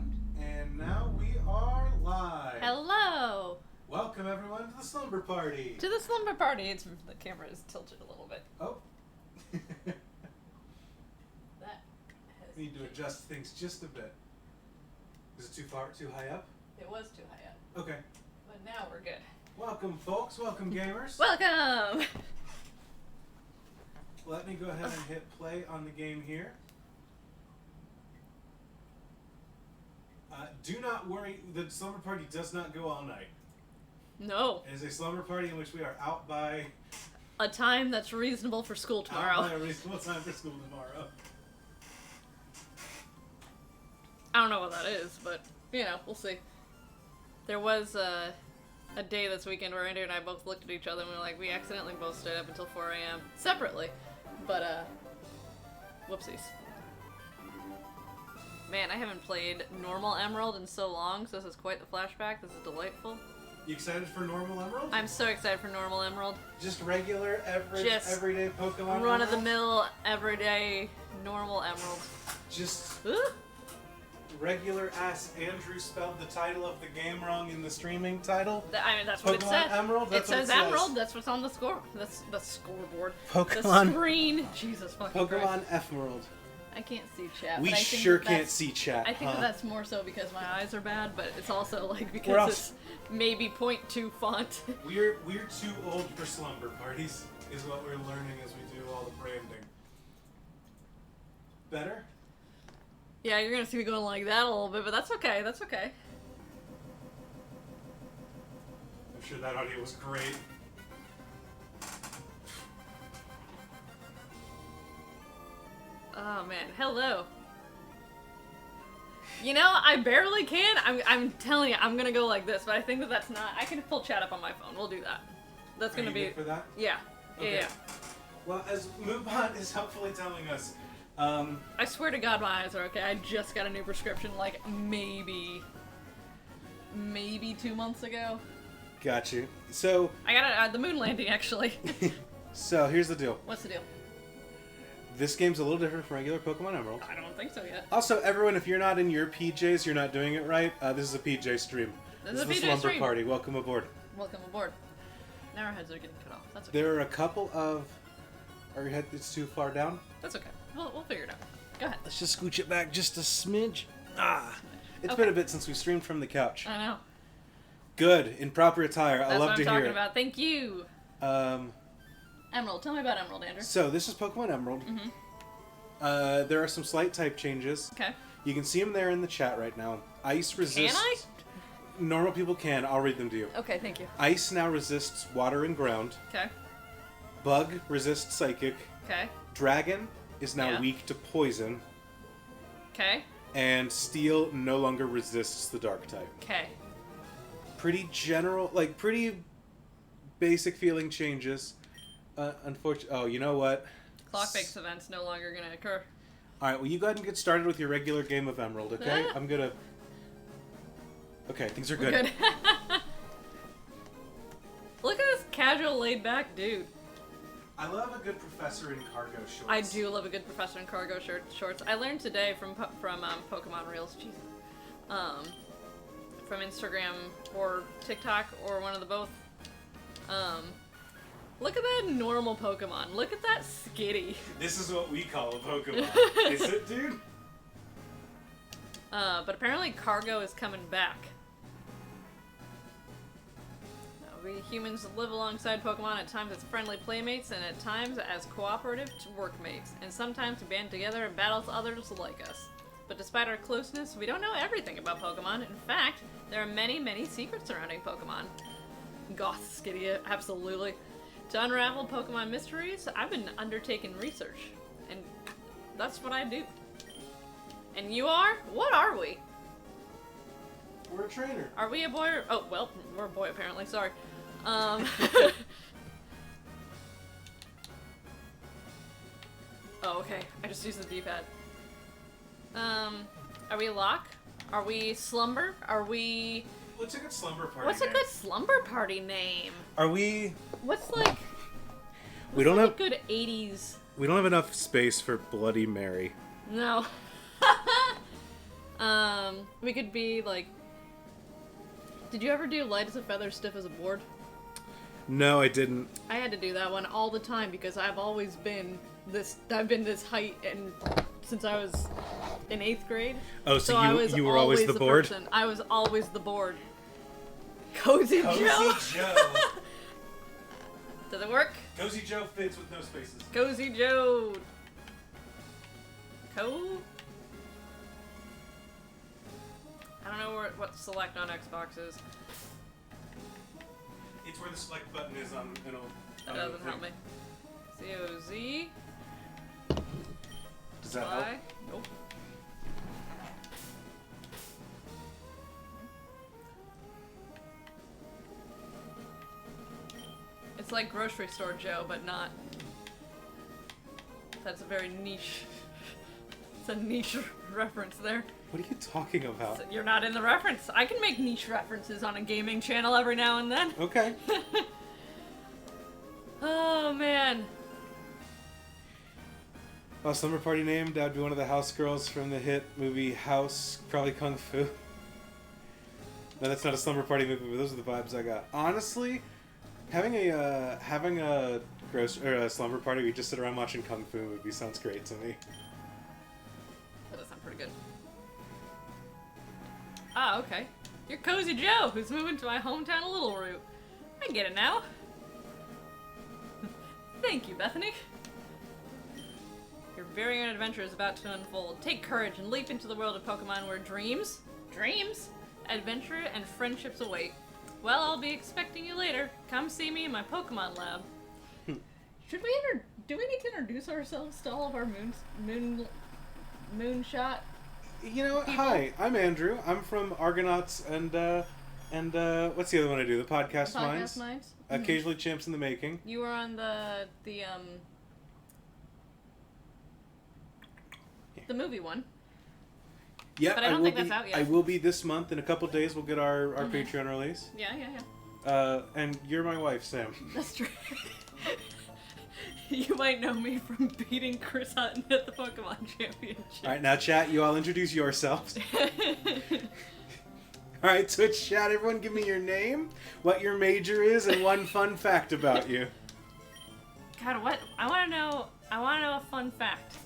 sound. And now we are live. Hello. Welcome everyone to the slumber party. To the slumber party. The camera is tilted a little bit. Oh. That has Need to adjust things just a bit. Is it too high up? It was too high up. Okay. But now we're good. Welcome folks, welcome gamers. Welcome. Let me go ahead and hit play on the game here. Do not worry, the slumber party does not go all night. No. It is a slumber party in which we are out by a time that's reasonable for school tomorrow. Out by a reasonable time for school tomorrow. I don't know what that is, but, you know, we'll see. There was a day this weekend where Andrew and I both looked at each other and we were like, we accidentally both stayed up until 4 a.m. separately. But, whoopsies. Man, I haven't played normal Emerald in so long, so this is quite the flashback. This is delightful. You excited for normal Emerald? I'm so excited for normal Emerald. Just regular, everyday Pokemon run-of-the-mill, everyday, normal Emerald. Just regular-ass Andrew spelled the title of the game wrong in the streaming title. I mean, that's what Pokemon it says. Emerald? That's it says what it Emerald. says. That's what's on the score. That's the scoreboard. Pokemon. The screen. Jesus fucking Christ. Pokemon Ephemerald. I can't see chat. We but I think sure that can't see chat. I think huh? that's more so because my eyes are bad, but it's also like because it's maybe 0.2 font. We're too old for slumber parties, is what we're learning as we do all the branding. Better? Yeah, you're gonna see me going like that a little bit, but that's okay. That's okay. I'm sure that audio was great. Oh man, hello. You know, I barely can. I'm telling you, I'm gonna go like this, but I think that's not. I can pull chat up on my phone. We'll do that. That's gonna be. Good for that? Yeah. Okay. Yeah. Well, as Moonshot is helpfully telling us, I swear to God, my eyes are okay. I just got a new prescription, like maybe 2 months ago. Got you. So I got it at the moon landing, actually. So here's the deal. What's the deal? This game's a little different from regular Pokemon Emerald. I don't think so yet. Also, everyone, if you're not in your PJs, you're not doing it right. This is a PJ stream. This is a the PJ Slumber stream. Party. Welcome aboard. Welcome aboard. Now our heads are getting cut off. That's okay. There are a couple of... Are your head it's too far down? That's okay. We'll figure it out. Go ahead. Let's just scooch it back just a smidge. It's Okay. been a bit since we streamed from the couch. I know. Good. In proper attire. That's I love what to I'm hear talking it. about. Thank you. Emerald. Tell me about Emerald, Andrew. So, this is Pokemon Emerald. Mm-hmm. There are some slight type changes. Okay. You can see them there in the chat right now. Ice resists... Can I? Normal people can. I'll read them to you. Okay, thank you. Ice now resists water and ground. Okay. Bug resists psychic. Okay. Dragon is now Yeah. weak to poison. Okay. And Steel no longer resists the dark type. Okay. Pretty general, like pretty basic feeling changes. Unfortunately, oh, you know what? Clock-based events no longer gonna occur. Alright, well you go ahead and get started with your regular game of Emerald, okay? I'm gonna... Okay, things are good. Good. Look at this casual, laid-back dude. I love a good professor in cargo shorts. I do love a good professor in cargo shorts. I learned today from Pokemon Reels, Jesus, from Instagram or TikTok or one of the both. Look at that normal Pokemon. Look at that Skitty. This is what we call a Pokemon. Is it, dude? But apparently cargo is coming back. We humans live alongside Pokemon at times as friendly playmates and at times as cooperative workmates, and sometimes band together and battle others like us. But despite our closeness, we don't know everything about Pokemon. In fact, there are many, many secrets surrounding Pokemon. Goth Skitty, absolutely. To unravel Pokemon mysteries, I've been undertaking research, and that's what I do. And you are? What are we? We're a trainer. Are we a boy or... Oh, well, we're a boy apparently, sorry. Oh, okay. I just used the D-pad. Are we Lock? Are we Slumber? Are we... What's a good slumber party What's name? a good slumber party name? Are we... What's like... We don't like have... a good 80s... We don't have enough space for Bloody Mary. No. We could be like... Did you ever do light as a feather, stiff as a board? No, I didn't. I had to do that one all the time because I've always been this... I've been this height and since I was in 8th grade. Oh, so you were always the board? Person. I was always the board. Cozy Joe. Joe. Does it work? Cozy Joe fits with no spaces. Cozy Joe. I don't know what select on Xbox is. It's where the select button is on. That doesn't help me. C-O-Z. Does that help? Nope. It's like grocery store Joe, but not. That's a very niche. It's a niche reference there. What are you talking about? So you're not in the reference. I can make niche references on a gaming channel every now and then. Okay. Oh, man. Well, slumber party name, that'd be one of the house girls from the hit movie House, probably Kung Fu. No, that's not a slumber party movie, but those are the vibes I got. Honestly, having a slumber party, we just sit around watching Kung Fu movie sounds great to me. That does sound pretty good. Ah, okay. You're Cozy Joe, who's moving to my hometown of Little Root. I get it now. Thank you, Bethany. Your very own adventure is about to unfold. Take courage and leap into the world of Pokemon where dreams, adventure, and friendships await. Well, I'll be expecting you later. Come see me in my Pokemon lab. Should we do we need to introduce ourselves to all of our moonshot? You know what? People? Hi, I'm Andrew. I'm from Argonauts and what's the other one I do? The Podcast Minds. Occasionally Champs in the Making. You were on the movie one. Yeah, but I don't think that's out yet. I will be this month. In a couple days, we'll get our Patreon release. Yeah. And you're my wife, Sam. That's true. You might know me from beating Chris Hutton at the Pokemon Championship. Alright, now chat, you all introduce yourselves. Alright, Twitch chat, everyone give me your name, what your major is, and one fun fact about you. God, what? I want to know a fun fact.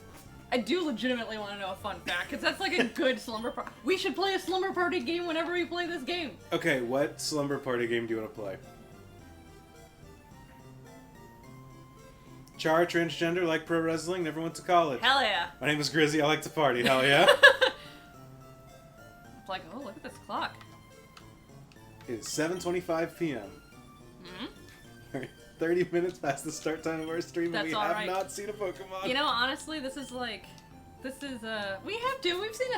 I do legitimately want to know a fun fact, because that's like a good slumber party. We should play a slumber party game whenever we play this game. Okay, what slumber party game do you want to play? Char, transgender, like pro wrestling, never went to college. Hell yeah. My name is Grizzy, I like to party, hell yeah. It's like, oh, look at this clock. It is 7:25 p.m. Mm-hmm. 30 minutes past the start time of our stream, and we have not seen a Pokemon. You know, honestly, we've seen a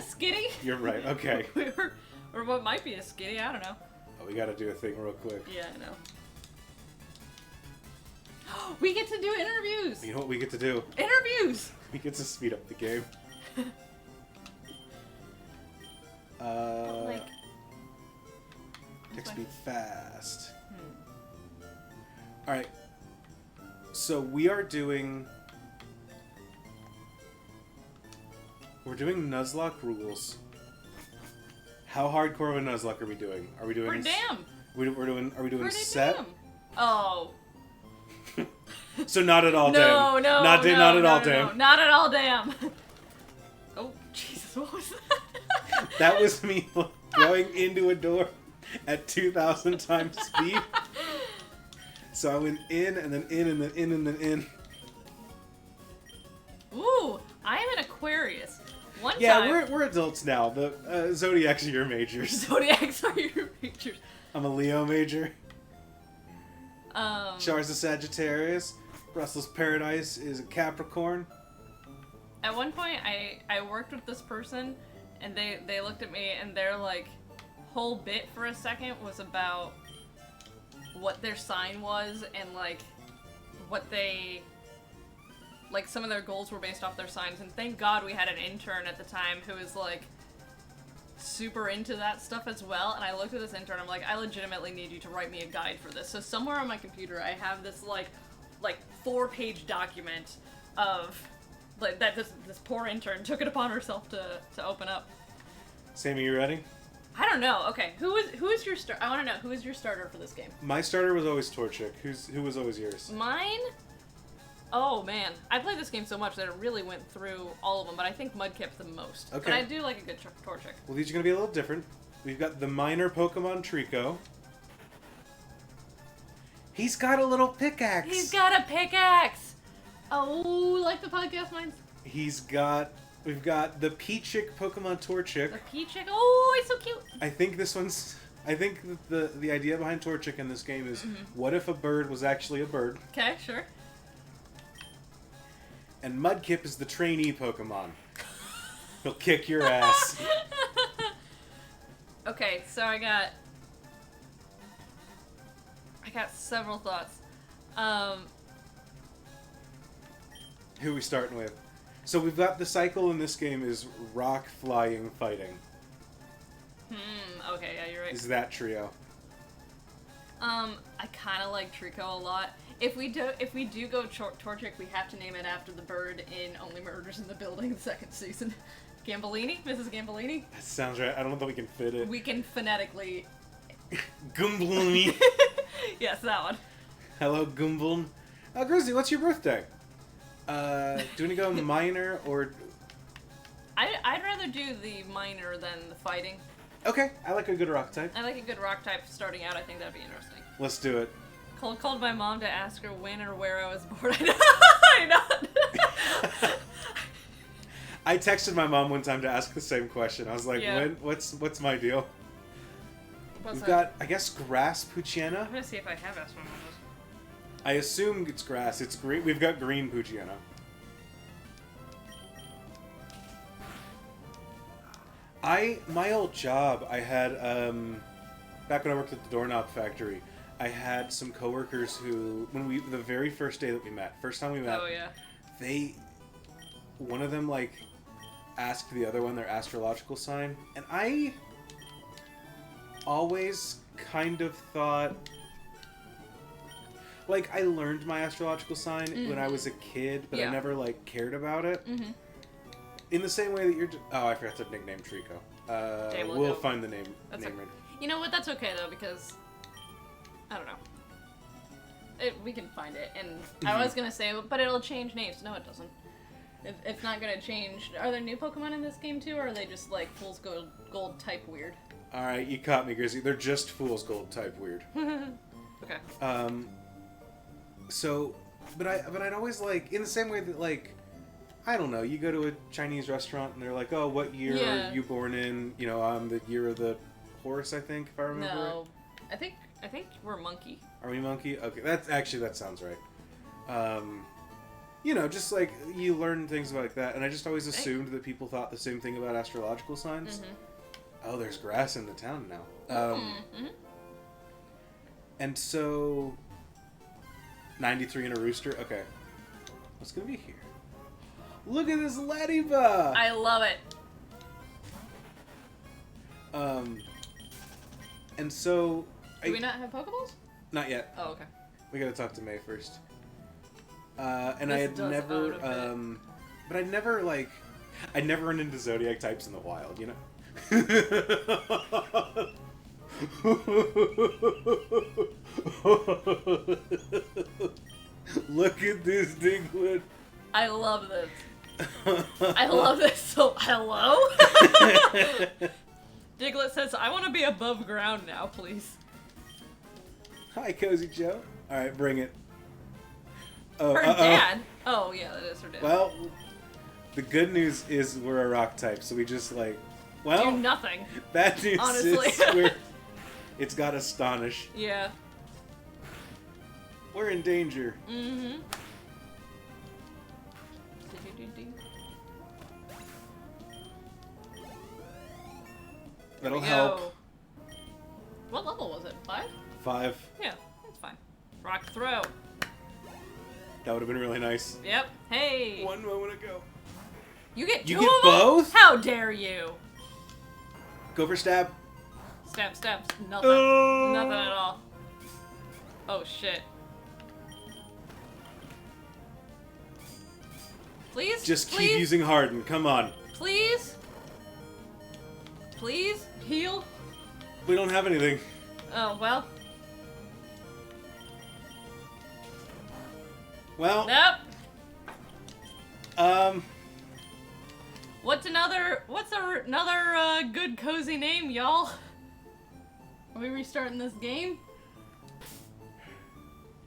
Skitty. You're right, okay. or what might be a Skitty, I don't know. Oh, we gotta do a thing real quick. Yeah, I know. We get to do interviews! You know what we get to do? Interviews! We get to speed up the game. Text speed fast. Alright. So we're doing Nuzlocke rules. How hardcore of a Nuzlocke are we doing? Are we doing? We're damn. Are we doing set? Damn. Oh. So not at all damn. No, not at all damn. Not at all damn. Oh, Jesus, what was that? That was me going into a door at 2,000 times speed. So I went in, and then in, and then in, and then in. Ooh, I am an Aquarius. One time... Yeah, we're adults now. The Zodiacs are your majors. Zodiacs are your majors. I'm a Leo major. Char's a Sagittarius. Brussels Paradise is a Capricorn. At one point, I worked with this person, and they looked at me, and their, like, whole bit for a second was about what their sign was, and, like, what they... Like, some of their goals were based off their signs, and thank God we had an intern at the time who was, like, super into that stuff as well, and I looked at this intern, I'm like, I legitimately need you to write me a guide for this. So somewhere on my computer, I have this, like 4-page document of, like, that this poor intern took it upon herself to open up. Sammy, you ready? I don't know. Okay, who is your star? I want to know who is your starter for this game. My starter was always Torchic. Who was always yours? Mine? Oh man, I played this game so much that it really went through all of them, but I think Mudkip's the most. Okay. But I do like a good Torchic. Well, these are going to be a little different. We've got the minor Pokemon Treeko. He's got a little pickaxe. He's got a pickaxe! Oh, like the podcast mines? We've got the Peachick Pokemon Torchic. The Peachick. Oh, he's so cute! I think the idea behind Torchic in this game is, what if a bird was actually a bird? Okay, sure. And Mudkip is the trainee Pokemon. He'll kick your ass. Okay, so I got several thoughts. Who are we starting with? So we've got the cycle in this game is rock, flying, fighting. Okay, yeah, you're right. Is that trio? I kind of like Treeko a lot. If we do go Torchic, we have to name it after the bird in Only Murders in the Building, the second season. Gambolini? Mrs. Gambolini? That sounds right. I don't know that we can fit it. We can phonetically... Gumbloomy. Yes, that one. Hello, Gumblin. Grizzly, what's your birthday? Do you want to go minor or... I'd rather do the minor than the fighting. Okay, I like a good rock type. I like a good rock type starting out. I think that'd be interesting. Let's do it. Called my mom to ask her when or where I was born. I know. I texted my mom one time to ask the same question. I was like, Yeah. what's my deal? We've got, I guess, grass Poochyena. I'm gonna see if I have asked my mom this. I assume it's grass. It's green. We've got green Poochyena. My old job, I had, back when I worked at the doorknob factory, I had some coworkers who, the very first day that we met, first time we met, Oh yeah. one of them, like, asked the other one their astrological sign, and I always kind of thought, like, I learned my astrological sign when I was a kid, but I never, like, cared about it. In the same way that you're... Oh, I forgot to nickname Treeko. Okay, we'll find the name That's right. You know what? That's okay though, because I don't know. We can find it, and I was gonna say, but it'll change names. No, it doesn't. It's not gonna change. Are there new Pokemon in this game too, or are they just like Fool's Gold type weird? All right, you caught me, Grizzly. They're just Fool's Gold type weird. Okay. So, but I'd always like, in the same way that, like, I don't know, you go to a Chinese restaurant and they're like, oh, what year are you born in? You know, I'm the year of the horse, I think, if I remember No, right. I think we're monkey. Are we monkey? Okay, that sounds right. You know, just like you learn things like that, and I just always assumed that people thought the same thing about astrological signs. Oh, there's grass in the town now. And so, 93 and a rooster. Okay, what's gonna be here? Look at this Lediva! I love it. And so... Do we not have Pokeballs? Not yet. Oh, okay. We gotta talk to May first. And This I had does never... own a bit. but I'd never, like... I'd never run into Zodiac types in the wild, you know? Look at this Diglett. I love this. I love this. So, hello? Diglett says, I want to be above ground now, please. Hi, Cozy Joe. Alright, bring it. Oh, Her dad? Oh, yeah, that is her dad. Well, the good news is we're a rock type, so we just, like... Well, do nothing. Bad news Honestly. is it's got Astonish. Yeah. We're in danger. Mm-hmm. That'll help. What level was it? 5? 5. Yeah, that's fine. Rock throw. That would have been really nice. Yep. Hey. One moment ago. You get two You get of them? both? How dare you? Go for stab. Stab, stab. Nothing. Nothing at all. Oh, shit. Please? Just Please? keep using Harden. Come on. Please? Please? Heal? We don't have anything. Oh, well. Well. Nope. What's another good cozy name, y'all? Are we restarting this game?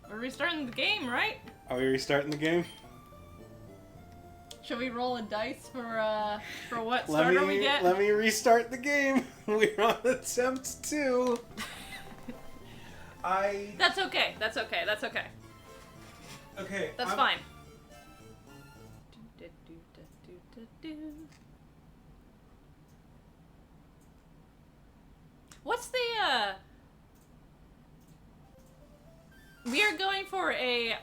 We're restarting the game, right? Are we restarting the game? Should we roll a dice for what starter we get? Let me restart the game. We're on attempt 2. That's okay. That's okay. That's okay. Okay. That's fine. What's the we are going for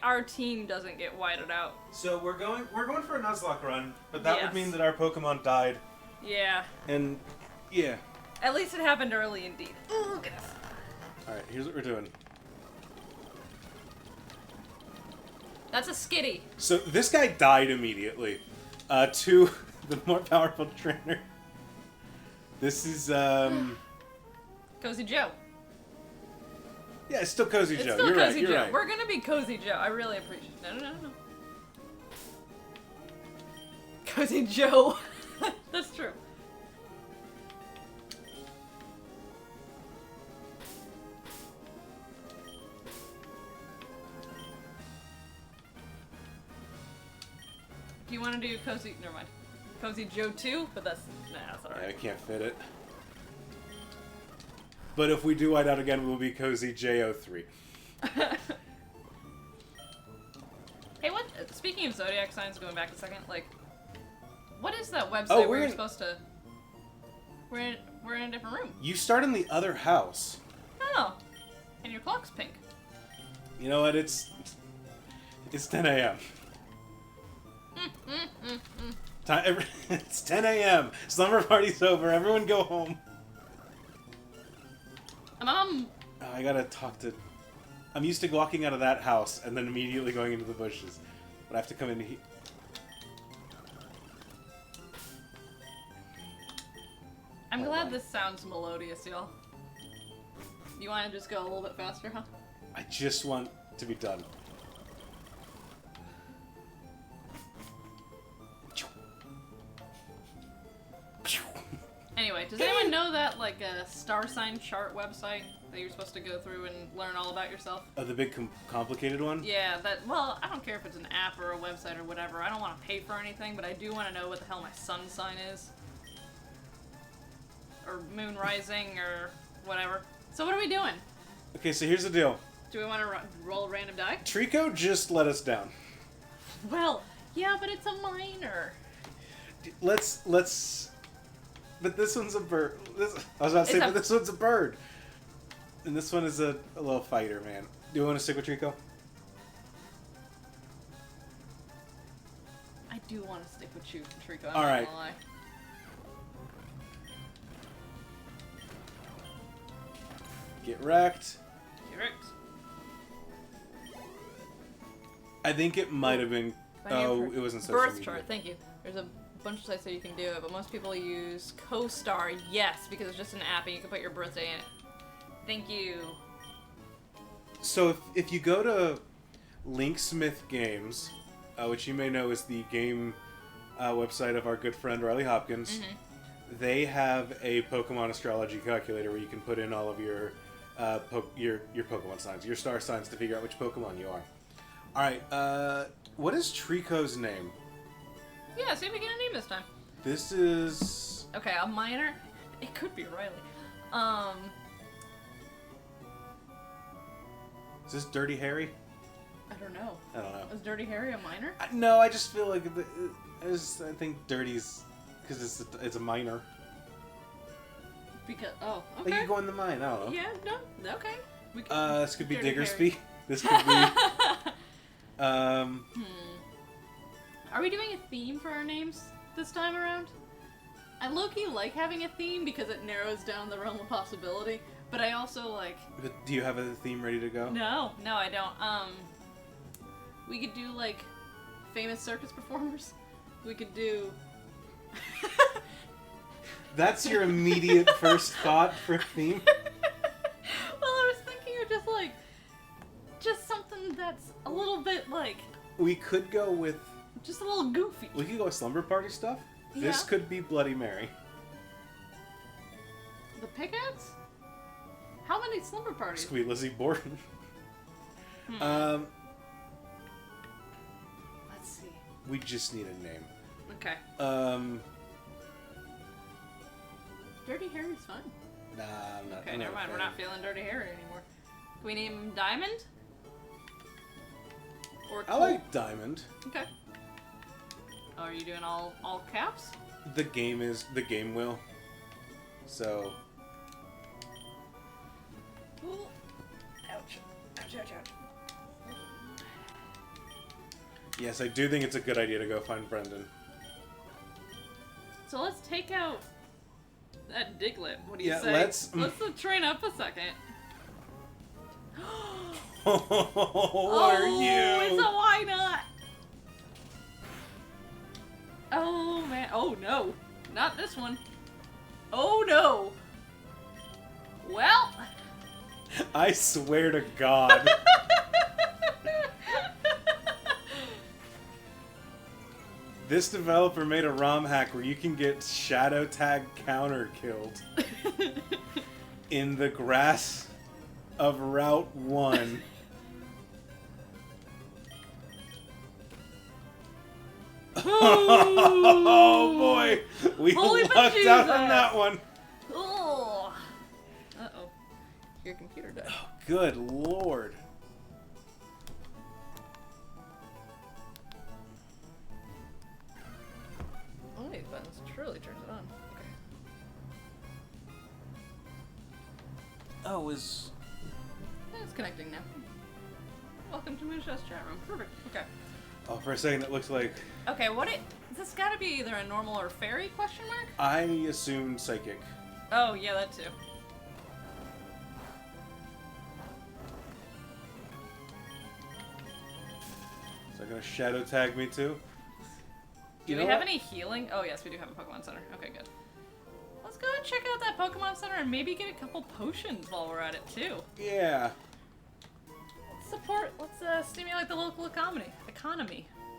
our team doesn't get whited out. So we're going for a Nuzlocke run, but that would Yes. mean that our Pokemon died. Yeah. And yeah. At least it happened early indeed. Ooh, look at this. Alright, here's what we're doing. That's a skitty. So this guy died immediately. To the more powerful trainer. This is Cozy Joe. yeah, it's still Cozy It's Joe. still You're Cozy right. Joe. You're right. We're gonna be Cozy Joe. I really appreciate it. No. Cozy Joe. That's true. Do you want to do Cozy... Never mind. Cozy Joe 2? But that's... Nah, that's alright. Yeah, I can't fit it. But if we do white out again, we'll be Cozy JO3. Hey, what... Speaking of zodiac signs, going back a second, like... What is that website Oh, where you're supposed to... We're in a different room. You start in the other house. Oh. And your clock's pink. You know what? It's 10 a.m. It's 10 a.m. Slumber party's over. Everyone go home. Mom. Oh, I gotta talk to... I'm used to walking out of that house and then immediately going into the bushes. But I have to come in here. I'm glad this sounds melodious, y'all. You want to just go a little bit faster, huh? I just want to be done. Anyway, does anyone know that, like, a star sign chart website that you're supposed to go through and learn all about yourself? Oh, the big complicated one? Yeah, that, well, I don't care if it's an app or a website or whatever. I don't want to pay for anything, but I do want to know what the hell my sun sign is. Or moon rising, or whatever. So what are we doing? Okay, so here's the deal. Do we want to roll a random die? Treeko just let us down. Well, yeah, but it's a minor. Let's... But this one's a bird. I was about to say, but this one's a bird. And this one is a little fighter, man. Do you want to stick with Treeko? I do want to stick with you, Treeko. All right. Gonna lie. Get wrecked. Correct. I think it might have been... Oh, it wasn't social Birth media. chart, thank you. There's a bunch of sites that you can do it, but most people use CoStar, yes, because it's just an app and you can put your birthday in it. Thank you. So if you go to Linksmith Games, which you may know is the game website of our good friend Riley Hopkins, they have a Pokemon astrology calculator where you can put in all of your Pokemon signs, your star signs, to figure out which Pokemon you are. All right, what is Treeko's name? Yeah, see if we get a name this time. This is... Okay, a minor. It could be Riley. Is this Dirty Harry? I don't know. I don't know. Is Dirty Harry a minor? No, I just feel like I think Dirty's because it's a minor. Because Like okay. you go in the mine. I don't know. Yeah, no, okay. We can, This could be Dirty Diggersby. Harry. This could be. Are we doing a theme for our names this time around? I low-key like having a theme because it narrows down the realm of possibility, but I also like... But do you have a theme ready to go? No, I don't. We could do, like, famous circus performers. We could do... That's your immediate first thought for a theme? Well, I was thinking of just something that's a little bit like... We could go with... Just a little goofy. We could go with slumber party stuff. Yeah. This could be Bloody Mary. The pickaxe? How many slumber parties? Sweet Lizzie Borden. Let's see. We just need a name. Okay. Dirty Harry's fun. Nah, I'm not. Okay, I'm never mind. We're not feeling Dirty Harry anymore. Can we name him Diamond? Or I like Diamond. Okay. Oh, are you doing all caps? The game will. So. Ooh. Ouch. Ouch, ouch, ouch. Yes, I do think it's a good idea to go find Brendan. So let's take out that Diglett. What do you Yeah, say? let's train up a second. What are you? It's a why not? Oh man! Oh no! Not this one! Oh no! Well. I swear to God. This developer made a ROM hack where you can get Shadow Tag counter killed in the grass of Route 1. Oh boy! We Holy lucked out bejesus. on that one. Oh. Uh-oh. Your computer died. Oh, good lord. One of these buttons truly turns it on. Okay. Oh, is... Yeah, it's connecting now. Welcome to MOONSHOT's chat room. Perfect. Okay. Oh, for a second it looks like... Okay, this gotta be either a normal or fairy question mark? I assumed psychic. Oh, yeah, that too. Is that gonna shadow tag me too? Do we have any healing? Oh, yes, we do have a Pokemon Center. Okay, good. Let's go and check out that Pokemon Center and maybe get a couple potions while we're at it, too. Yeah. Let's stimulate the local economy.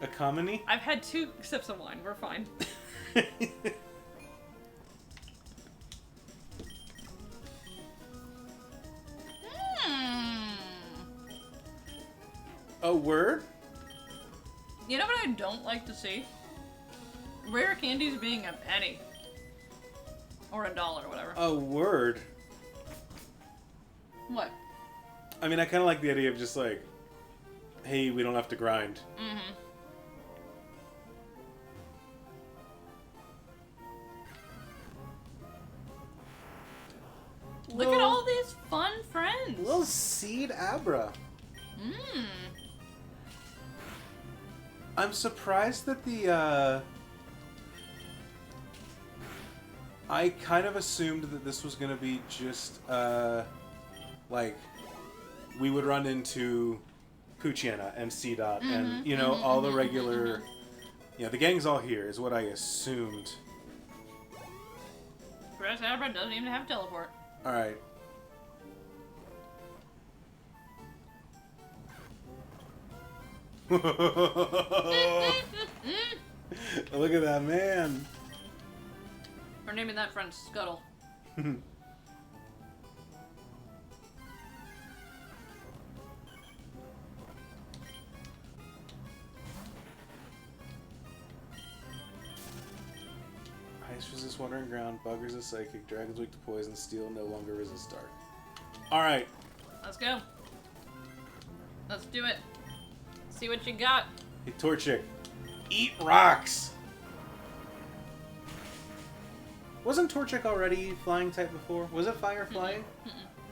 Economy? I've had 2 sips of wine. We're fine. A word? You know what I don't like to see? Rare candies being a penny. Or $1, whatever. A word? What? I mean, I kind of like the idea of just like, hey, we don't have to grind. Mm-hmm. Look at all these fun friends. Little Seed Abra. Mmm. I'm surprised that the, I kind of assumed that this was going to be just, like, we would run into Poochyena and C-Dot and, you know, all the regular... Yeah, the gang's all here, is what I assumed. Grass Abra doesn't even have teleport. Alright. Look at that man. We're naming that friend Scuttle. Ice resist water and ground, bug resist psychic, dragons weak to poison, steel no longer resist dark. Alright. Let's go. Let's do it. See what you got. Hey, Torchic. Eat rocks! Wasn't Torchic already flying type before? Was it fire flying?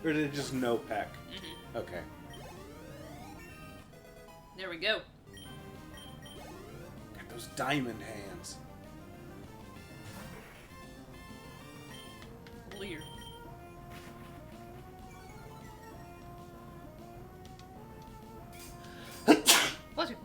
Or did it just no peck? Okay. There we go. Got those diamond hands. Leer. Bless you.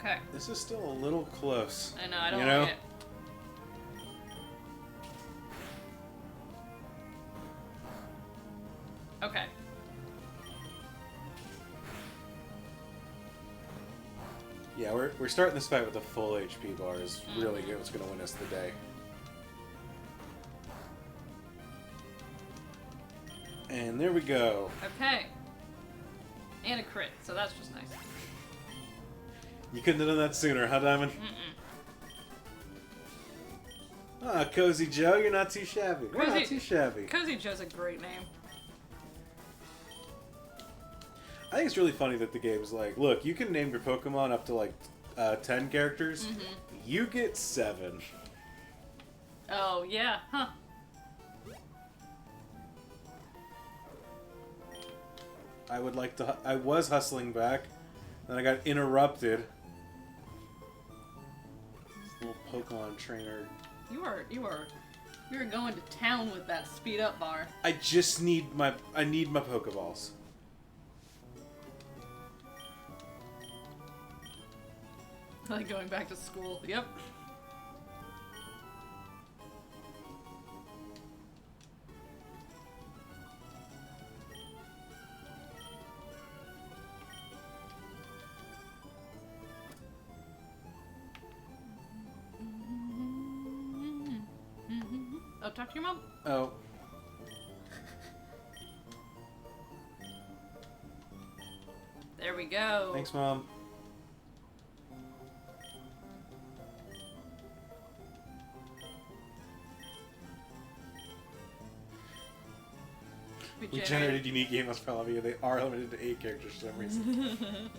Okay. This is still a little close. I know, I don't you like know? it. Okay. Yeah, we're starting this fight with a full HP bar is really good. What's going to win us the day. And there we go. Okay. And a crit, so that's just nice. You couldn't have done that sooner, huh, Diamond? Ah, Cozy Joe, you're not too shabby. We're not too shabby. Cozy Joe's a great name. I think it's really funny that the game's like, look, you can name your Pokemon up to like 10 characters. You get 7. Oh, yeah, huh. I was hustling back, then I got interrupted. This little Pokemon trainer. You were going to town with that speed up bar. I just need my Pokeballs. Like going back to school. Yep. Oh, talk to your mom? Oh. There we go. Thanks, Mom. We generated unique game as probably they are limited to 8 characters for some reason.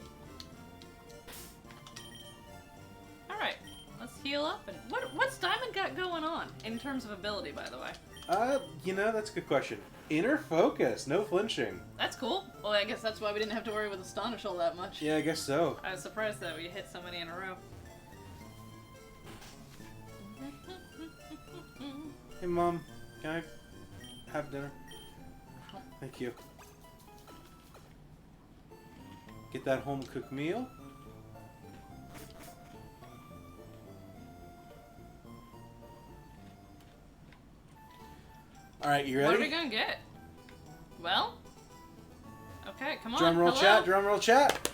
Alright, let's heal up. And what's Diamond got going on in terms of ability, by the way? That's a good question. Inner focus, no flinching. That's cool. Well, I guess that's why we didn't have to worry with Astonish all that much. Yeah, I guess so. I was surprised that we hit so many in a row. Hey, Mom, can I have dinner? Thank you. Get that home-cooked meal. Alright, you ready? What are we gonna get? Well? Okay, come on. Drum roll chat, drum roll chat!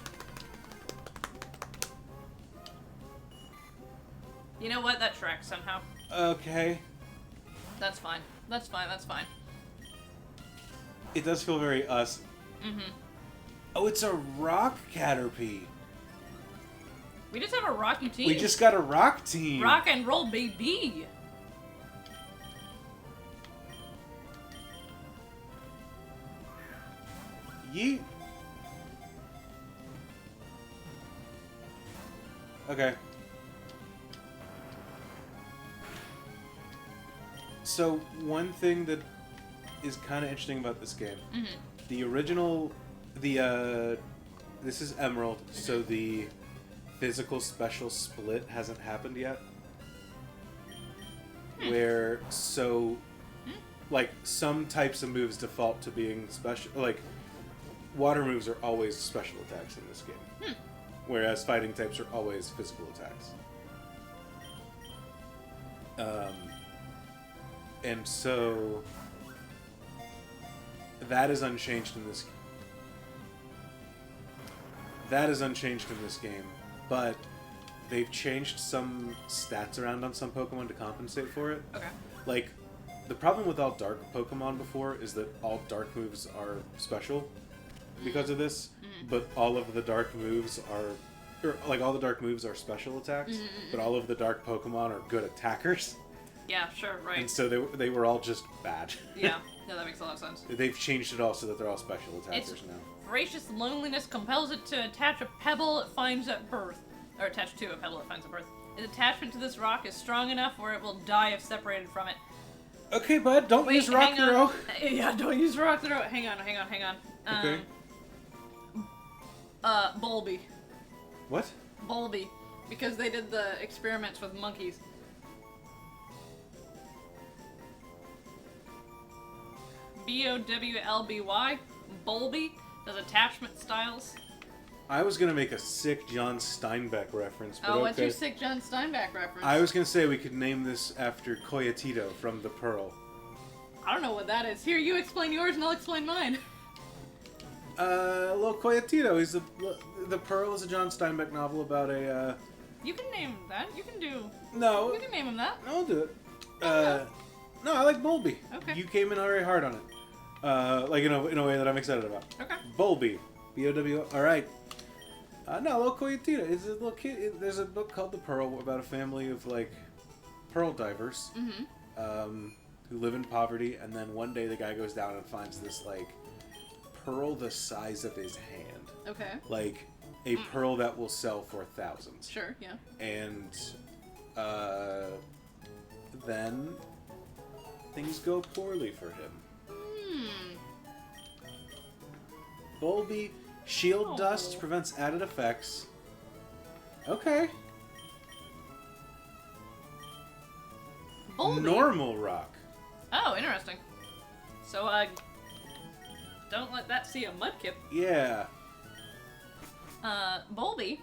You know what? That tracks somehow. Okay. That's fine. That's fine, that's fine. It does feel very us. Oh, it's a rock Caterpie. We just have a rocky team. We just got a rock team. Rock and roll, baby. Yeet. Okay. So, one thing that is kind of interesting about this game, the original, this is Emerald, so the physical special split hasn't happened yet. Where, like, some types of moves default to being special, like, water moves are always special attacks in this game. Whereas fighting types are always physical attacks. And so that is unchanged in this. That is unchanged in this game, but they've changed some stats around on some Pokemon to compensate for it. Okay. Like, the problem with all dark Pokemon before is that all dark moves are special because of this, but all of the dark moves are, or like all the dark moves are special attacks, but all of the dark Pokemon are good attackers. Yeah, sure, right. And so they were all just bad. Yeah, that makes a lot of sense. They've changed it all so that they're all special attackers now. Voracious loneliness compels it to attach a pebble it finds at birth. Or attach to a pebble it finds at birth. Its attachment to this rock is strong enough where it will die if separated from it. Okay, bud, don't use rock throw. Yeah, don't use rock throw. Hang on. Okay. Bulby. What? Bulby. Because they did the experiments with monkeys. Bowlby. Bulby does attachment styles. I was gonna make a sick John Steinbeck reference, but what's your sick John Steinbeck reference? I was gonna say we could name this after Coyotito from The Pearl. I don't know what that is. Here, you explain yours and I'll explain mine. Little Coyotito. The Pearl is a John Steinbeck novel about a. You can name that. You can do. No. You can name him that. I'll do it. No, I like Bulby. Okay. You came in very hard on it. Like in a way that I'm excited about. Okay. Bulby. B-O-W. All right. No, little Coyotito. It's a little kid. There's a book called The Pearl about a family of like pearl divers, who live in poverty, and then one day the guy goes down and finds this like pearl the size of his hand. Okay. Like a pearl that will sell for thousands. Sure. Yeah. And then things go poorly for him. Bulby. Shield dust prevents added effects. Okay. Bulby. Normal rock. Oh, interesting. So, don't let that see a mudkip. Yeah. Bulby.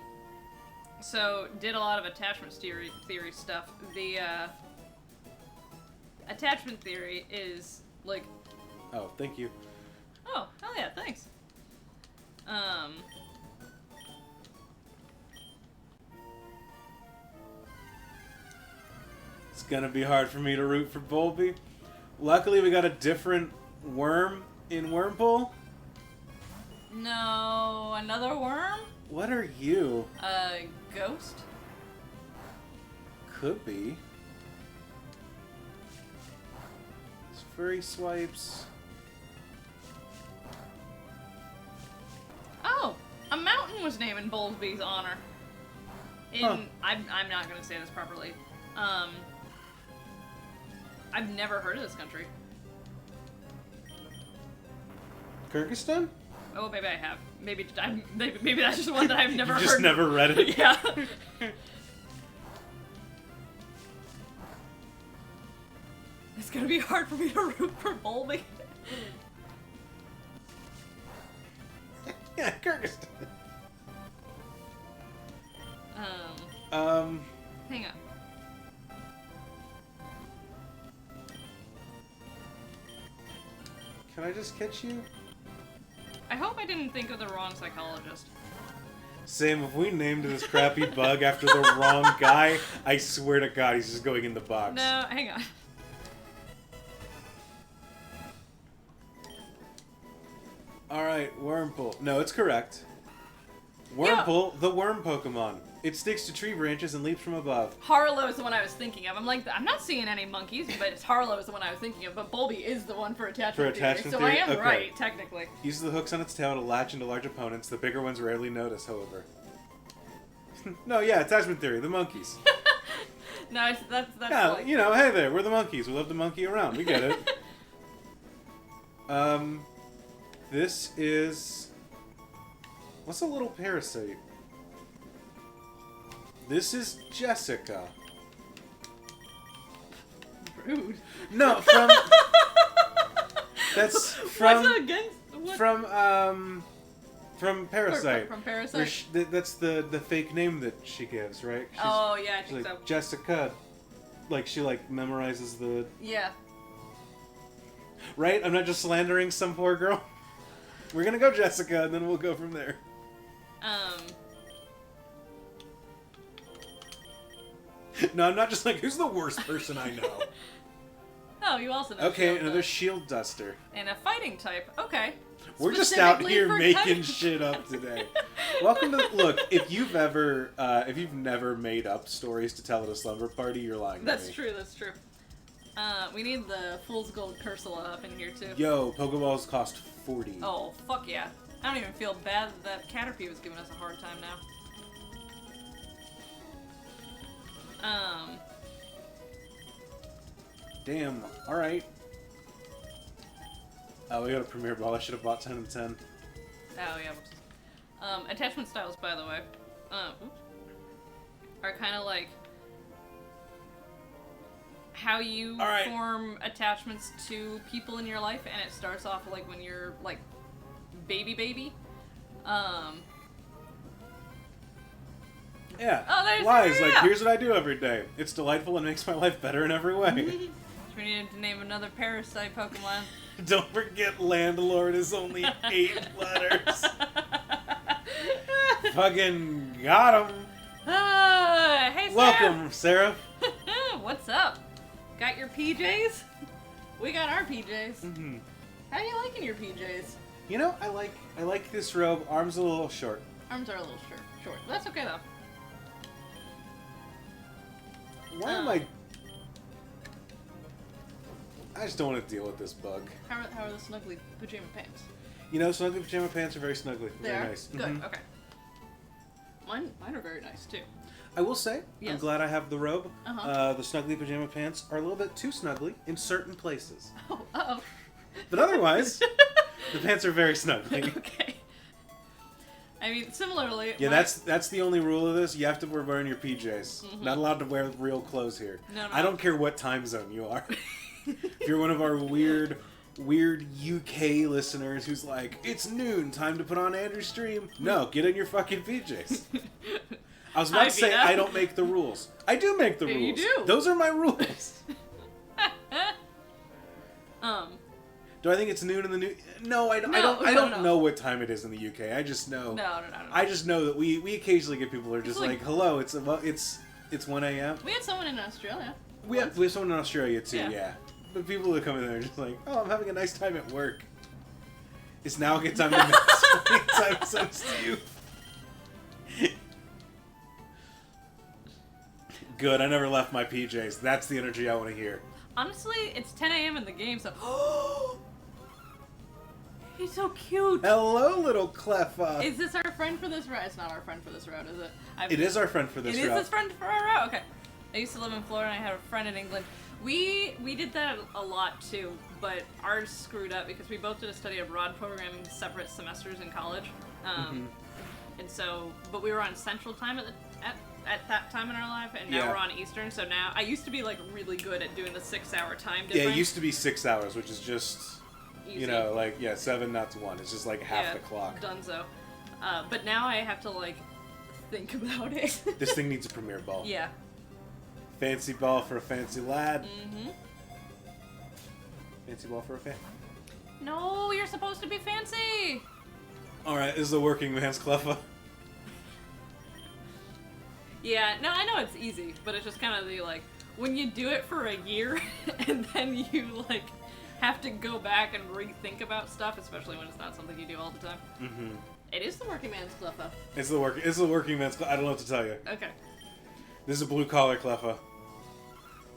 So, did a lot of attachment theory stuff. The, attachment theory is, like... Oh, thank you. Oh, hell yeah, thanks. It's gonna be hard for me to root for Bulby. Luckily, we got a different worm in Wormpool. No, another worm? What are you? A ghost? Could be. It's furry swipes. Oh, a mountain was named in Bulby's honor. I'm not gonna say this properly. I've never heard of this country. Kyrgyzstan? Oh, maybe I have. Maybe that's just one that I've never heard. You just never read it? Yeah. It's gonna be hard for me to root for Bulby. Yeah, Kyrgyzstan. Hang on. Can I just catch you? I hope I didn't think of the wrong psychologist. Sam, if we named this crappy bug after the wrong guy, I swear to God, he's just going in the box. No, hang on. Alright, Wormpool. No, it's correct. Wormpool, the worm Pokemon. It sticks to tree branches and leaps from above. Harlow is the one I was thinking of. I'm like, I'm not seeing any monkeys, but Harlow is the one I was thinking of. But Bulby is the one for attachment theory. So I am right, technically. Uses the hooks on its tail to latch into large opponents. The bigger ones rarely notice, however. No, yeah, attachment theory. The monkeys. No, that's yeah, like... you know, hey there, we're the monkeys. We love to monkey around. We get it. This is... What's a little parasite? This is Jessica. Rude. No, from... That's from... What's against... What? From Parasite. From Parasite? That's the fake name that she gives, right? Oh, yeah, I think like, so. Jessica. Like, she, like, memorizes the... Yeah. Right? I'm not just slandering some poor girl. We're gonna go Jessica, and then we'll go from there. No, I'm not just like, who's the worst person I know? Oh, you also know. Okay, another shield duster. And a fighting type. Okay. We're just out here making shit up today. Welcome to look. If you've never made up stories to tell at a slumber party, you're lying. That's true. That's true. We need the Fool's Gold Cursula up in here too. Yo, Pokeballs cost 40. Oh fuck yeah! I don't even feel bad that Caterpie was giving us a hard time now. Damn. All right. Oh, we got a Premier Ball. I should have bought 10 of 10. Oh yeah. Attachment styles, by the way, are kind of like how you form attachments to people in your life, and it starts off like when you're like baby. Yeah. Oh, there's Lies. Maria. Like, here's what I do every day. It's delightful and makes my life better in every way. We needed to name another parasite Pokemon. Don't forget Landlord is only 8 letters. Fucking got him. Hey, Sarah. Welcome, Sarah. What's up? Got your PJs? We got our PJs. Mm-hmm. How are you liking your PJs? You know, I like this robe. Arms a little short. Arms are a little short. That's okay though. Why am I just don't want to deal with this bug. How are the snuggly pajama pants? You know, snuggly pajama pants are very snuggly. They Very are? nice. Good, Mhm. okay. Mine are very nice too. I will say, Yes. I'm glad I have the robe. Uh-huh. The snuggly pajama pants are a little bit too snuggly in certain places. Oh, uh-oh. But otherwise, the pants are very snuggly. Okay. I mean, similarly... Yeah, that's the only rule of this. You have to be wearing your PJs. Mm-hmm. Not allowed to wear real clothes here. No. I don't care what time zone you are. If you're one of our weird UK listeners who's like, it's noon, time to put on Andrew's stream. No, get in your fucking PJs. I was about to say, I don't make the rules. I do make the rules. You do. Those are my rules. Do I think it's noon in the new? No, I don't know what time it is in the UK. I just know. No. I just know that we occasionally get people who are just It's like, hello, it's 1 a.m. We had someone in Australia. We have someone in Australia too, yeah. But people who come in there are just like, oh, I'm having a nice time at work. It's now a good time to make time sense to you. Good, I never left my PJs. That's the energy I want to hear. Honestly, it's 10 a.m. in the game, so... He's so cute! Hello, little Cleffa! Is this our friend for this route? It's not our friend for this route, is it? It is our friend for this route. It is his friend for our route? Okay. I used to live in Florida and I had a friend in England. We did that a lot too, but ours screwed up because we both did a study abroad program in separate semesters in college. And so, but we were on Central Time at that time in our life, and now we're on Eastern. So now, I used to be like really good at doing the 6-hour time difference. Yeah, it used to be 6 hours, which is just, easy. you know, like, 7 not to 1. It's just like half the clock. Dunzo. But now I have to like think about it. This thing needs a premier ball. Yeah. Fancy ball for a fancy lad. Mm-hmm. Fancy ball for a fan. No, you're supposed to be fancy. Alright, this is the working man's Cleffa. Yeah, no, I know it's easy, but it's just kind of the, like, when you do it for a year, and then you, like, have to go back and rethink about stuff, especially when it's not something you do all the time. Mm-hmm. It is the working man's Cleffa. It's the working man's Cleffa. I don't know what to tell you. Okay. This is a blue-collar Cleffa.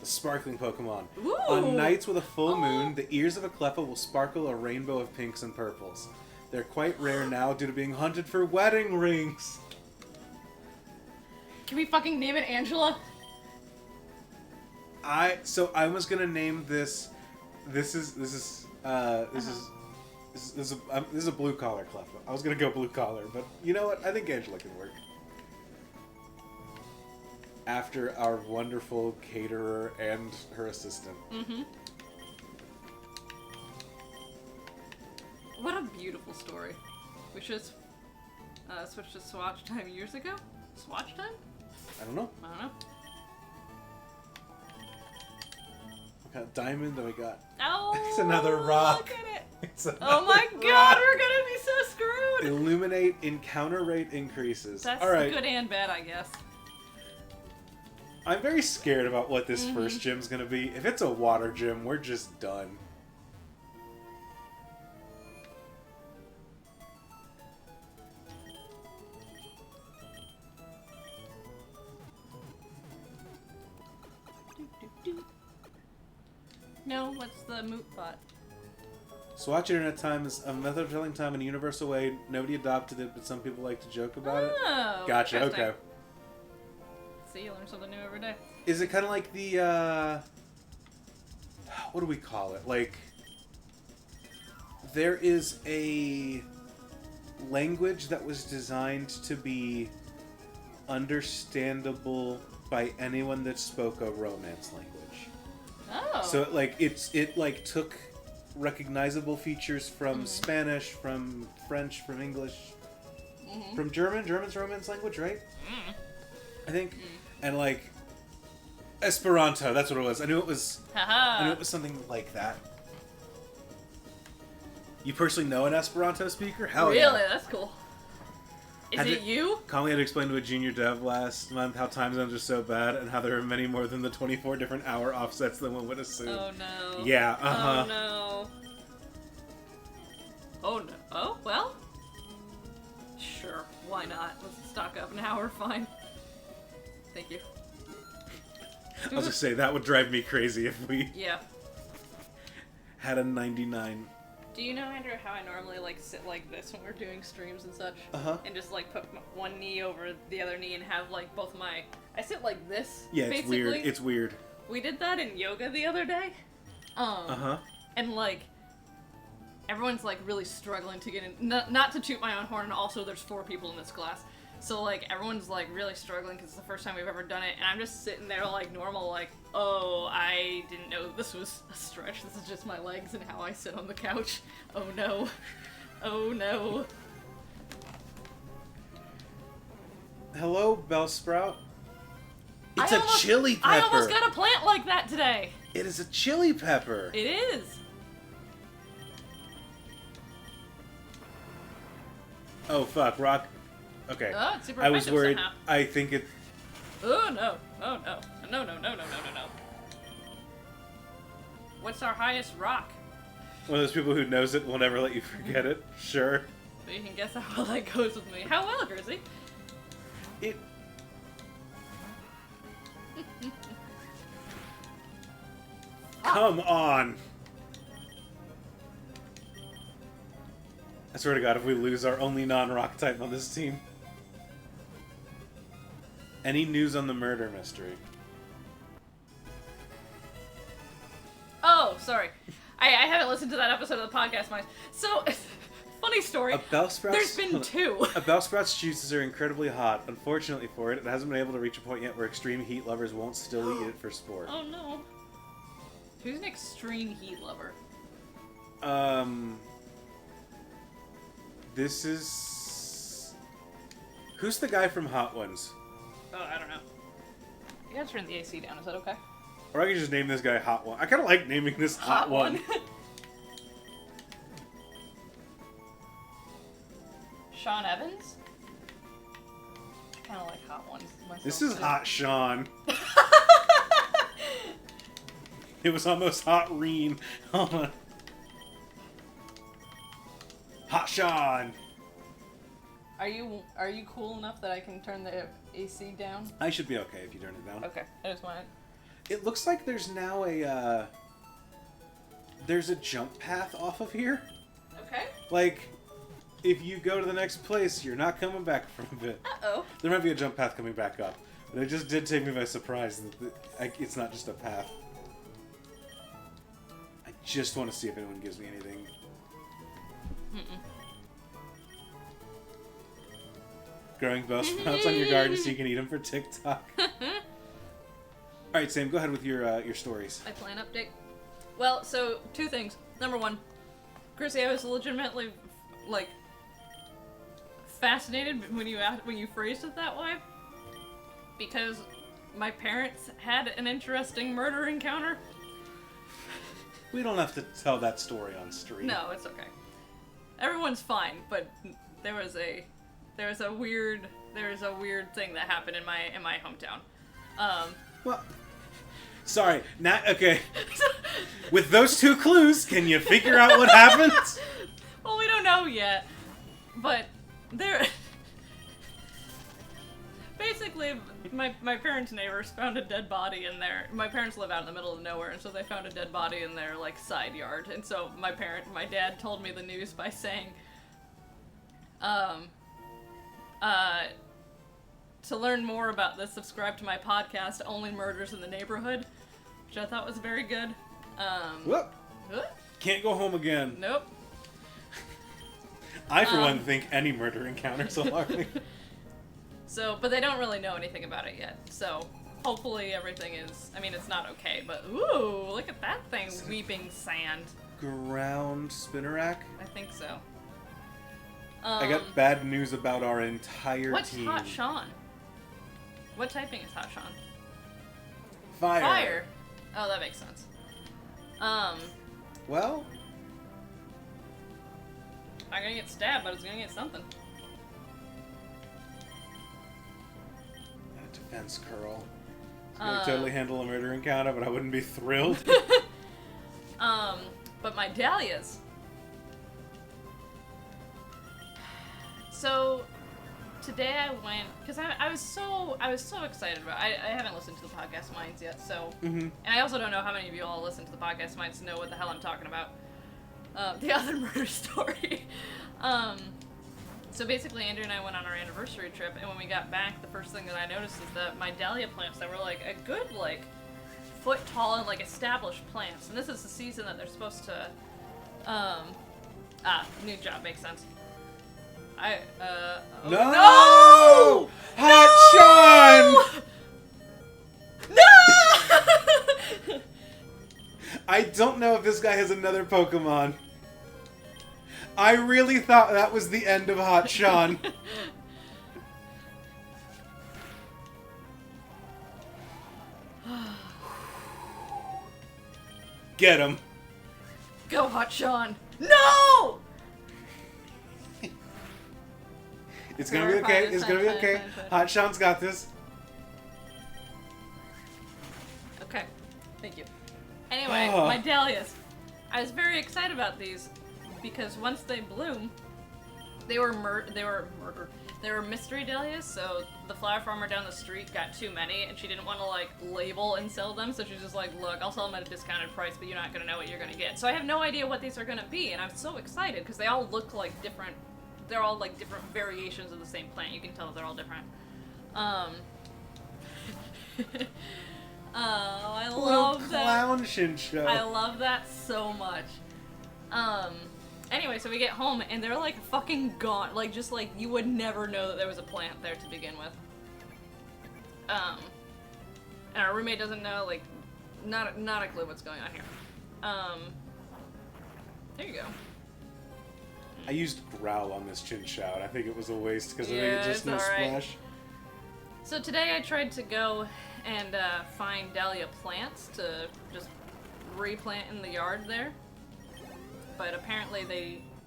A sparkling Pokemon. Ooh. On nights with a full moon, the ears of a Cleffa will sparkle a rainbow of pinks and purples. They're quite rare now due to being hunted for wedding rings. Can we fucking name it Angela? I was gonna name this. This is a blue collar Cleffa. I was gonna go blue collar, but you know what? I think Angela can work. After our wonderful caterer and her assistant. Mm-hmm. What a beautiful story. We should switch to Swatch Time years ago? Swatch Time? I don't know. We got diamond, then we got... Oh! It's another rock. Look at it! It's another Oh my rock. god, we're gonna be so screwed! Illuminate encounter rate increases. That's all right. good and bad, I guess. I'm very scared about what this first gym's gonna be. If it's a water gym, we're just done. No, what's the moot bot? Swatch Internet Time is a method of telling time in a universal way. Nobody adopted it, but some people like to joke about it. Oh, Gotcha, interesting. okay. See, you learn something new every day. Is it kind of like the, what do we call it? Like, there is a language that was designed to be understandable by anyone that spoke a Romance language. Oh. So it took recognizable features from Spanish, from French, from English, from German. German's Romance language, right? I think, and like Esperanto. That's what it was. I knew it was. I knew it was something like that. You personally know an Esperanto speaker? Hell really? Yeah. That's cool. Is it you? Conley had to explain to a junior dev last month how time zones are so bad and how there are many more than the 24 different hour offsets than one would assume. Oh no. Yeah, Oh no. Oh no. Oh, well. Sure, why not? Let's stock up an hour, fine. Thank you. I'll just say, that would drive me crazy if we Yeah. had a 99. Do you know, Andrew, how I normally like sit like this when we're doing streams and such? Uh-huh. And just like put one knee over the other knee and have like both my... I sit like this, Yeah, it's basically. weird. It's weird. We did that in yoga the other day. Uh-huh. And like, everyone's like really struggling to get in. Not to toot my own horn, and also there's 4 people in this class. So like, everyone's like really struggling because it's the first time we've ever done it. And I'm just sitting there like normal, like, oh, I didn't know this was a stretch. This is just my legs and how I sit on the couch. Oh no. Oh no. Hello, Bellsprout. It's I a almost- chili pepper. I almost got a plant like that today. It is a chili pepper. It is. Oh, fuck. Rock. Okay. Oh, it's super I was effective worried. somehow. I think it... Oh no. Oh no. No, no, no, no, no, no, no. What's our highest rock? One of those people who knows it will never let you forget it. Sure. But you can guess how well that goes with me. How well, Grizzly? It... Come on. I swear to God, if we lose our only non-rock type on this team. Any news on the murder mystery? Oh, sorry. I haven't listened to that episode of the podcast, Mike. So, funny story. A Bellsprout. There's been 2. A Bellsprout's juices are incredibly hot. Unfortunately for it, it hasn't been able to reach a point yet where extreme heat lovers won't still eat it for sport. Oh no. Who's an extreme heat lover? This is... Who's the guy from Hot Ones? Oh, I don't know. You gotta turn the AC down, is that okay? Or I could just name this guy Hot One. I kind of like naming this Hot One. Sean Evans? I kinda like Hot Ones myself. This is too. Hot Sean. It was almost Hot Reen. Hold on. Hot Sean. Are you cool enough that I can turn the AC down? I should be okay if you turn it down. Okay, I just wanted... It looks like there's now a, there's a jump path off of here. Okay. Like, if you go to the next place, you're not coming back from it. Uh-oh. There might be a jump path coming back up. But it just did take me by surprise that it's not just a path. I just want to see if anyone gives me anything. Growing Bellsprouts on your garden so you can eat them for TikTok. Alright, Sam, go ahead with your stories. My plan update. Well, so 2 things. Number 1, Chrissy, I was legitimately like fascinated when you phrased it that way, because my parents had an interesting murder encounter. We don't have to tell that story on stream. No, it's okay. Everyone's fine, but there was a weird thing that happened in my hometown. Well, sorry. Okay. With those 2 clues, can you figure out what happened? Well, we don't know yet, but there. Basically, my parents' neighbors found a dead body in their... My parents live out in the middle of nowhere, and so they found a dead body in their, like, side yard. And so my dad told me the news by saying, to learn more about this, subscribe to my podcast, Only Murders in the Neighborhood, which I thought was very good. Whoop. Can't go home again. Nope. I, for one, think any murder encounter's alarming. So, but they don't really know anything about it yet. So, hopefully everything is... I mean, it's not okay, but ooh, look at that thing, weeping sand. Ground spinnerack? I think so. I got bad news about our entire What's team. Hot Sean? What typing is Hotshon? Fire. Fire. Oh, that makes sense. Well, I'm gonna get stabbed, but it's gonna get something. that defense curl. It's gonna totally handle a murder encounter, but I wouldn't be thrilled. But my dahlias. So today I went because I was so excited about. I haven't listened to the podcast Minds yet, so and I also don't know how many of you all listen to the podcast Minds to know what the hell I'm talking about. The other murder story. So basically, Andrew and I went on our anniversary trip, and when we got back, the first thing that I noticed is that my dahlia plants that were like a good foot tall and established plants, and this is the season that they're supposed to. New job makes sense. No! Hot Sean! No! I don't know if this guy has another Pokemon. I really thought that was the end of Hot Sean. Get him. Go, Hot Sean. No! It's gonna be okay. It's gonna be okay. Hot Sean's got this. Okay. Thank you. Anyway, my dahlias. I was very excited about these because once they bloom, they were murdered. They were mystery dahlias, so the flower farmer down the street got too many, and she didn't want to label and sell them, so she's just like, look, I'll sell them at a discounted price, but you're not gonna know what you're gonna get. So I have no idea what these are gonna be, and I'm so excited because they all look like different. They're all different variations of the same plant. You can tell they're all different. Oh, I love that. Clown shin show. I love that so much. Anyway, so we get home and they're fucking gone. You would never know that there was a plant there to begin with. And our roommate doesn't know, not a clue what's going on here. There you go. I used growl on this chin shout. I think it was a waste because I think Yeah, it just it's no alright. splash. So today I tried to go and find dahlia plants to just replant in the yard there. But apparently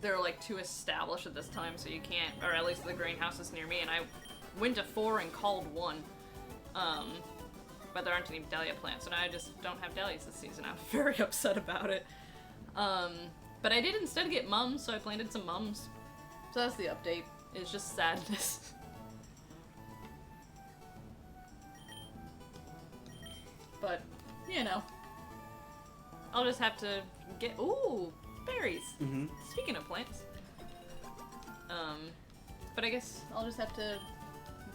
they're too established at this time, so you can't, or at least the greenhouse is near me, and I went to 4 and called 1. But there aren't any dahlia plants, and I just don't have dahlias this season. I'm very upset about it. But I did instead get mums, so I planted some mums. So that's the update. It's just sadness. But, I'll just have to get... Ooh! Berries! Mm-hmm. Speaking of plants. But I guess I'll just have to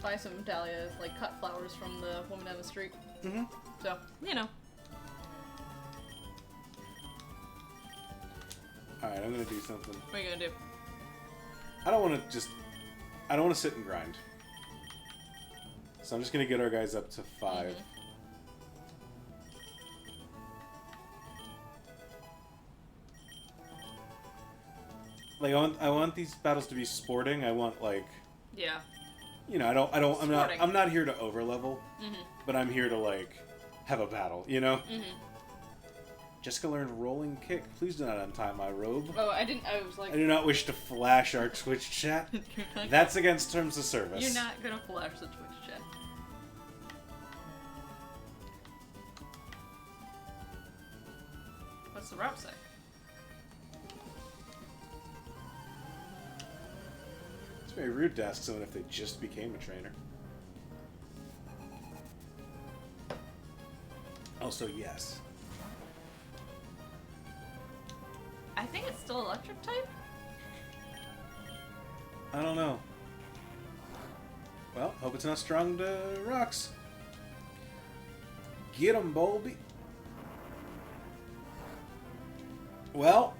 buy some dahlias, cut flowers from the woman down the street. Mm-hmm. So, Alright, I'm gonna do something. What are you gonna do? I don't want to sit and grind. So I'm just gonna get our guys up to 5. Mm-hmm. I want these battles to be sporting. I want Yeah. I'm not here to overlevel, Mm-hmm. but I'm here to have a battle, Mm-hmm. Jessica learned rolling kick. Please do not untie my robe. Oh, I didn't. I was I do not wish to flash our Twitch chat. That's against terms of service. You're not gonna flash the Twitch chat. What's the route say? It's very rude to ask someone if they just became a trainer. Also, yes. I think it's still electric type. I don't know. Well, hope it's not strong to rocks. Get 'em, Bolby. Well.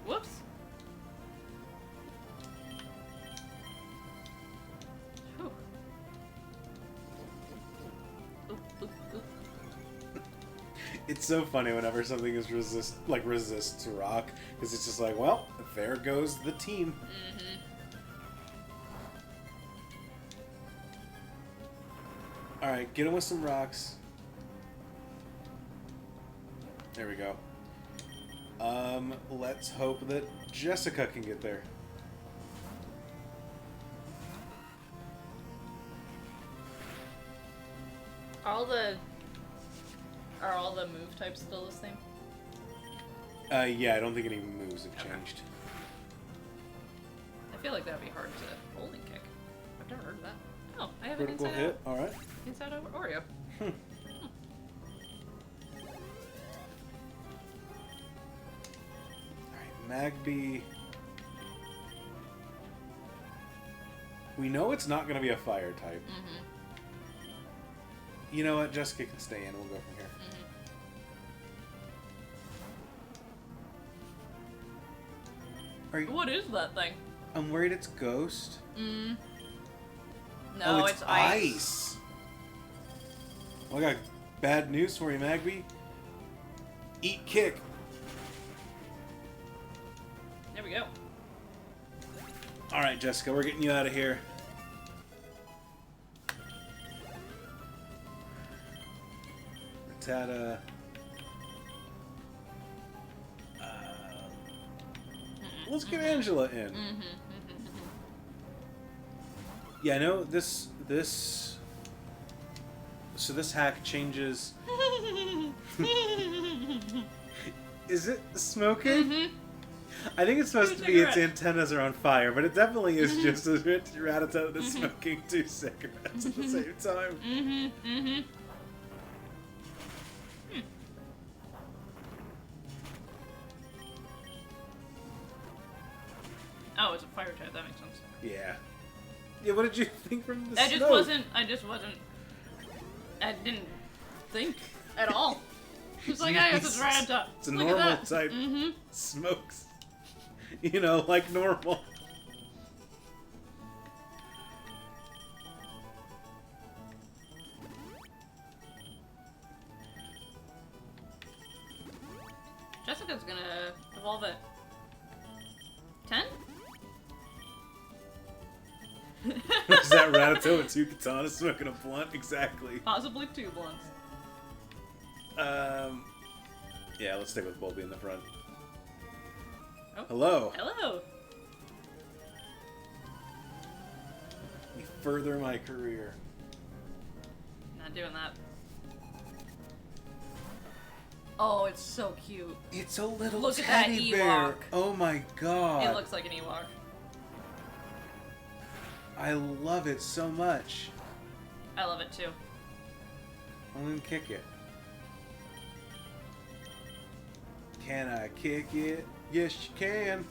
Whoops. Whew. Oop, oop, oop. It's so funny whenever something is resists rock, because it's just well, there goes the team. Mm-hmm. Alright, get him with some rocks. There we go. Let's hope that Jessica can get there. Are all the move types still the same? Yeah, I don't think any moves have changed. I feel like that would be hard to holding kick. I've never heard of that. Oh, I have Critical an inside hit, out. alright. Inside out Oreo. Alright, Magby. We know it's not going to be a fire type. Mm-hmm. You know what? Jessica can stay in. We'll go from here. Mm-hmm. Are you... What is that thing? I'm worried it's Ghost. No, oh, it's ice. Well, I got bad news for you, Magby. Eat kick. There we go. Alright, Jessica, we're getting you out of here. Rattata. Let's get Angela in. Yeah, I know this. So this hack changes. Is it smoking? I think it's supposed to be its antennas are on fire, but it definitely is just a Rattata that's smoking 2 cigarettes at the same time. Oh, it's a fire type. That makes sense. Yeah. Yeah, what did you think from the I smoke? I didn't think at all. It's like, I guess it's Rattata. It's a normal type. Smokes. You know, like normal. Jessica's gonna evolve at 10? Is that Rattata with 2 katanas smoking a blunt? Exactly. Possibly 2 blunts. Yeah, let's stick with Bulby in the front. Oh. Hello. Hello. You further my career. Not doing that. Oh, it's so cute. It's a little Look at that teddy bear. Ewok. Oh my god. It looks like an Ewok. I love it so much. I love it too. I'm gonna kick it. Can I kick it? Yes, you can.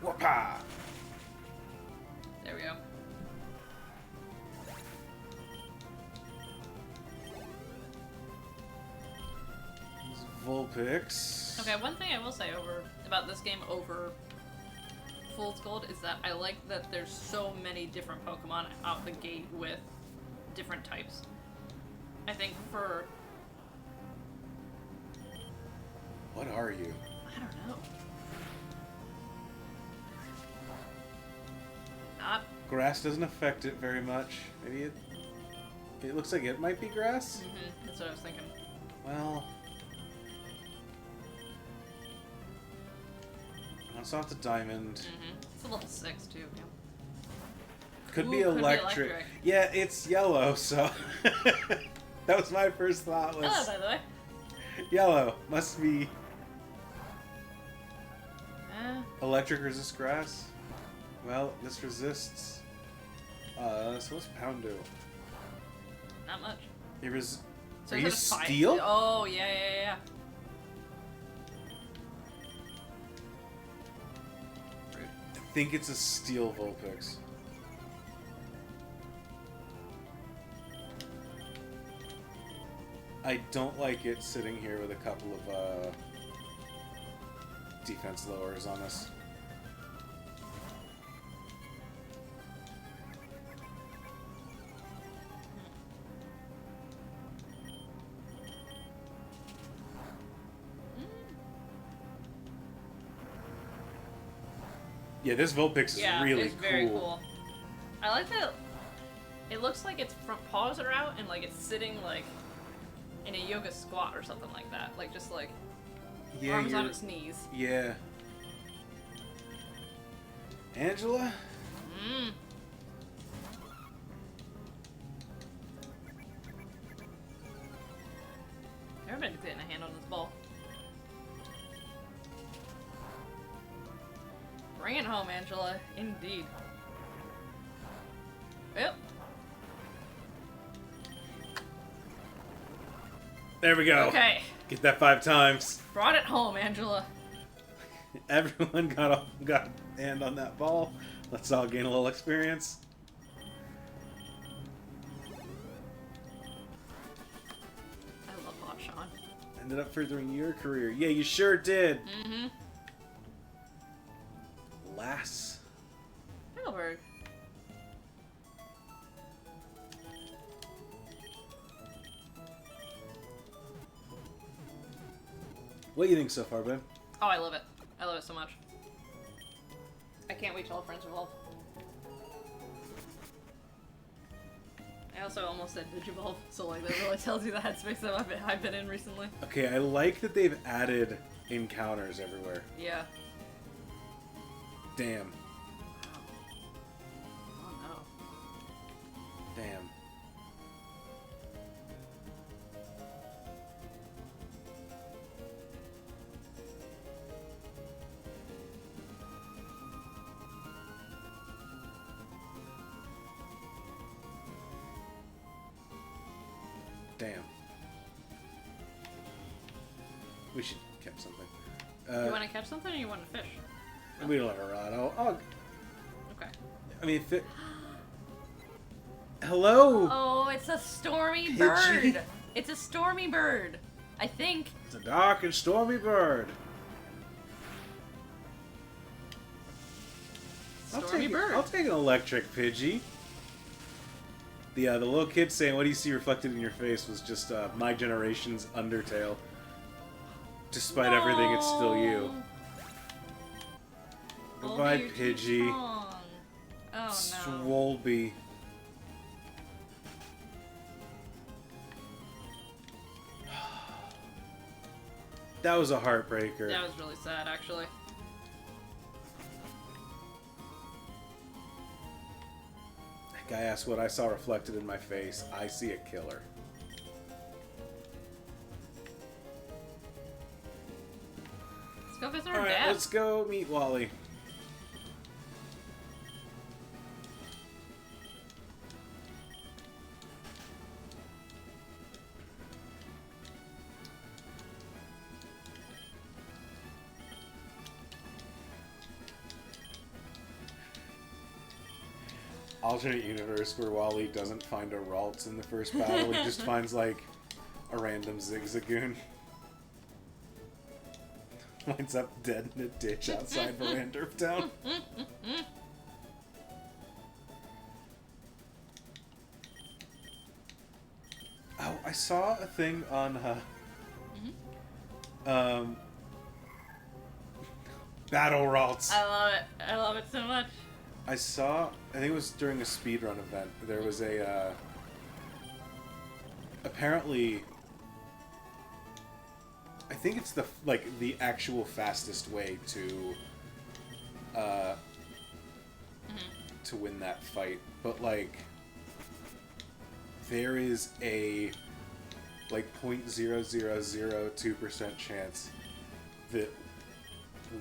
Whoopah! There we go. Vulpix. Okay, one thing I will say about this game over Fool's Gold is that I like that there's so many different Pokemon out the gate with different types. I think for... What are you? I don't know. Not... Grass doesn't affect it very much. Maybe it looks like it might be grass? That's what I was thinking. Well... It's off the diamond. It's a level 6 too, yeah. Could be electric. Yeah, it's yellow, so... That was my first thought was... Hello, by the way. Yellow. Must be... Electric resist grass? Well, this resists... so what's Pound do? Not much. It res... So Are is you it a fight? steel? Oh, yeah. I think it's a steel Vulpix. I don't like it sitting here with a couple of defense lowers on us. Yeah, this Vulpix is really it's very cool. I like that. It looks like its front paws are out and like it's sitting like in a yoga squat or something like that. Like just like arms on its knees. Yeah. Angela? Everybody's getting a hand on this ball. Bring it home, Angela. Indeed. Yep. There we go. Okay. Get that 5 times. Brought it home, Angela. Everyone got a hand on that ball. Let's all gain a little experience. I love Hot Sean. Ended up furthering your career. Yeah, you sure did. Mm-hmm. Lass. Heidelberg. What do you think so far, babe? Oh, I love it. I love it so much. I can't wait till all friends evolve. I also almost said Digivolve, so like that really tells you the headspace that I've been in recently. Okay, I like that they've added encounters everywhere. Yeah. Damn. Oh no. Damn. Damn. We should catch something. You want to catch something or you want to fish? We don't have a rod. Okay. I mean, if it... Hello? Oh, it's a stormy Pidgey. bird. It's a stormy bird. I think. It's a dark and stormy bird. Stormy bird. I'll take an electric Pidgey. The little kid saying, "What do you see reflected in your face?" was just my generation's Undertale. Despite everything, it's still you. Goodbye, You're too Pidgey. strong. Oh no. Swolby. That was a heartbreaker. That was really sad, actually. That guy asked what I saw reflected in my face. I see a killer. Let's go visit our Alright, dad. let's go meet Wally. Alternate universe where Wally doesn't find a Ralts in the first battle, he just finds like a random Zigzagoon. Winds up dead in a ditch outside Verandorf Town. Oh, I saw a thing on Battle Ralts. I love it. I love it so much. I think it was during a speedrun event, there was a, apparently, I think it's the actual fastest way to, to win that fight, but, like, there is a, like, 0.0002% chance that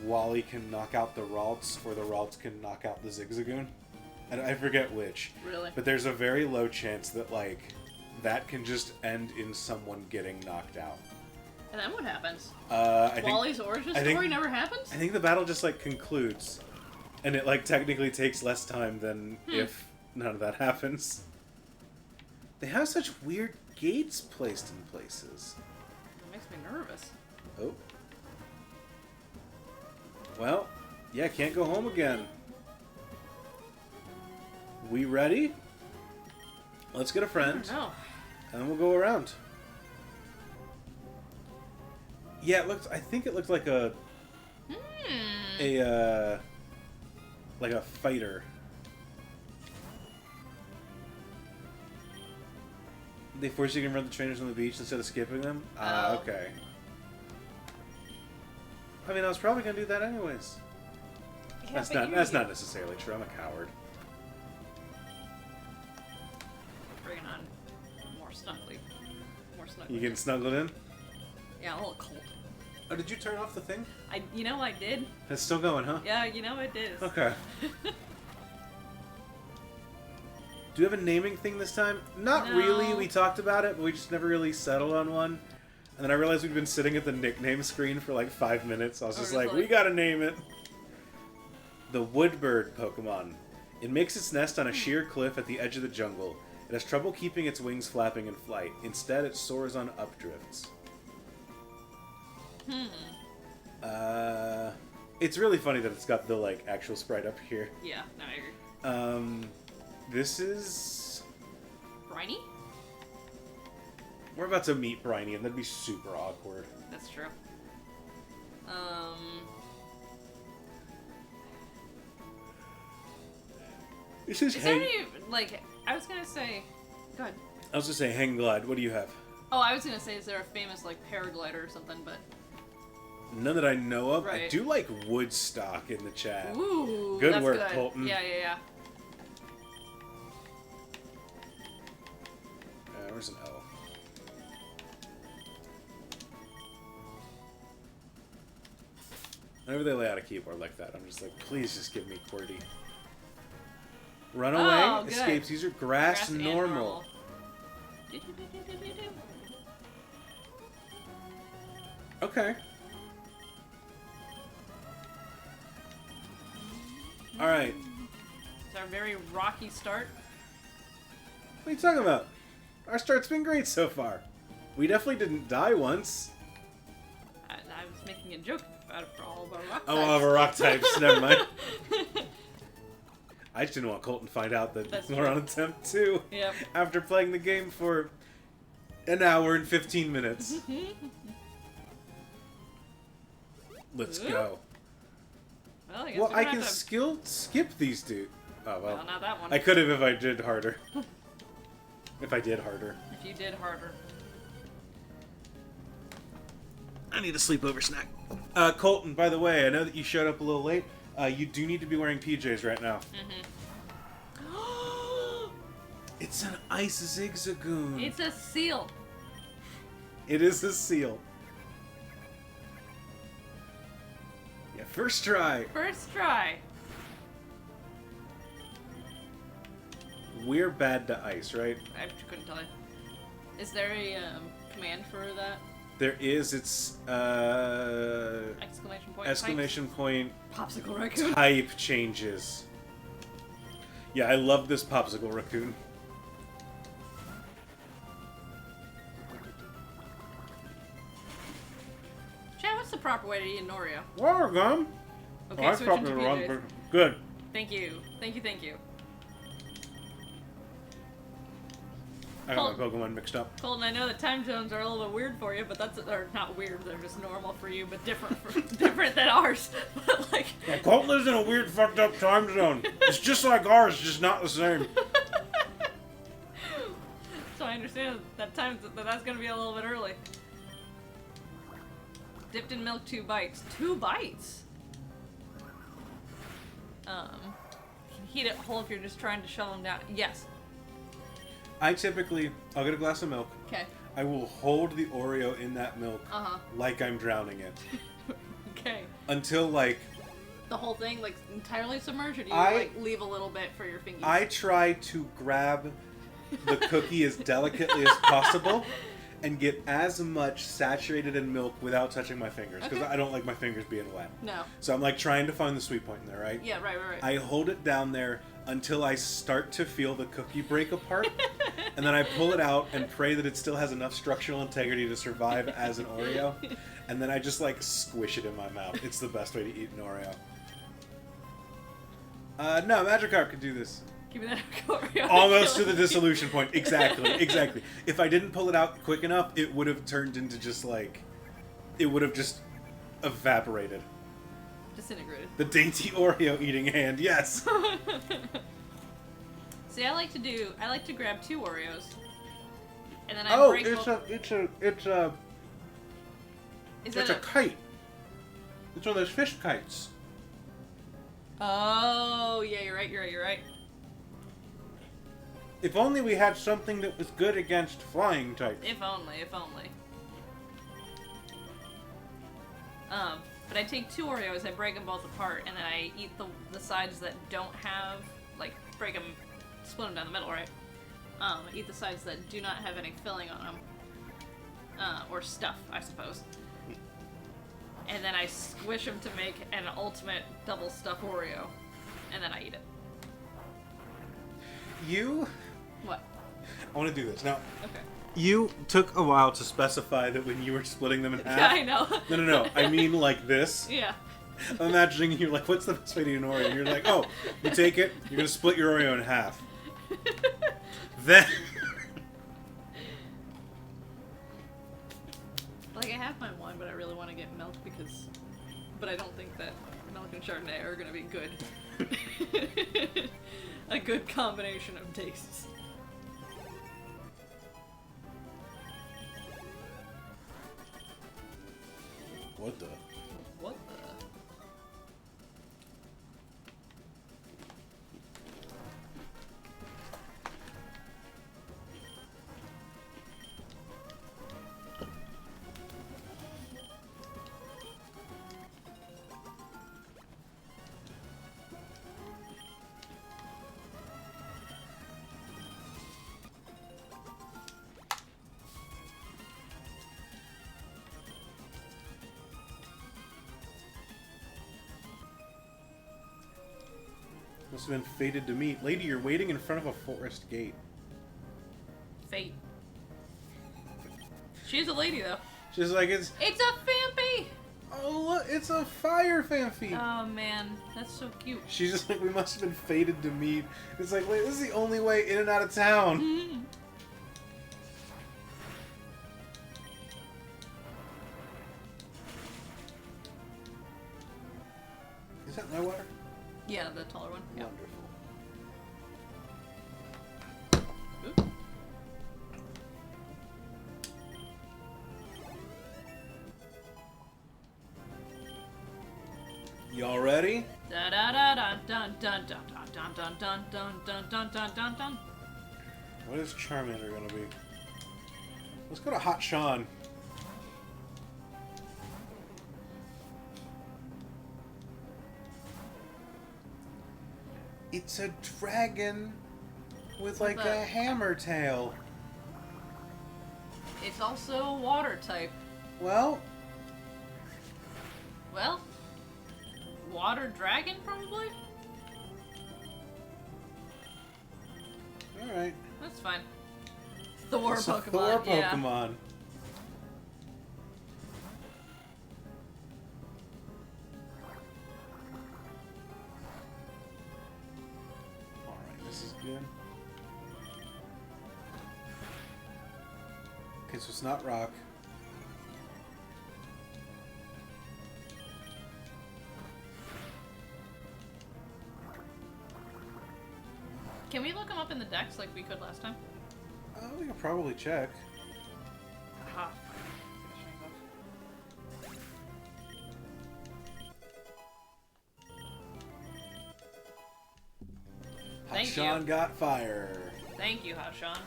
Wally can knock out the Ralts, or the Ralts can knock out the Zigzagoon. And I forget which. Really? But there's a very low chance that, like, that can just end in someone getting knocked out. And then what happens? Wally's origin story never happens? I think the battle just, like, concludes. And it, like, technically takes less time than if none of that happens. They have such weird gates placed in places. It makes me nervous. Oh. Well, yeah, can't go home again. We ready? Let's get a friend. No. And then we'll go around. Yeah, I think it looked like a like a fighter. They force you to run the trainers on the beach instead of skipping them? Okay. I mean, I was probably going to do that anyways. Yeah, That's not necessarily true. I'm a coward. Bringing on more snuggly. You getting snuggled in? Yeah, a little cold. Oh, did you turn off the thing? I did. It's still going, huh? Yeah, I did. Okay. Do you have a naming thing this time? Not No. really. We talked about it, but we just never really settled on one. And then I realized we'd been sitting at the nickname screen for like 5 minutes. I was just like, we gotta name it. The Woodbird Pokemon. It makes its nest on a sheer cliff at the edge of the jungle. It has trouble keeping its wings flapping in flight. Instead, it soars on updrifts. It's really funny that it's got the like actual sprite up here. Yeah, no, I agree. This is... Briny? We're about to meet Briny, and that'd be super awkward. That's true. This is Is there any, like, I was gonna say... Go ahead. I was gonna say hang glide. What do you have? Oh, I was gonna say, is there a famous, like, paraglider or something, but... None that I know of. Right. I do like Woodstock in the chat. Ooh, Good that's work, good. Colton. Yeah. Where's an O? Whenever they lay out a keyboard like that, I'm just like, please just give me QWERTY. Runaway, Oh, good. escapes user, grass and normal. Okay. Alright. It's our very rocky start. What are you talking about? Our start's been great so far. We definitely didn't die once. I was making a joke about it for all of our rock types. Oh, all of our rock types. Never mind. I just didn't want Colton to find out that That's we're true. on attempt 2. Yep. After playing the game for an hour and 15 minutes. Let's go. Well, I guess Well, we're I gonna can have to... skip these dudes. Oh, well. Well, not that one. I could have if I did harder. If I did harder. If you did harder. I need a sleepover snack. Colton, by the way, I know that you showed up a little late. You do need to be wearing PJs right now. It's an ice zigzagoon. It's a seal. It is a seal. Yeah, first try. First try. We're bad to ice, right? I couldn't tell you. Is there a command for that? There is. It's Exclamation point. exclamation point Popsicle raccoon. type changes. Yeah, I love this popsicle raccoon. Chad, what's the proper way to eat an Oreo? Water gum. Okay, I switching to the wrong PJs. person. Good. Thank you. Thank you. I got my Pokemon mixed up. Colton, I know that time zones are a little bit weird for you, but or not weird, they're just normal for you, but different than ours. But like... Yeah, Colton lives in a weird, fucked up time zone. It's just like ours, just not the same. So I understand that that's gonna be a little bit early. Dipped in milk, 2 bites. 2 bites? Can heat it whole if you're just trying to shove them down. Yes. I'll get a glass of milk. Okay. I will hold the Oreo in that milk like I'm drowning it. Okay. Until, like... The whole thing, like, entirely submerged, or do you, like, leave a little bit for your fingers? I try to grab the cookie as delicately as possible and get as much saturated in milk without touching my fingers, because I don't like my fingers being wet. No. So I'm, like, trying to find the sweet point in there, right? Yeah, right. I hold it down there until I start to feel the cookie break apart, and then I pull it out and pray that it still has enough structural integrity to survive as an Oreo, and then I just, like, squish it in my mouth. It's the best way to eat an Oreo. No, Magikarp can do this. Give me that Oreo. Almost to the dissolution point. Exactly. If I didn't pull it out quick enough, it would have turned into just, like... It would have just evaporated. disintegrated. The dainty Oreo eating hand, yes! See, I like to grab 2 Oreos. And then it's a kite. It's one of those fish kites. Oh, yeah, you're right. If only we had something that was good against flying types. If only. But I take 2 Oreos, I break them both apart, and then I eat the sides that don't have, like, break them, split them down the middle, right? I eat the sides that do not have any filling on them. Or stuff, I suppose. And then I squish them to make an ultimate double stuffed Oreo. And then I eat it. What? I want to do this. Now, Okay. you took a while to specify that when you were splitting them in half. Yeah, I know. No. I mean like this. Yeah. I'm imagining you're like, what's the best way to eat an Oreo? And you're like, oh, you take it, you're going to split your Oreo in half. Then... Like, I have my wine, but I really want to get milk because... But I don't think that milk and Chardonnay are going to be good. A good combination of tastes. What the? What the? Must have been fated to meet. Lady, you're waiting in front of a forest gate. Fate. She's a lady, though. She's like, it's a Fampi! oh look, it's a fire fanfi. Oh, man. That's so cute. She's just like, we must have been fated to meet. It's like, wait, this is the only way in and out of town. Mm-hmm. Is that my water? Yeah, the taller one. Yep. Wonderful. Ooh. Y'all ready? Da da da da dun dun dun dun dun dun dun dun dun dun dun dun. What is Charmander gonna be? Let's go to Hot Sean. It's a dragon with like a hammer tail. It's also water type. Well, Water dragon, probably? alright. That's fine. Thor It's a Pokemon, Thor yeah. Pokemon. Alright, this is good. Okay, so it's not rock. Can we look them up in the decks like we could last time? We can probably check. Aha. Hot Thank Sean you. got fire. Thank you, Hot Sean.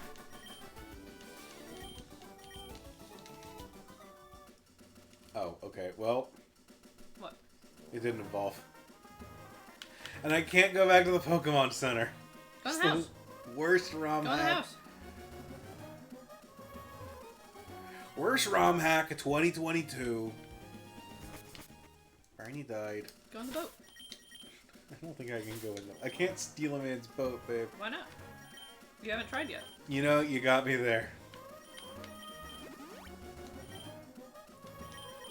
Oh, okay. Well, What? it didn't evolve. And I can't go back to the Pokemon Center. Go in It's the house. Worst ROM Go in the hack. house. Worst ROM hack of 2022. Barney died. Go in the boat. I don't think I can go in them. I can't steal a man's boat, babe. Why not? You haven't tried yet. You know, you got me there.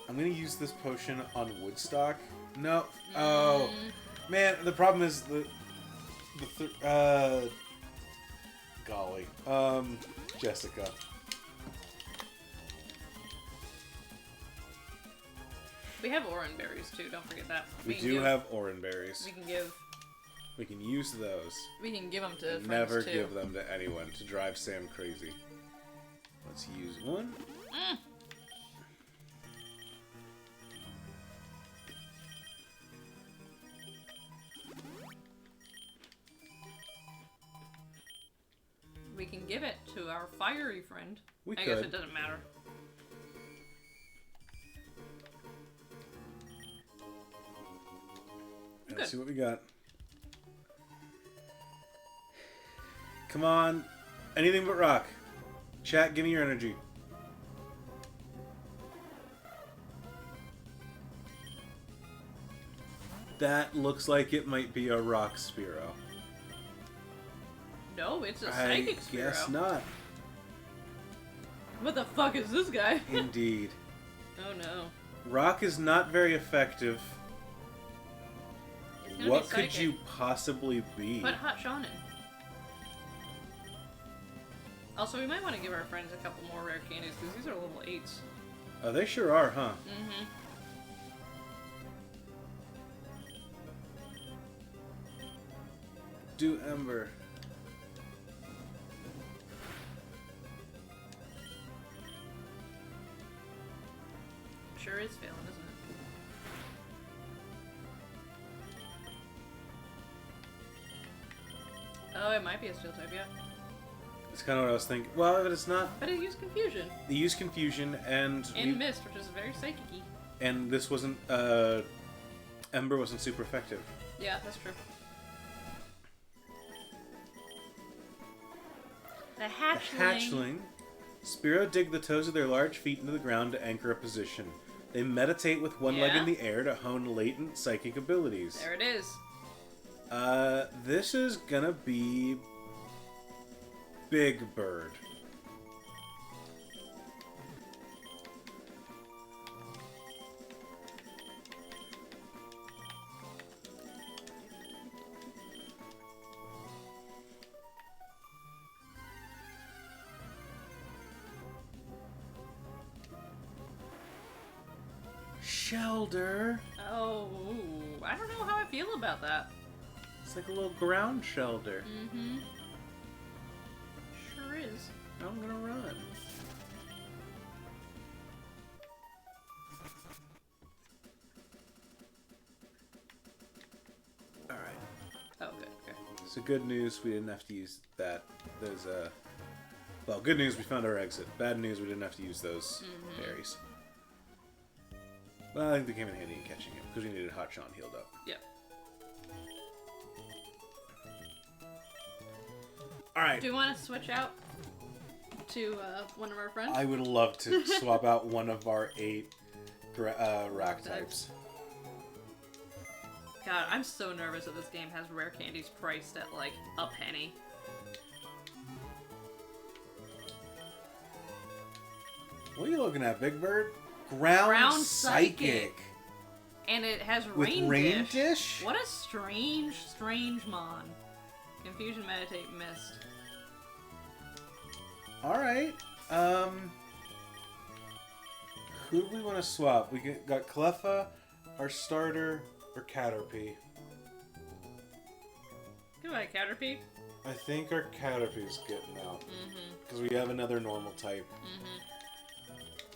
I'm gonna use this potion on Woodstock. No. Oh. Man, the problem is golly. Jessica. We have orange berries too. Don't forget that. We do have orange berries. We can give. We can use those. We can give them to friends Never too. give them to anyone to drive Sam crazy. Let's use one. Mm. We can give it to our fiery friend. I guess it doesn't matter. Let's see what we got. Come on. Anything but rock. Chat, give me your energy. That looks like it might be a rock Spearow. No, it's a psychic Spearow. I guess not. What the fuck is this guy? Indeed. Oh no. Rock is not very effective. What could you possibly be? Put Hot Shawn in. Also, we might want to give our friends a couple more rare candies, because these are level 8s. Oh, they sure are, huh? Mm-hmm. Do Ember. Sure is failing, isn't it? Oh, it might be a steel type, yeah. That's kind of what I was thinking. Well, but it's not. But it used confusion. They used confusion and mist, which is very psychic-y. And this wasn't. Ember wasn't super effective. Yeah, that's true. The hatchling. Spearow dig the toes of their large feet into the ground to anchor a position. They meditate with one leg in the air to hone latent psychic abilities. There it is. This is gonna be Big Bird. Shelter. Oh, I don't know how I feel about that. It's like a little ground shelter. Mm-hmm. Sure is. I'm gonna run. Alright. Oh, good. Okay. So good news, we didn't have to use that. Those, well, good news, we found our exit. Bad news, we didn't have to use those berries. Well, I think they came in handy in catching him, because we needed Hot Shawn healed up. Yeah. Alright. Do you want to switch out to one of our friends? I would love to swap out one of our 8 rock types. God, I'm so nervous that this game has rare candies priced at like a penny. What are you looking at, Big Bird? Ground Psychic. And it has with Rain Dish? What a strange mon. Confusion, Meditate, Mist. Alright. Who do we want to swap? We got Cleffa, our starter, or Caterpie. Goodbye, Caterpie. I think our Caterpie's getting out. Because we have another normal type.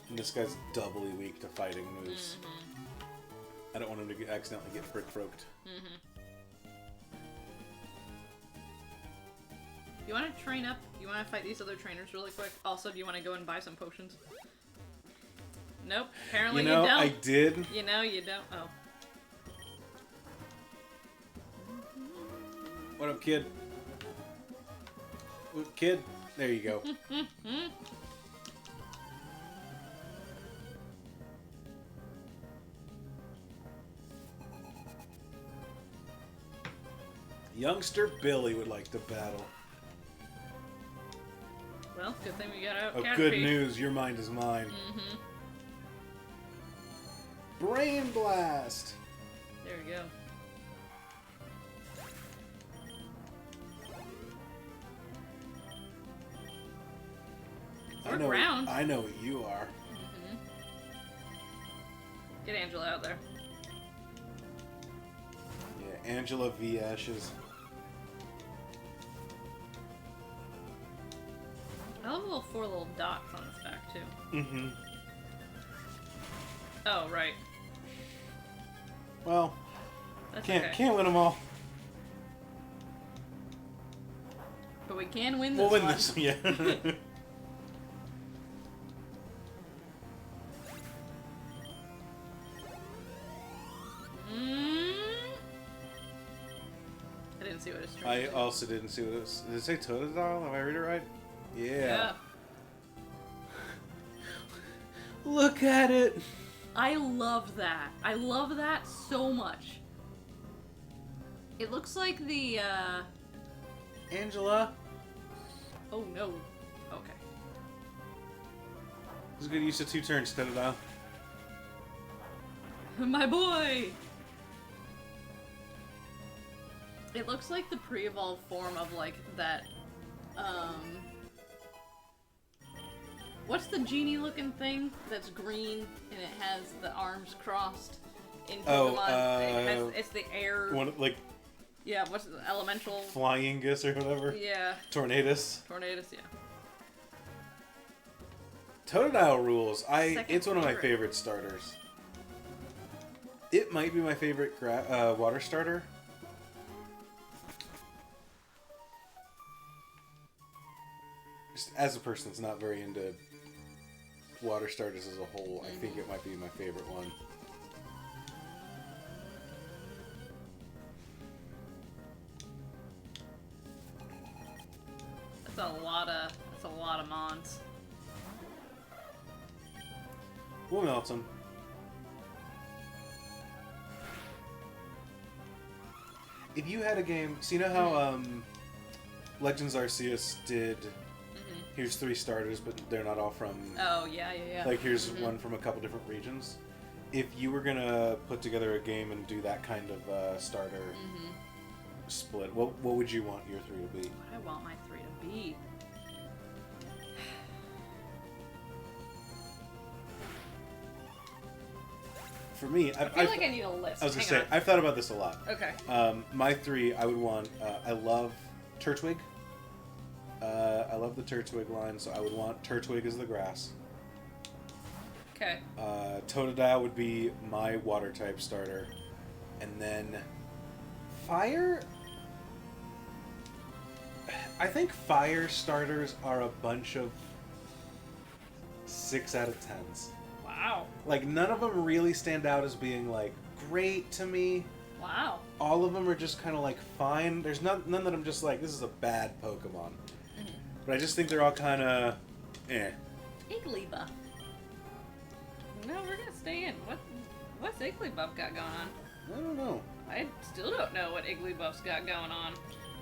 And this guy's doubly weak to fighting moves. I don't want him to accidentally get brick-broked. You want to train up? You want to fight these other trainers really quick? Also, do you want to go and buy some potions? Nope. Apparently you don't. I did. You know, you don't. Oh. What up, kid? What, kid? There you go. Youngster Billy would like to battle. Well, good thing we got out. Oh, Caterpie. good news. Your mind is mine. Brain Blast! There we go. I know what you are. Get Angela out there. Yeah, Angela V. Ashes. I love the little 4 little dots on his back, too. Mm-hmm. Oh, right. Well, That's can't okay. win them all. But we can win this We'll win one. this, yeah. I didn't see what his string I was. also didn't see what it was. Did it say Totodile? Have I read it right? Yeah. Look at it! I love that. I love that so much. It looks like the, Angela. Oh no. Okay. This is good use of 2 turns, Totodile. My boy! It looks like the pre-evolved form of, like, that, what's the genie-looking thing that's green and it has the arms crossed in Pokemon? It's the air... One, like, Yeah, what's the elemental... Flyingus or whatever? Yeah. Tornadus. Tornadus, yeah. Totodile rules. Second It's one of my favorite. favorite starters. It might be my favorite water starter. Just as a person that's not very into water starters as a whole, I think it might be my favorite one. That's a lot of mons. We'll melt them. If you had a game, so you know how Legends Arceus did. Here's 3 starters, but they're not all from. Oh yeah. Like here's one from a couple different regions. If you were gonna put together a game and do that kind of starter split, what would you want your 3 to be? What I want my 3 to be. For me, I feel like I need a list. I was gonna Hang say on. I've thought about this a lot. Okay. My 3, I would want. I love Turtwig. I love the Turtwig line, so I would want Turtwig as the grass. Okay. Totodile would be my water type starter, and then fire. I think fire starters are a bunch of 6 out of 10s. Wow. Like none of them really stand out as being like great to me. Wow. All of them are just kind of like fine. There's none that I'm just like, this is a bad Pokemon. But I just think they're all kind of eh. Igglybuff. No, we're gonna stay in. What's Igglybuff got going on? I don't know. I still don't know what Igglybuff's got going on.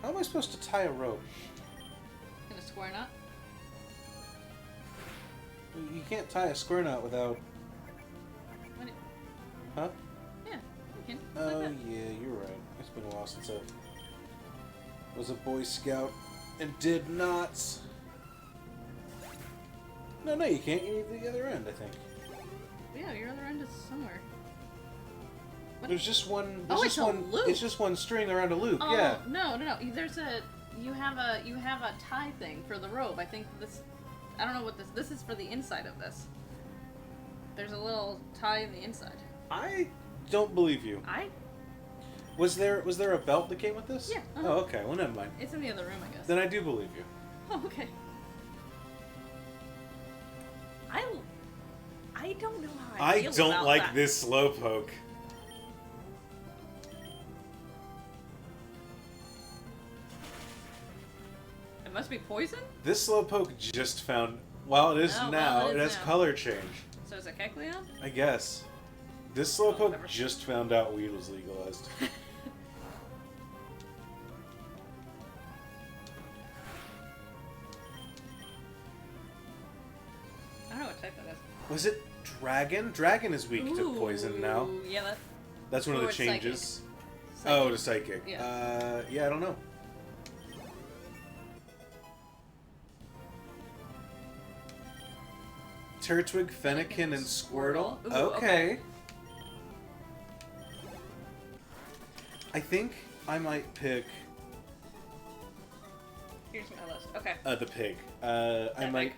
How am I supposed to tie a rope? In a square knot? You can't tie a square knot without... What it- Huh? Yeah, you can. Oh, Like that. yeah, you're right. It's been a while since I was a Boy Scout and did knots. No, you can't. You need the other end, I think. Yeah, your other end is somewhere. What? There's just one... Oh, there's it's just a one, loop. It's just one string around a loop, Oh, yeah. no. There's a you have a tie thing for the robe. I think this. I don't know what this is for the inside of this. There's a little tie in the inside. I don't believe you. Was there a belt that came with this? Yeah, Oh, okay. Well, never mind. It's in the other room, I guess. Then I do believe you. Oh, okay. I don't know how I feel don't about like that. this Slowpoke. It must be poison? This Slowpoke just found... Well, it is Oh, now. well, it it has is now. color change. So is it Kecleon? I guess. This Oh, Slowpoke whatever. just found out weed was legalized. I don't know what type that is. Was it Dragon? Dragon is weak to poison now. Ooh, yeah, That's one of Or the it's psychic. changes. Psychic. Oh, to Psychic. Yeah. Yeah, I don't know. Turtwig, Fennekin, and Squirtle. Ooh, Okay. I think I might pick Here's my list. Okay. the pig. I might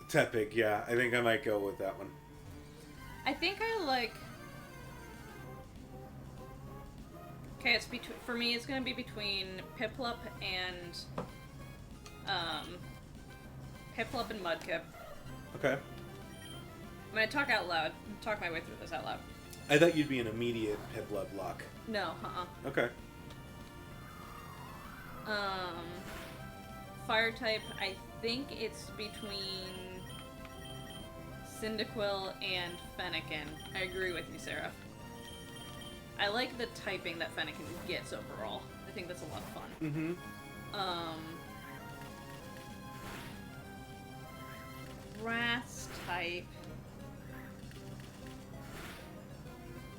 Tepig. Yeah, I think I might go with that one. I think I like. Okay, it's between. For me, it's gonna be between Piplup and Mudkip. Okay. I'm gonna talk out loud. Talk my way through this out loud. I thought you'd be an immediate Piplup lock. No, Okay. Fire type, I think it's between Cyndaquil and Fennekin. I agree with you, Sarah. I like the typing that Fennekin gets overall. I think that's a lot of fun. Mm-hmm. Grass type.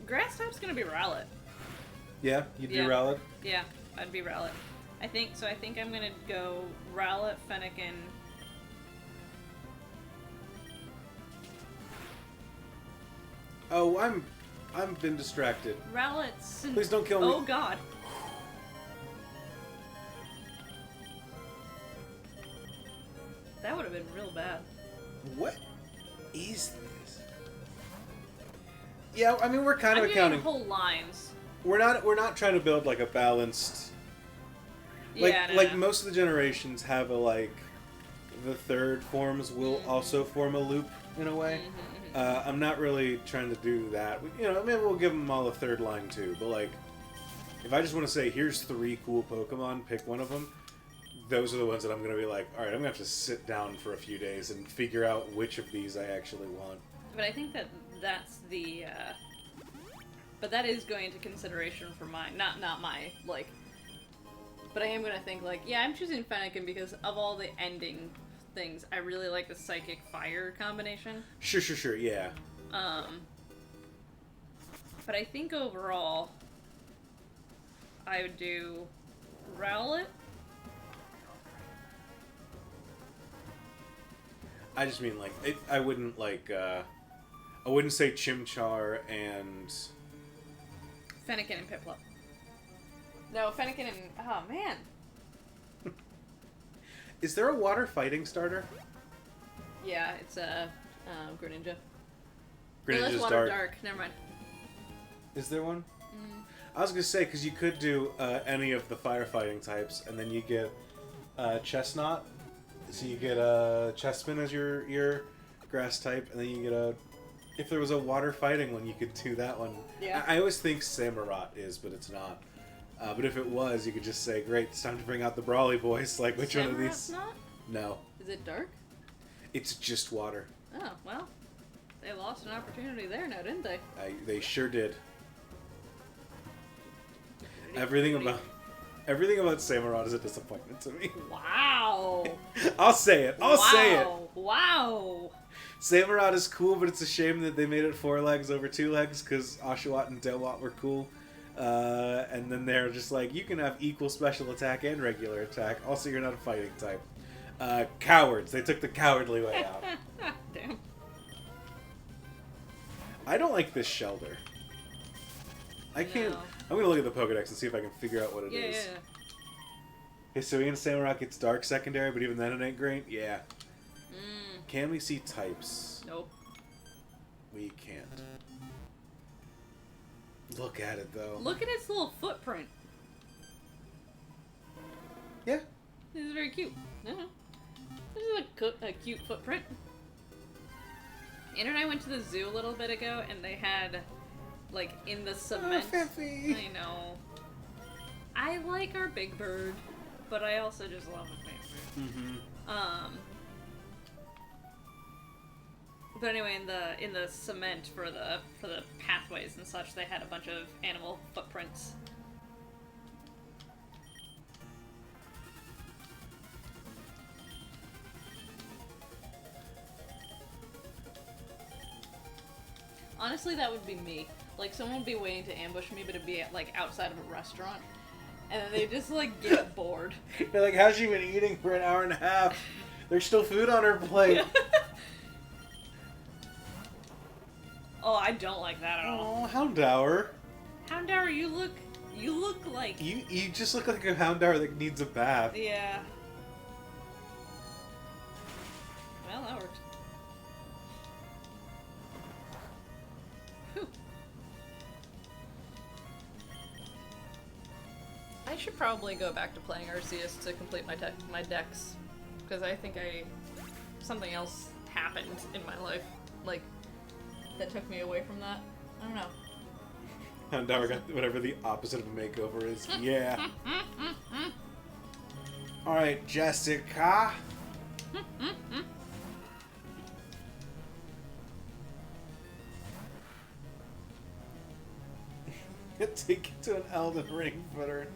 Grass type's gonna be Rowlet. Yeah, you'd do Yeah. Rowlet? Yeah, I'd be Rowlet. I think I'm gonna go Rowlet, Fennekin. Oh, I've been distracted. Rowlet. Please don't kill me. Oh God. That would have been real bad. What is this? Yeah, I mean we're kind of I'm accounting. getting whole lines. We're not trying to build like a balanced. Like most of the generations have a like, the third forms will also form a loop in a way. I'm not really trying to do that. Maybe we'll give them all a third line too. But like, if I just want to say here's 3 cool Pokemon, pick one of them. Those are the ones that I'm gonna be like, all right, I'm gonna have to sit down for a few days and figure out which of these I actually want. But I think that's the. But that is going into consideration for mine, not my like. But I am gonna think like, yeah, I'm choosing Fennekin because of all the ending things. I really like the Psychic Fire combination. Sure, yeah. But I think overall, I would do Rowlet. I just mean like I wouldn't like I wouldn't say Chimchar and Fennekin and Piplup. No, Fennekin and... Oh, man. Is there a water fighting starter? Yeah, it's a Greninja. Greninja's Water dark. Never mind. Is there one? I was gonna say because you could do any of the firefighting types, and then you get Chestnut. So you get Chespin as your grass type, and then you get if there was a water fighting one, you could do that one. Yeah. I always think Samurott is, but it's not. But if it was, you could just say, "Great, it's time to bring out the Brawly Boys." Like, which one of these? Not? No. Is it dark? It's just water. Oh, well. They lost an opportunity there now, didn't they? They sure did. Everything about Samurott is a disappointment to me. Wow. I'll say it. I'll say it. Wow. Samurott is cool, but it's a shame that they made it 4 legs over 2 legs because Oshawott and Delwott were cool. And then they're just like, you can have equal special attack and regular attack. Also, you're not a fighting type. Cowards. They took the cowardly way out. Damn. I don't like this Shelter. I can't... No. I'm going to look at the Pokedex and see if I can figure out what it is. Yeah. Okay, so Ian Samurott gets Dark secondary, but even then it ain't great? Yeah. Can we see types? Nope. We can't. Look at it, though. Look at its little footprint. Yeah. This is very cute. Uh-huh. This is a cute footprint. Anna and I went to the zoo a little bit ago, and they had, like, in the cement... Oh, Fifi. I know. I like our big bird, but I also just love a big bird. But anyway, in the cement for the pathways and such, they had a bunch of animal footprints. Honestly, that would be me. Like, someone would be waiting to ambush me, but it'd be like outside of a restaurant, and then they just like get bored. They're like, how's she been eating for an hour and a half? There's still food on her plate. Oh, I don't like that at all. Oh, Houndour. Houndour, you look You look like... You just look like a Houndour that needs a bath. Yeah. Well, that worked. Whew. I should probably go back to playing Arceus to complete my decks. Because I think something else happened in my life. Like, that took me away from that. I don't know. Houndour got whatever the opposite of a makeover is. Yeah. Alright, Jessica. Take it to an Elden Ring footer.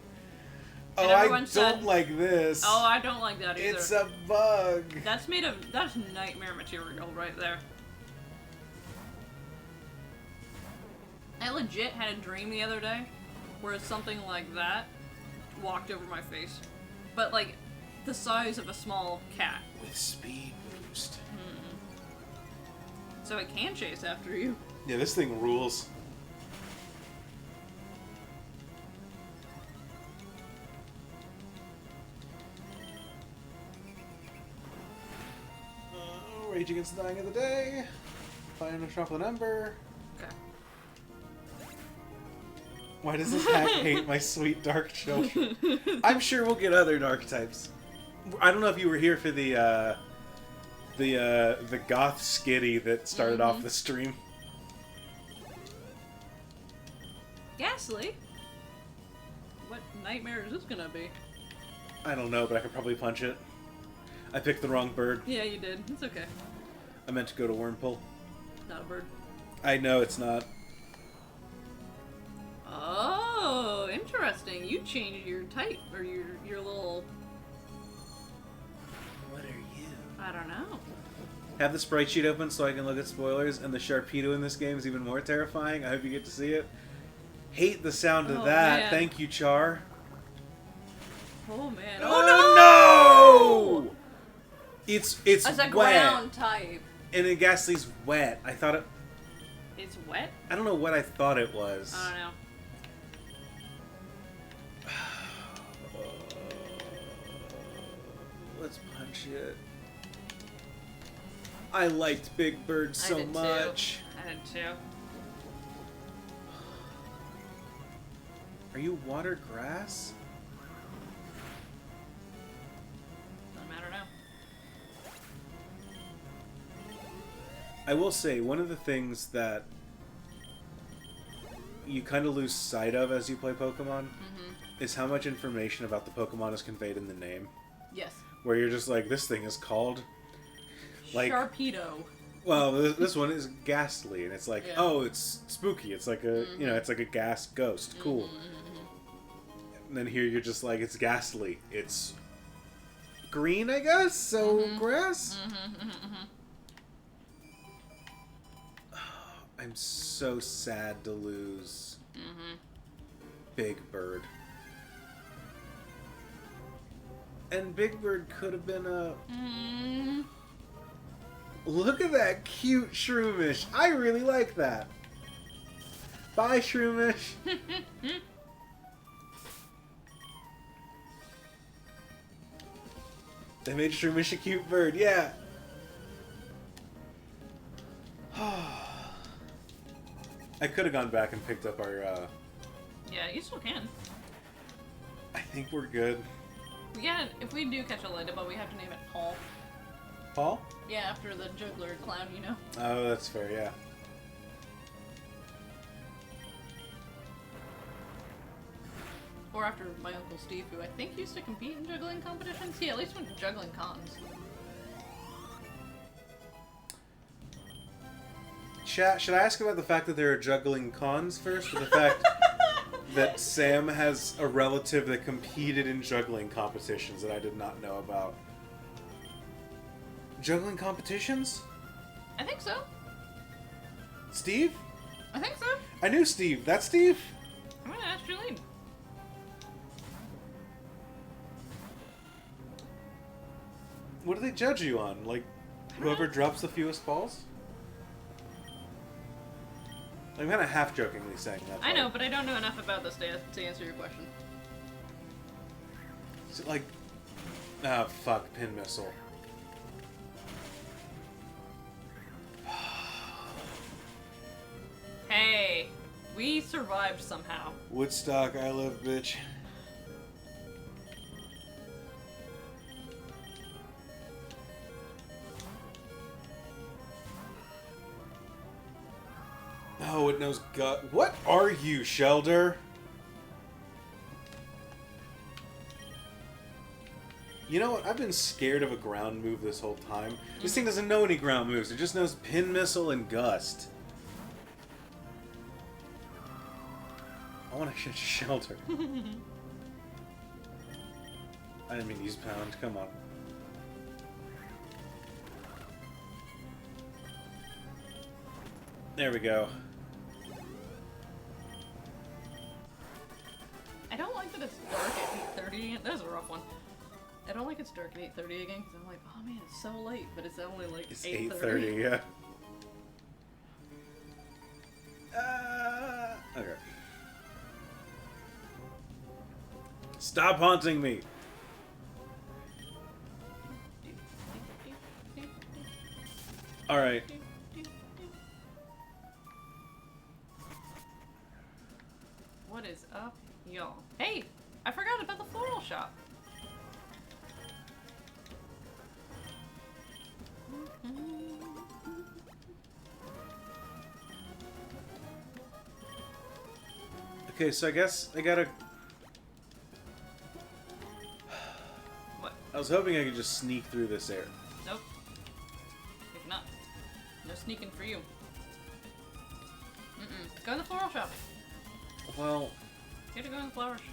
Oh, I don't like this. Oh, I don't like that either. It's a bug. That's nightmare material right there. I legit had a dream the other day where something like that walked over my face. But like the size of a small cat. With speed boost. So it can chase after you. Yeah, this thing rules. Rage Against the Dying of the Day. Find a Chocolate Ember. Okay. Why does this hack hate my sweet dark children? I'm sure we'll get other dark types. I don't know if you were here for the goth skitty that started off the stream. Ghastly? What nightmare is this gonna be? I don't know, but I could probably punch it. I picked the wrong bird. Yeah, you did. It's okay. I meant to go to Wormpull. Not a bird. I know it's not. Oh, interesting. You changed your type, or your little... What are you? I don't know. Have the sprite sheet open so I can look at spoilers, and the Sharpedo in this game is even more terrifying. I hope you get to see it. Hate the sound of that. Man. Thank you, Char. Oh, man. Oh, no! It's It's a wet. ground type. And then Ghastly's wet. I thought it... It's wet? I don't know what I thought it was. I don't know. Let's punch it. I liked Big Bird so much. I did too. Are you water grass? Doesn't matter now. I will say, one of the things that you kind of lose sight of as you play Pokemon is how much information about the Pokemon is conveyed in the name. Yes. Where you're just like, this thing is called... like, Sharpedo. well, this one is Ghastly, and it's like, Yeah. oh, it's spooky. It's like a, you know, it's like a gas ghost. Cool. And then here you're just like, it's Ghastly. It's green, I guess? So, grass? I'm so sad to lose Big Bird. And Big Bird could have been a... Look at that cute Shroomish. I really like that. Bye, Shroomish. They made Shroomish a cute bird, yeah. I could have gone back and picked up our, Yeah, you still can. I think we're good. Yeah, if we do catch a Ladybug, we have to name it Paul. Paul? Yeah, after the juggler clown, you know. Oh, that's fair, yeah. Or after my Uncle Steve, who I think used to compete in juggling competitions. He at least went to juggling cons. Chat, should I ask about the fact that there are juggling cons first, or the fact that Sam has a relative that competed in juggling competitions that I did not know about? Juggling competitions? I think so. Steve? I think so. I knew Steve. That's Steve? I'm gonna ask Julene. What do they judge you on? Like, whoever drops the fewest balls? I'm kind of half-jokingly saying that. I know, but I don't know enough about this to answer your question. Is it like... Ah, fuck. Pin missile. Hey, we survived somehow. Woodstock, I live, bitch. Oh, it knows gut. What are you, Shelder? You know what? I've been scared of a ground move this whole time. This thing doesn't know any ground moves. It just knows Pin Missile and Gust. I want to get Shelter. I didn't mean to use Pound. Come on. There we go. I don't like that it's dark at 8:30. That was a rough one. I don't like it's dark at 8:30 again because I'm like, oh man, it's so late, but it's only like It's 8:30. 8:30, yeah. Okay. Stop haunting me. All right. What is up, y'all? Hey, I forgot about the floral shop. Okay, so I guess I gotta... What? I was hoping I could just sneak through this air. Nope. If not, no sneaking for you. Go in the floral shop. Well... You gotta go in the flower shop.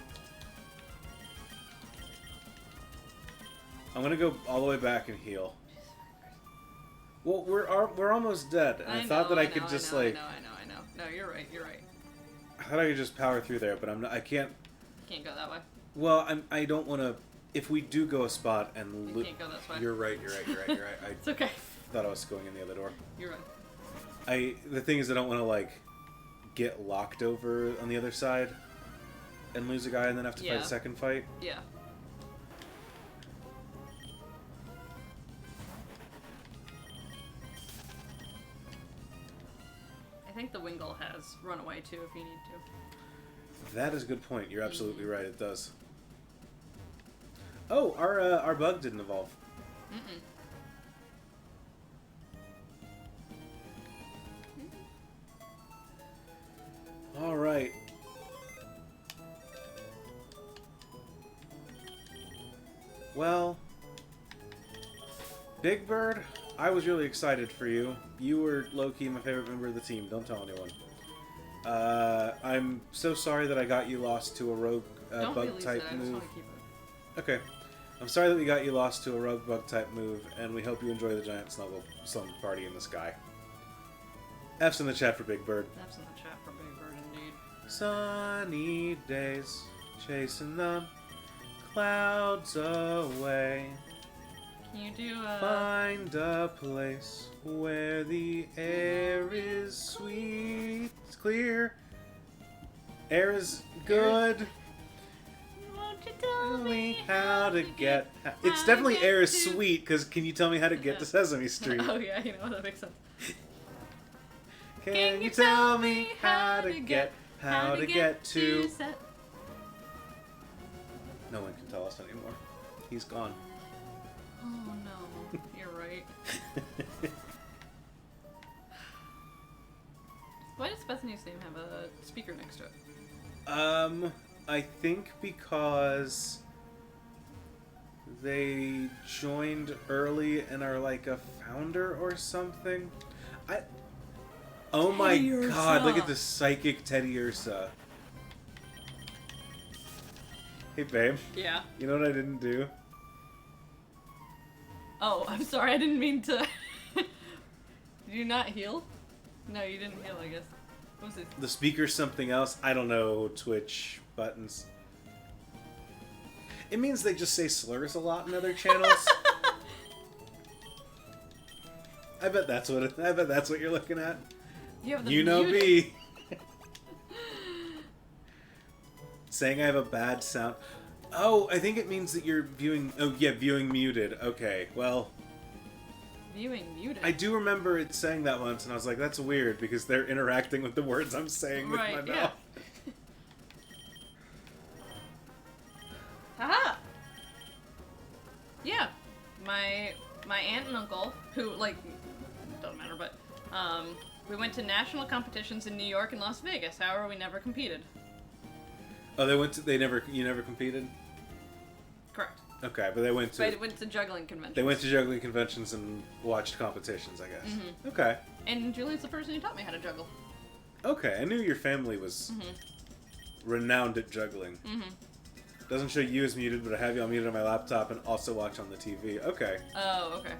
I'm gonna go all the way back and heal. Well, we're almost dead, and I thought that I could just I know. No, you're right. I thought I could just power through there, but I'm not. I can't. You can't go that way. Well, I don't want to. If we do go a spot and You can't go this way. You're right. I It's okay. thought I was going in the other door. You're right. The thing is, I don't want to like get locked over on the other side and lose a guy and then have to fight a second fight. Yeah. I think the Wingull has run away too if you need to. That is a good point. You're absolutely right. It does. Oh, our bug didn't evolve. All right. Well, Big Bird, I was really excited for you. You were low-key my favorite member of the team. Don't tell anyone. I'm so sorry that I got you lost to a rogue bug-type move. I just want to keep it. Okay. I'm sorry that we got you lost to a rogue bug-type move, and we hope you enjoy the giant snuggle slumber party in the sky. F's in the chat for Big Bird. F's in the chat for Big Bird, indeed. Sunny days, chasing the clouds away. Can you do Find a place where the air is sweet, it's clear, air is good. Won't you tell me how to get? It's definitely air is sweet. Because can you tell me how to get to Sesame Street? Oh yeah, you know that makes sense. Can you tell me how to get to? No one can tell us anymore. He's gone. Oh no, you're right. Why does Bethany's name have a speaker next to it? I think because they joined early and are like a founder or something. Oh my god, look at the psychic Teddy Ursa. Hey babe. Yeah. You know what I didn't do? Oh, I'm sorry, I didn't mean to... Did you not heal? No, you didn't heal, I guess. What was it? The speaker's something else. I don't know Twitch buttons. It means they just say slurs a lot in other channels. I bet that's what you're looking at. You have the You know mute. B. saying I have a bad sound. Oh, I think it means that you're viewing... Oh, yeah, viewing muted. Okay, well... Viewing muted? I do remember it saying that once, and I was like, that's weird, because they're interacting with the words I'm saying with my mouth. Haha! Yeah. My aunt and uncle, who, like, doesn't matter, but, we went to national competitions in New York and Las Vegas. However, we never competed. Oh, you never competed? Correct. Okay, but they went to juggling conventions. They went to juggling conventions and watched competitions, I guess. Mm-hmm. Okay. And Julian's the person who taught me how to juggle. Okay, I knew your family was renowned at juggling. Mm-hmm. Doesn't show you as muted, but I have you on muted on my laptop and also watch on the TV. Okay. Oh, okay.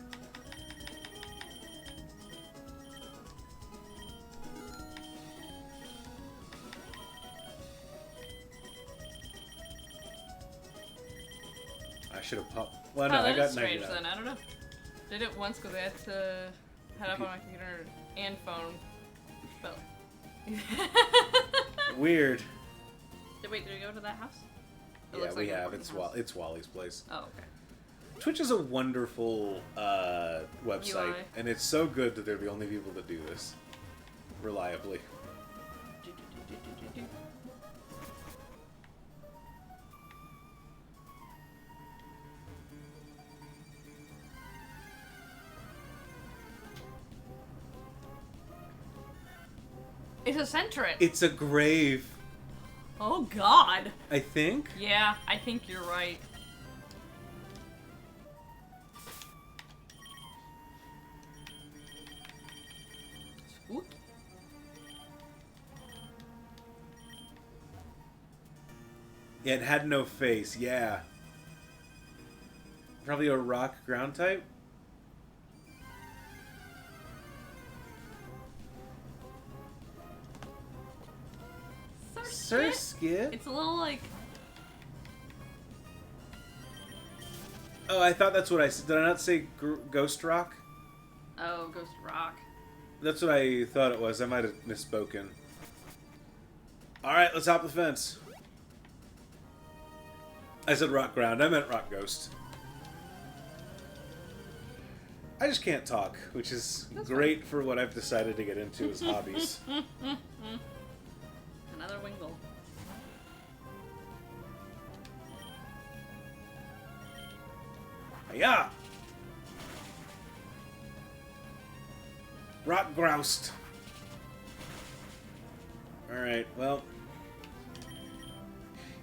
I should have popped. Well, Oh, no, I that got is strange 99. then. I don't know. Did it once because I had to head up on my computer and phone. But Weird. Wait, did we go to that house? It Yeah, looks we like have. an It's important house. It's Wally's place. Oh, okay. Twitch is a wonderful website, UI. and it's so good that they're the only people that do this reliably. It's a centret. It's a grave, Oh, God. I think. Yeah, I think you're right. Spooky. Yeah, it had no face. Yeah. Probably a rock ground type. Surskit? It's a little like... Oh, I thought that's what I said. Did I not say Ghost Rock? Oh, Ghost Rock. That's what I thought it was. I might have misspoken. Alright, let's hop the fence. I said rock ground. I meant rock ghost. I just can't talk, which is great for what I've decided to get into as hobbies. Another Wingle. Yeah. Rock groused. Alright, well.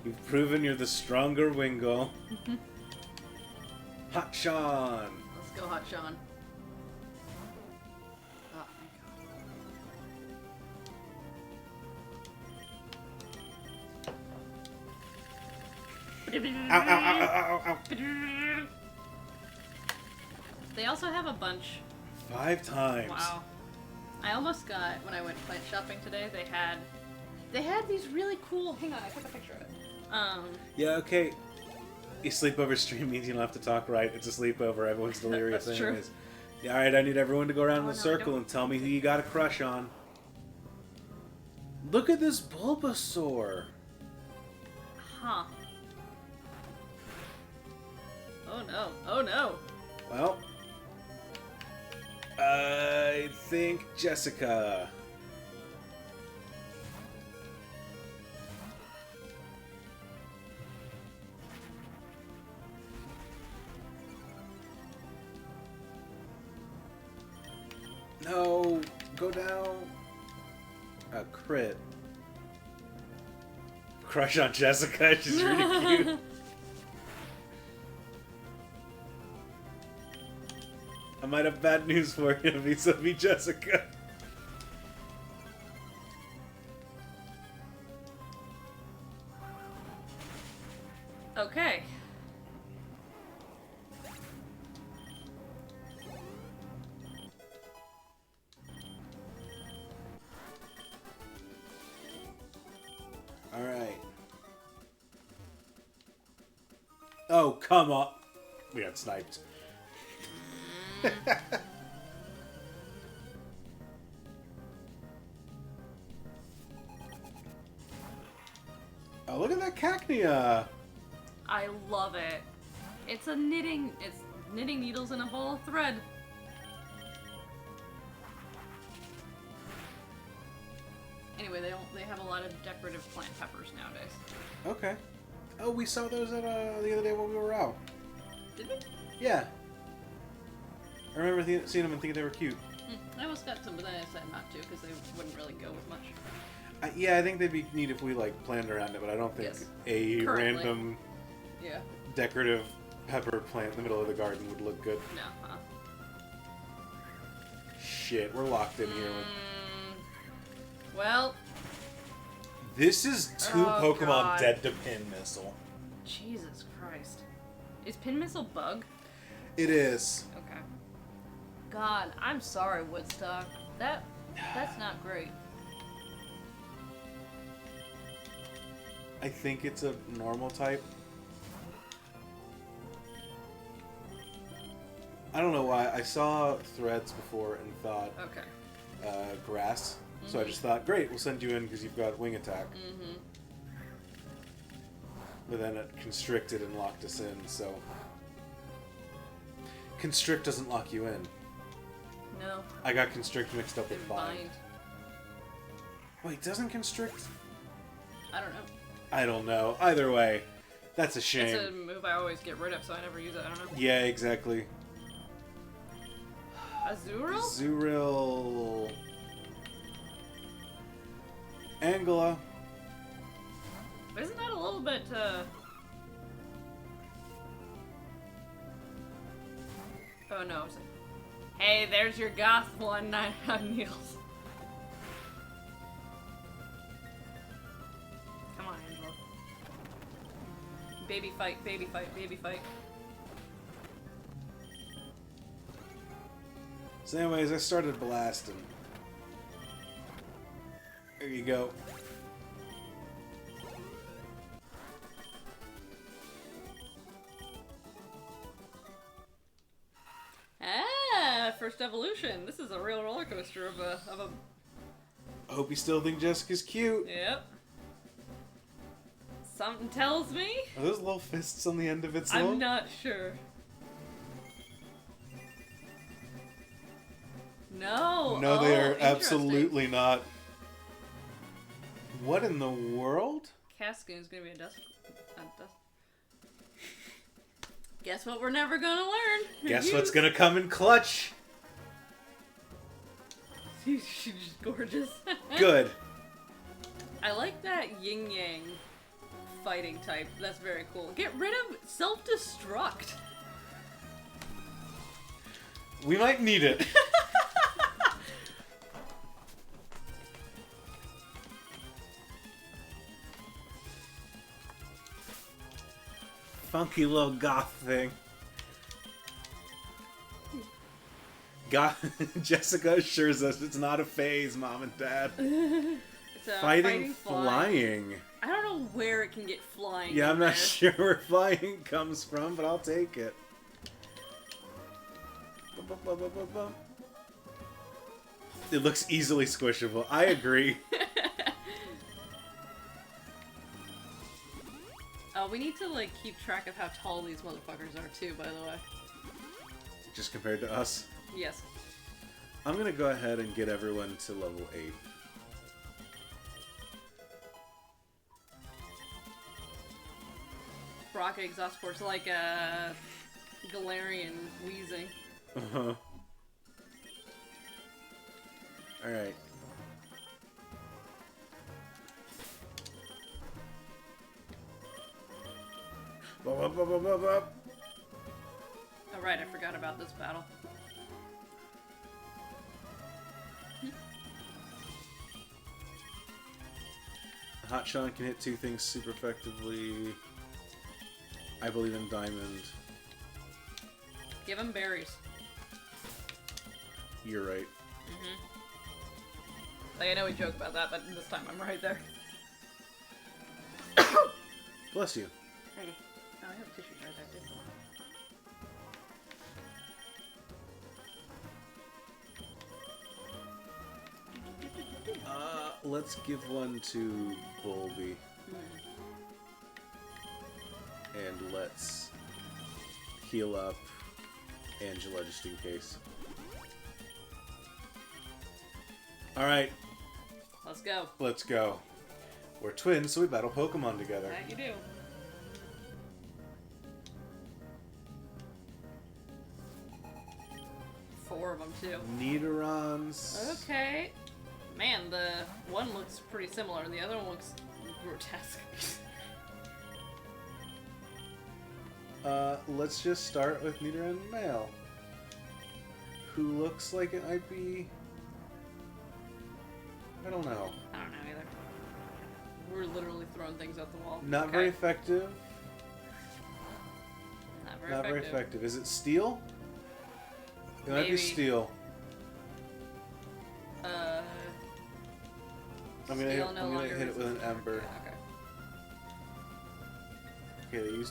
You've proven you're the stronger Wingle. Hot Sean. Let's go, Hot Sean. Oh, thank God. Ow, ow, ow, ow, ow, ow. They also have a bunch. 5 times. Wow. I almost got, when I went plant shopping today, they had these really cool, hang on, I took a picture of it. Yeah, okay. A sleepover stream means you don't have to talk right. It's a sleepover. Everyone's delirious That's true. anyways. Yeah, alright, I need everyone to go around in Oh, a no, circle don't. and tell me who you got a crush on. Look at this Bulbasaur. Huh. Oh no, oh no. Well, I think Jessica. No, go down. A crit. Crush on Jessica. She's really cute. I might have bad news for you vis-a-vis Jessica. Okay. Alright. Oh, come on. We got sniped. Oh, look at that cacnea! I love it. It's knitting needles in a ball of thread. Anyway, they have a lot of decorative plant peppers nowadays. Okay. Oh, we saw those at the other day when we were out. Did we? Yeah. I remember seeing them and thinking they were cute. I almost got some, but then I decided not to because they wouldn't really go with much. Yeah, I think they'd be neat if we like planned around it, but I don't think a Currently. random decorative pepper plant in the middle of the garden would look good. No, huh? Shit, we're locked in here. Well, This is two Oh, Pokemon God. dead to Pin Missile. Jesus Christ. Is Pin Missile bug? It is. Okay. God, I'm sorry, Woodstock. That's not great. I think it's a normal type. I don't know why. I saw threads before and thought Okay. grass. So I just thought, great, we'll send you in because you've got wing attack. Mm-hmm. But then it constricted and locked us in, so... Constrict doesn't lock you in. No. I got constrict mixed up with It's bind. bind. Wait, doesn't constrict? I don't know. I don't know. Either way, that's a It's shame. a move I always get rid of, so I never use it. I don't know. Yeah, exactly. Azurill? Zuril... Angela. Isn't that a little bit, Oh no. It's like, hey, there's your goth one, I'm Niels. Come on, Angela. Baby fight, baby fight, baby fight. So anyways, I started blasting. There you go. Ah, first evolution. This is a real roller coaster of a. I hope you still think Jessica's cute. Yep. Something tells me. Are those little fists on the end of its I'm little? not sure. No. No, they Oh, are interesting. absolutely not. What in the world? Cascoon is gonna be a dust. Guess what we're never gonna learn? Guess what's gonna come in clutch? She's just gorgeous. Good. I like that yin yang fighting type. That's very cool. Get rid of self-destruct. We might need it. Funky little goth thing. Jessica assures us it's not a phase, Mom and Dad. It's a Fighting flying. I don't know where it can get flying. Yeah, I'm in not there. sure where flying comes from, but I'll take it. It looks easily squishable. I agree. Oh, we need to like keep track of how tall these motherfuckers are too, by the way. Just compared to us. Yes. I'm gonna go ahead and get everyone to level 8. Rocket exhaust ports like a Galarian wheezing. Uh-huh. Alright. Oh right, I forgot about this battle. Hot Sean can hit 2 things super effectively. I believe in Diamond. Give him berries. You're right. Like, I know we joke about that, but this time I'm right there. Bless you. Ready. Oh, I have a tissue jar there, too. Let's give one to Bulby. And let's heal up Angela just in case. Alright. Let's go. Let's go. We're twins, so we battle Pokemon together. That you do. Four of them, too. Nidorans. Okay. Man, the one looks pretty similar, the other one looks grotesque. Let's just start with Nidoran male. Who looks like it might be... I don't know. I don't know either. We're literally throwing things at the wall. Not very effective. Not very effective. Is it steel? It might be steel. I'm gonna hit it with an ember. Okay. Okay,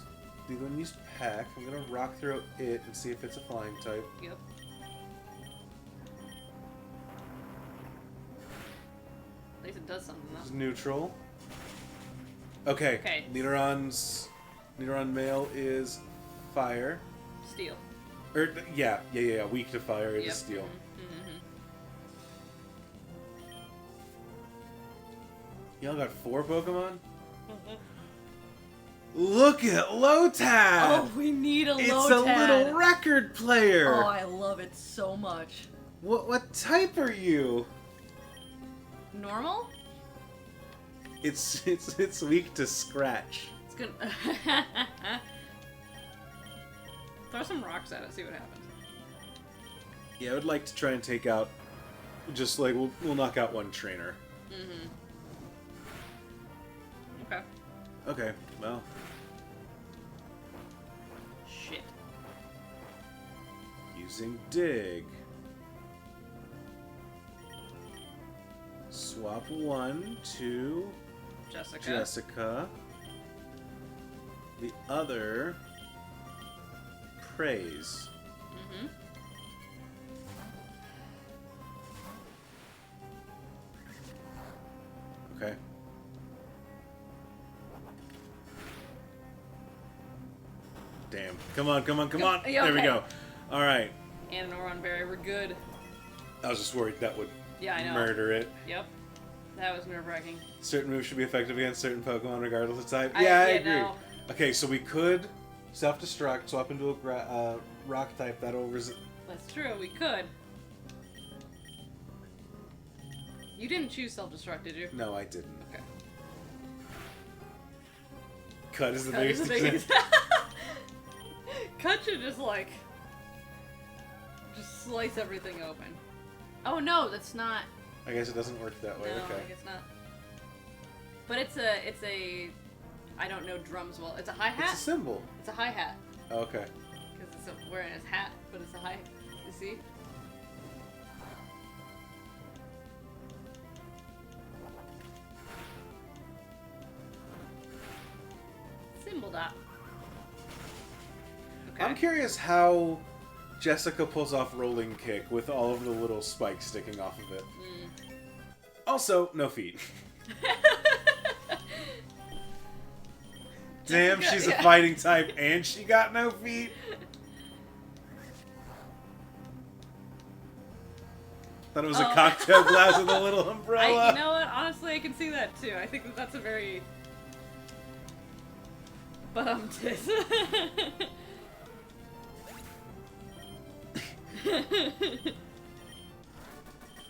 they're gonna use Pack. I'm gonna rock throw it and see if it's a flying type. Yep. At least it does something It's though. neutral. Okay. Nidoran male is fire. Steel. Yeah. Weak to fire. It is steel. Y'all got 4 Pokemon? Look at Lotad! Oh, we need a Lotad! It's a little record player! Oh, I love it so much. What type are you? Normal? It's weak to scratch. It's gonna... Throw some rocks at it, see what happens. Yeah, I would like to try and take out... Just like, we'll knock out one trainer. Mm-hmm. Okay. Okay, well... Shit. Using Dig. Swap 1 to... Jessica. The other... Praise. Mm-hmm. Okay. Damn. Come on. Yeah, There we okay. go. Alright. And an Oron Berry, we're good. I was just worried that would I know. murder it. Yep. That was nerve-wracking. Certain moves should be effective against certain Pokemon regardless of type. I agree. No. Okay, so we could self-destruct, swap into a rock type that'll resist. That's true, we could. You didn't choose self-destruct, did you? No, I didn't. Okay. Cut is the Cut is biggest the biggest. Cut should just slice everything open. Oh no, that's not. I guess it doesn't work that way. No, Okay. I guess not. But it's a. I don't know drums well. It's a hi-hat. It's a symbol. It's a hi-hat. Okay. Because it's wearing his hat, but it's a hi. You see? Symbol dot. Okay. I'm curious how Jessica pulls off rolling kick with all of the little spikes sticking off of it. Also, no feet. Damn, she's a fighting type and she got no feet. Thought it was a cocktail glass with a little umbrella. You know what? Honestly, I can see that too. I think that's a very... tis.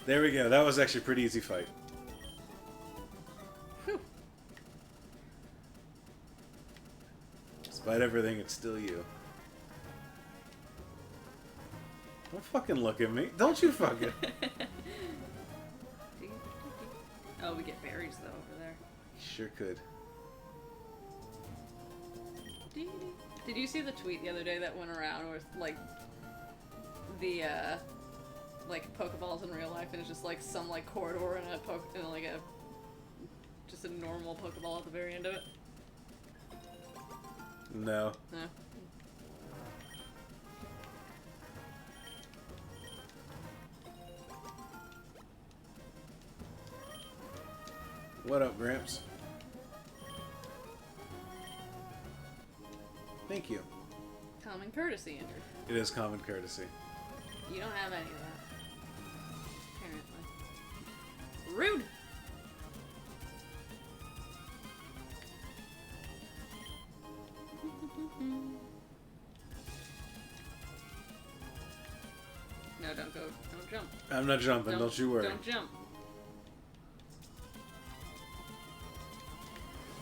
There we go. That was actually a pretty easy fight. Whew. Despite everything, it's still you. Don't fucking look at me. Don't you fucking... Oh, we get berries though over there. Sure could. Did you see the tweet the other day that went around with like the like Pokeballs in real life, and it's just like some like corridor and just a normal Pokeball at the very end of it? No. No. What up, Gramps? Thank you. Common courtesy, Andrew. It is common courtesy. You don't have any of that. Apparently. Rude! No, don't go. Don't jump. I'm not jumping, don't you worry. Don't jump.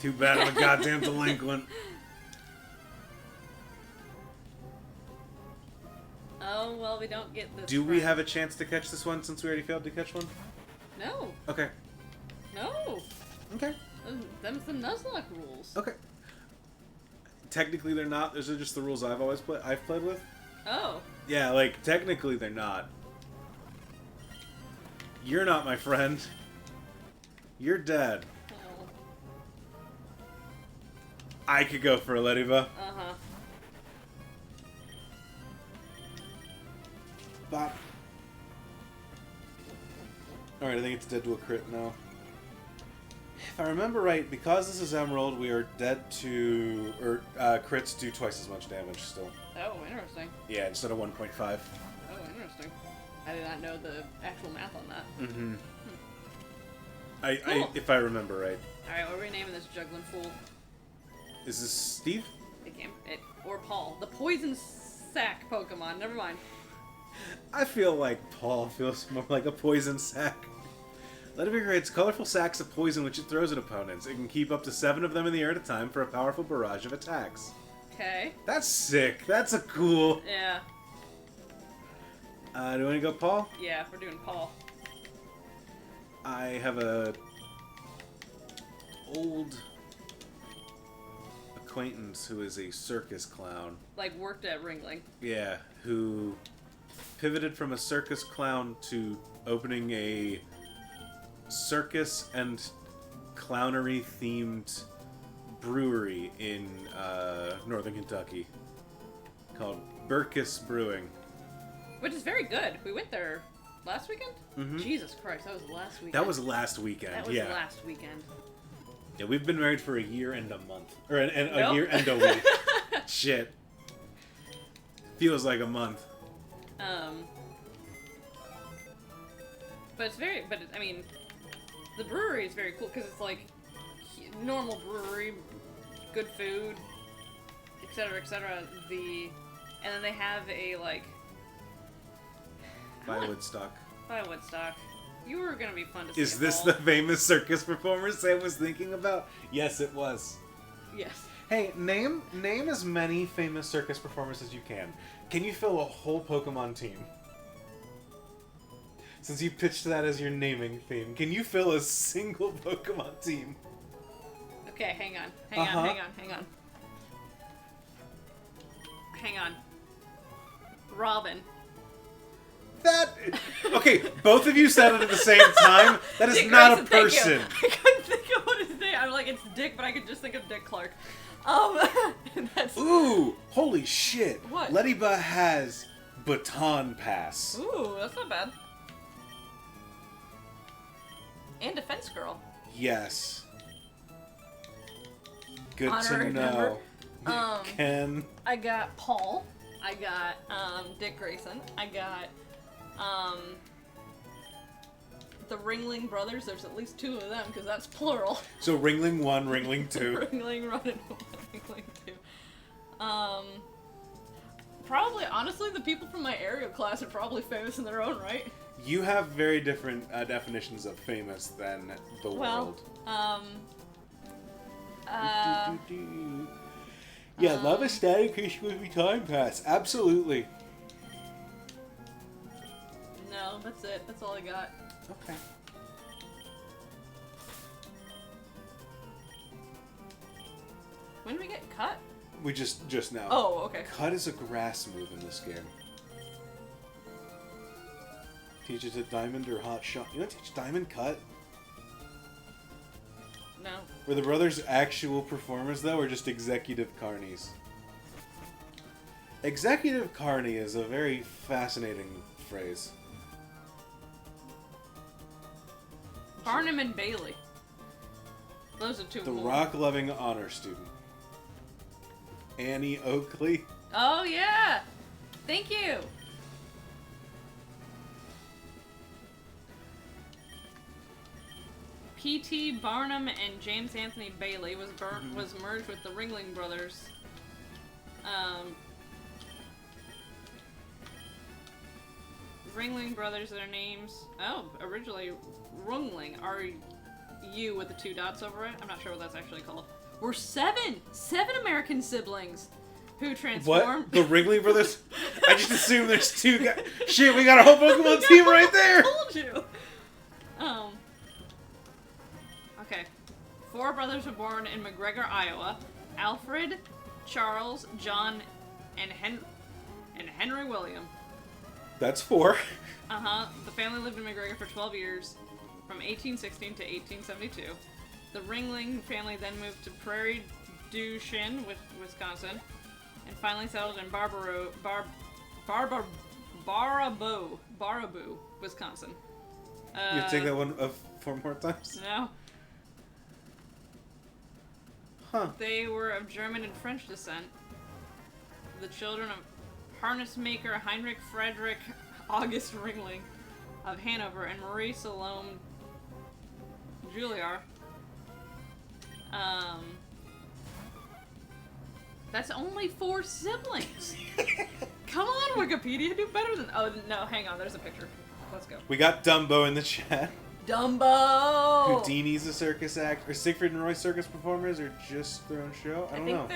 Too bad I'm a goddamn delinquent. Oh, well, we don't get this. Do we have a chance to catch this one since we already failed to catch one? No. Okay. No. Okay. Them's the Nuzlocke rules. Okay. Technically they're not. Those are just the rules I've played with. Oh. Yeah, like, technically they're not. You're not my friend. You're dead. Oh. I could go for a Lediva. Uh-huh. Bop. Alright, I think it's dead to a crit now. If I remember right, because this is Emerald, we are dead to... or, crits do twice as much damage still. Oh, interesting. Yeah, instead of 1.5. Oh, interesting. I did not know the actual math on that. Mm-hmm. Cool. If I remember right. Alright, what are we naming this juggling fool? Is this Steve? Or Paul. The poison sack Pokemon. Never mind. I feel like Paul feels more like a poison sack. Lediva creates colorful sacks of poison which it throws at opponents. It can keep up to 7 of them in the air at a time for a powerful barrage of attacks. Okay. That's sick. That's a cool... Yeah. Do you want to go Paul? Yeah, we're doing Paul. I have a... old... acquaintance who is a circus clown. Like, worked at Ringling. Yeah, who pivoted from a circus clown to opening a circus and clownery themed brewery in northern Kentucky called Burkus Brewing. Which is very good. We went there last weekend? Mm-hmm. Jesus Christ, that was last weekend. That was last weekend, That was yeah. last weekend. Yeah, we've been married for a year and a month. Or a Nope. year and a week. Shit. Feels like a month. But it's very, I mean, the brewery is very cool because it's like normal brewery, good food, etc., etc. And then they have a like By Woodstock. By Woodstock. You were gonna be fun to see. Is this the famous circus performer Sam was thinking about? Yes, it was. Yes. Hey, name as many famous circus performers as you can. Can you fill a whole Pokemon team? Since you pitched that as your naming theme, can you fill a single Pokemon team? Okay, hang on. Hang on. Robin. That... Okay, both of you said it at the same time. That is Dick not a Grayson, person. I couldn't think of what his name. I'm like, it's Dick, but I could just think of Dick Clark. That's... Ooh, holy shit. What? Lediba has Baton Pass. Ooh, that's not bad. And Defense Girl. Yes. Good Honorary to know. member. Ken. I got Paul. I got Dick Grayson. I got the Ringling brothers. There's at least 2 of them because that's plural. So Ringling 1, Ringling 2. Ringling 1 and Ringling 2. Probably, honestly, the people from my area class are probably famous in their own right. You have very different definitions of famous than the world. Yeah, love a static issue with me time pass. Absolutely. No, that's it. That's all I got. Okay. When did we get cut? We just now. Oh, okay. Cut is a grass move in this game. Teaches a diamond or hot shot. You don't teach diamond cut? No. Were the brothers actual performers though, or just executive carnies? Executive carny is a very fascinating phrase. Barnum and Bailey. Those are 2 The cool. rock-loving honor student. Annie Oakley. Oh, yeah! Thank you! P.T. Barnum and James Anthony Bailey was merged with the Ringling Brothers. Ringling Brothers, their names... Oh, originally Rungling. R-U with the 2 dots over it. I'm not sure what that's actually called. We're 7 American siblings who transformed... What? The Ringling Brothers? I just assumed there's 2 guys. Shit, we got a whole Pokemon team right there! I told you! Okay. 4 brothers were born in McGregor, Iowa. Alfred, Charles, John, and Henry William. That's 4. Uh-huh. The family lived in McGregor for 12 years, from 1816 to 1872. The Ringling family then moved to Prairie du Chien, Wisconsin, and finally settled in Baraboo, Wisconsin. You take that one 4 more times? No. Huh. They were of German and French descent. The children of harness maker Heinrich Friedrich August Ringling of Hanover and Marie Salome Juliar. That's only 4 siblings. Come on, Wikipedia, do better than... Oh, no, hang on, there's a picture. Let's go. We got Dumbo in the chat. Dumbo! Houdini's a circus actor. Or Siegfried and Roy circus performers, or just their own show? I don't know.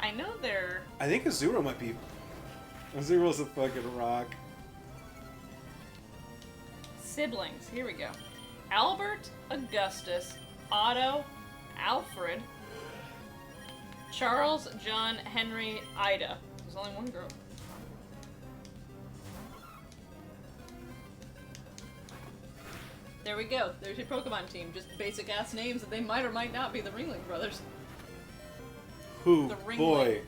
I know they're... I think Azuro might be... Azuro's a fucking rock. Siblings, here we go. Albert, Augustus, Otto, Alfred, Charles, John, Henry, Ida. There's only one girl. There we go. There's your Pokemon team. Just basic ass names that they might or might not be the Ringling Brothers. Who? The Ringling. Boy.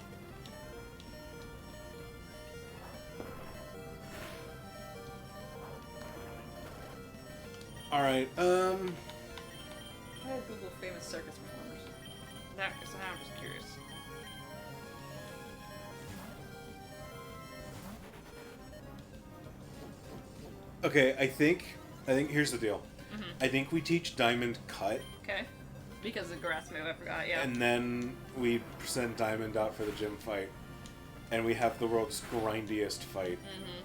Alright, I had Google famous circus performers. So now I'm just curious. Okay, I think here's the deal. Mm-hmm. I think we teach Diamond Cut. Okay. Because the grass move, I forgot, yeah. And then we send Diamond out for the gym fight. And we have the world's grindiest fight. Mm-hmm.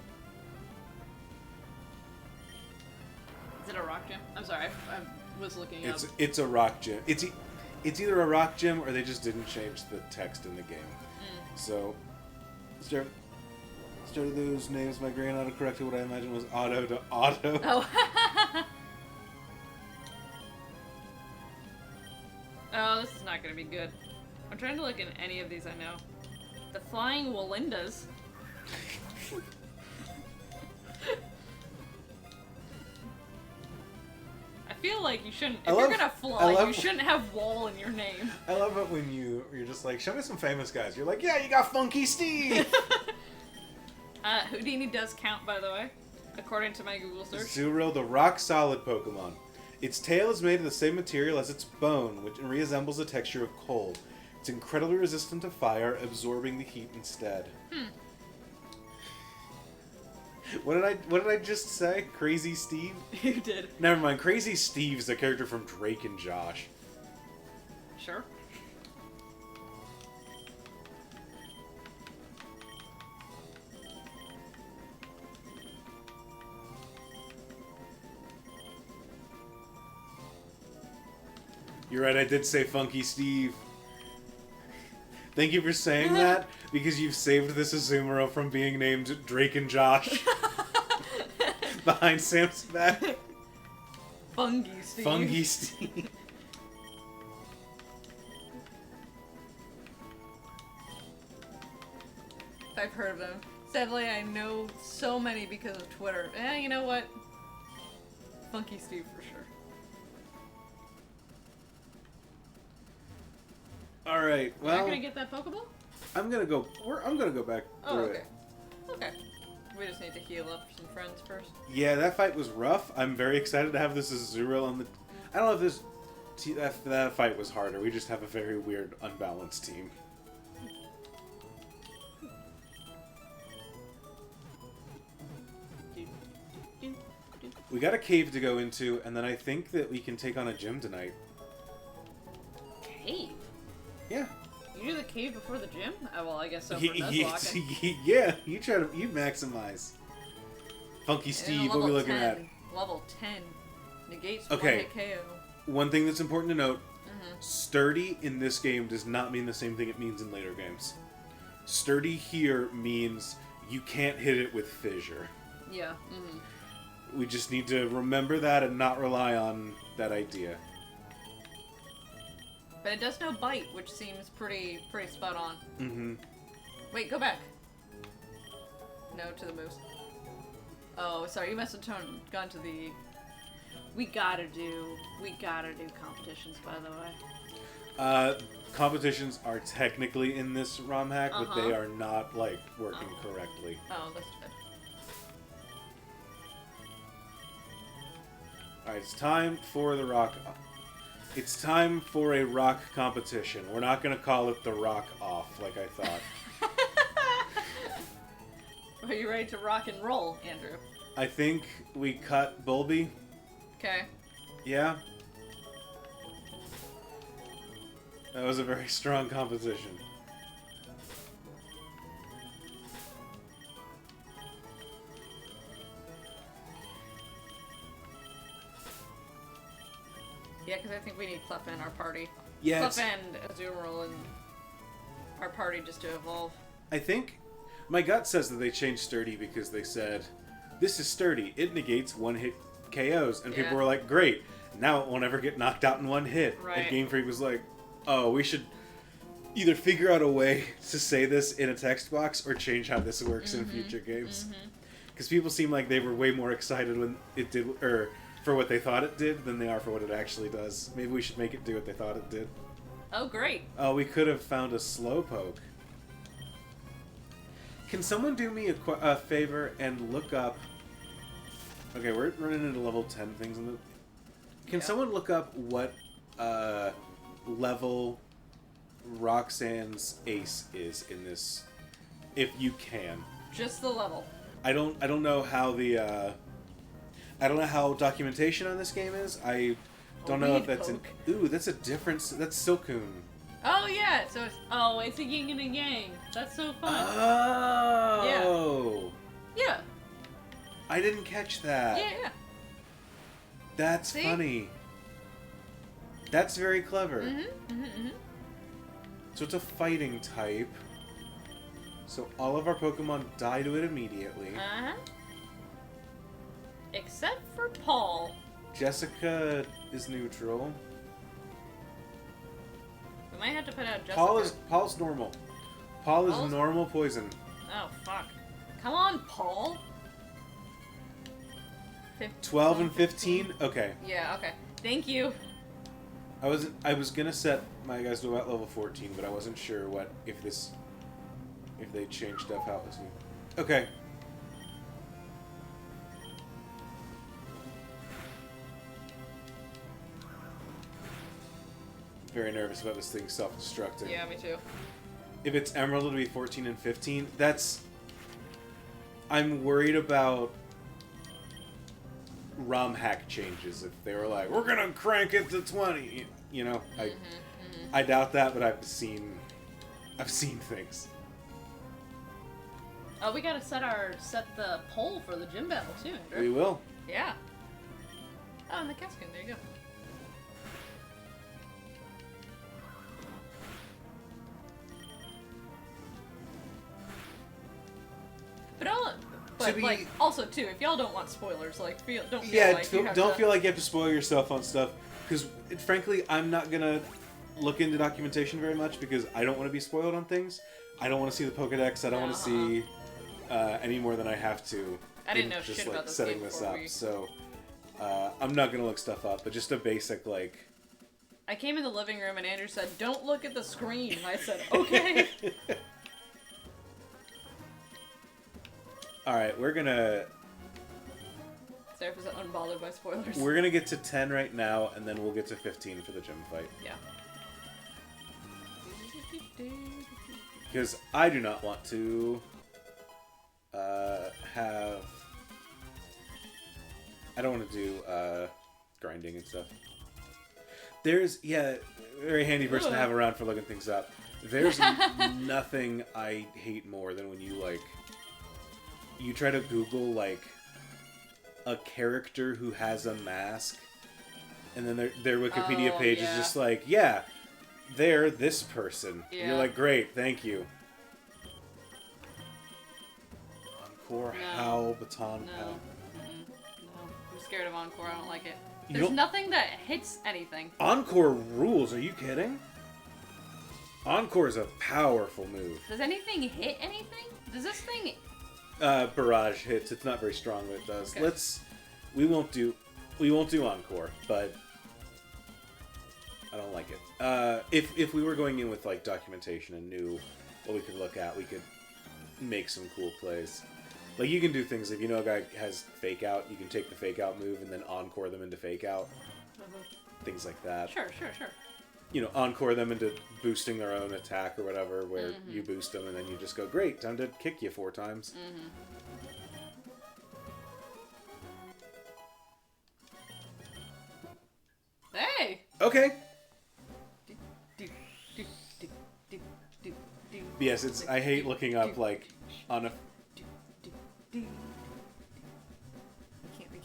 Is it a rock gym? I'm sorry, I was looking up. It's a rock gym. It's either a rock gym or they just didn't change the text in the game. So, started those names. My grand autocorrected what I imagined was Otto to Otto. Oh. Oh, this is not going to be good. I'm trying to look in any of these I know. The Flying Walindas. I feel like you shouldn't. If you're gonna fly, you shouldn't have wall in your name. I love it when you're just like, show me some famous guys. You're like, yeah, you got Funky Steve. Houdini does count, by the way, according to my Google search. Zuro, the rock-solid Pokemon. Its tail is made of the same material as its bone, which resembles the texture of coal. It's incredibly resistant to fire, absorbing the heat instead. What did I just say? Crazy Steve? You did. Never mind. Crazy Steve's the character from Drake and Josh. Sure. You're right, I did say Funky Steve. Thank you for saying that, because you've saved this Azumarill from being named Drake and Josh. Behind Sam's back. Funky Steve. Funky Steve. I've heard of them. Sadly, I know so many because of Twitter. You know what? Funky Steve for sure. All right. Well, You're not gonna get that Pokeball? I'm gonna go back Oh, through okay. it. Okay. We just need to heal up some friends first. Yeah, that fight was rough. I'm very excited to have this Azurill on the. I don't know if this that fight was harder. We just have a very weird, unbalanced team. We got a cave to go into, and then I think that we can take on a gym tonight. Cave? Yeah. You do the cave before the gym? Oh, well, I guess so for Nuzlocke. Yeah, you maximize. Funky Steve, what are we looking at? Level 10. Negates Okay. 1 hit KO. One thing that's important to note, sturdy in this game does not mean the same thing it means in later games. Sturdy here means you can't hit it with fissure. Yeah. We just need to remember that and not rely on that idea. But it does know bite, which seems pretty spot on. Mm-hmm. Wait, go back. No, to the moose. Oh, sorry, you must have gone to the... We gotta do competitions, by the way. Competitions are technically in this ROM hack, but they are not, like, working correctly. Oh, that's good. Alright, it's time for the rock... It's time for a rock competition. We're not gonna call it the rock off, like I thought. Are you ready to rock and roll, Andrew? I think we cut Bulby. Okay. Yeah? That was a very strong competition. Yeah, because I think we need Clef in our party. Yeah, Clef and Azumarill in our party just to evolve. I think my gut says that they changed Sturdy because they said, this is Sturdy. It negates one-hit KOs. And people were like, great. Now it won't ever get knocked out in one hit. Right. And Game Freak was like, oh, we should either figure out a way to say this in a text box or change how this works in future games. Because people seem like they were way more excited when it did, or for what they thought it did than they are for what it actually does. Maybe we should make it do what they thought it did. Oh, great. Oh, we could have found a Slowpoke. Can someone do me a favor and look up... Okay, we're running into level 10 things. Can someone look up what level Roxanne's ace is in this, if you can? Just the level. I don't know how the I don't know how documentation on this game is. I don't know if that's poke. ooh, that's a difference. That's Silcoon. Oh yeah, so it's a yin and a yang. That's so fun. Oh. Yeah. I didn't catch that. Yeah. That's See? funny. That's very clever. Mm-hmm. So it's a fighting type. So all of our Pokemon die to it immediately. Uh-huh. Except for Paul. Jessica is neutral. We might have to put out Jessica. Paul's normal. Paul is Paul's- normal poison. Oh, fuck. Come on, Paul. 12 and 15? Okay. Yeah, okay. Thank you. I was gonna set my guys to about level 14, but I wasn't sure if they changed stuff how it was. Okay. Very nervous about this thing self-destructing. Yeah, me too. If it's Emerald, it'll be 14 and 15. I'm worried about ROM hack changes. If they were like, we're gonna crank it to 20, you know, I doubt that, but I've seen things. Oh, we gotta set the poll for the gym battle too, Andrew. We will. Yeah. Oh, and the Caskin, there you go. But like, also too, if y'all don't want spoilers, like, don't feel like you have don't to... feel like you have to spoil yourself on stuff, because frankly, I'm not gonna look into documentation very much because I don't want to be spoiled on things. I don't want to see the Pokedex. I don't want to see any more than I have to. I didn't know just shit like about this setting game this before up, so I'm not gonna look stuff up. But just a basic like. I came in the living room and Andrew said, "Don't look at the screen." I said, "Okay." All right, we're gonna. Seraph is unbothered by spoilers. We're gonna get to 10 right now, and then we'll get to 15 for the gym fight. Yeah. Because I do not want to have... I don't want to do grinding and stuff. There's very handy person to have around for looking things up. There's nothing I hate more than when you try to Google like a character who has a mask, and then their Wikipedia page is just like, yeah, they're this person. Yeah. You're like, great, thank you. Encore, Howl, Baton, No. Pow. No. I'm scared of Encore. I don't like it. You There's don't- nothing that hits anything. Encore rules, are you kidding? Encore is a powerful move. Does anything hit anything? Does this thing... Barrage hits. It's not very strong, but it does. Okay. We won't do Encore, but I don't like it. If we were going in with like documentation and knew what we could look at, we could make some cool plays. Like you can do things if you know a guy has fake out, you can take the fake out move and then encore them into fake out. Things like that. Sure. You know, encore them into boosting their own attack or whatever, where you boost them and then you just go, great, time to kick you 4 times. Hey! Okay. Do, do, do, do, do, do. Yes, I hate looking up like on a. We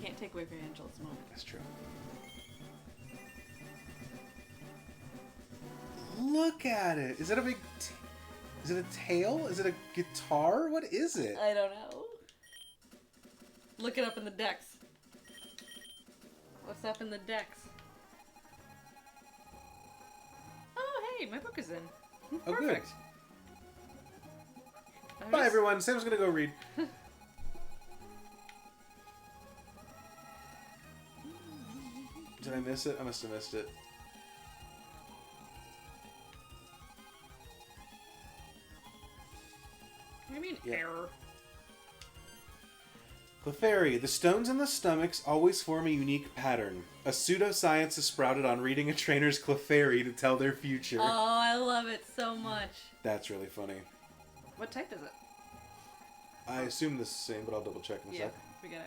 can't take away from Angela's moment. That's true. Look at it. Is it a big? Is it a tail? Is it a guitar? What is it? I don't know. Look it up in the decks. What's up in the decks? Oh, hey, my book is in. Oh, good. Perfect. Bye, everyone. Sam's gonna go read. Did I miss it? I must have missed it. What do you mean, Yeah. error? Clefairy. The stones in the stomachs always form a unique pattern. A pseudoscience is sprouted on reading a trainer's Clefairy to tell their future. Oh, I love it so much. That's really funny. What type is it? I assume this is the same, but I'll double check in a sec. we gotta.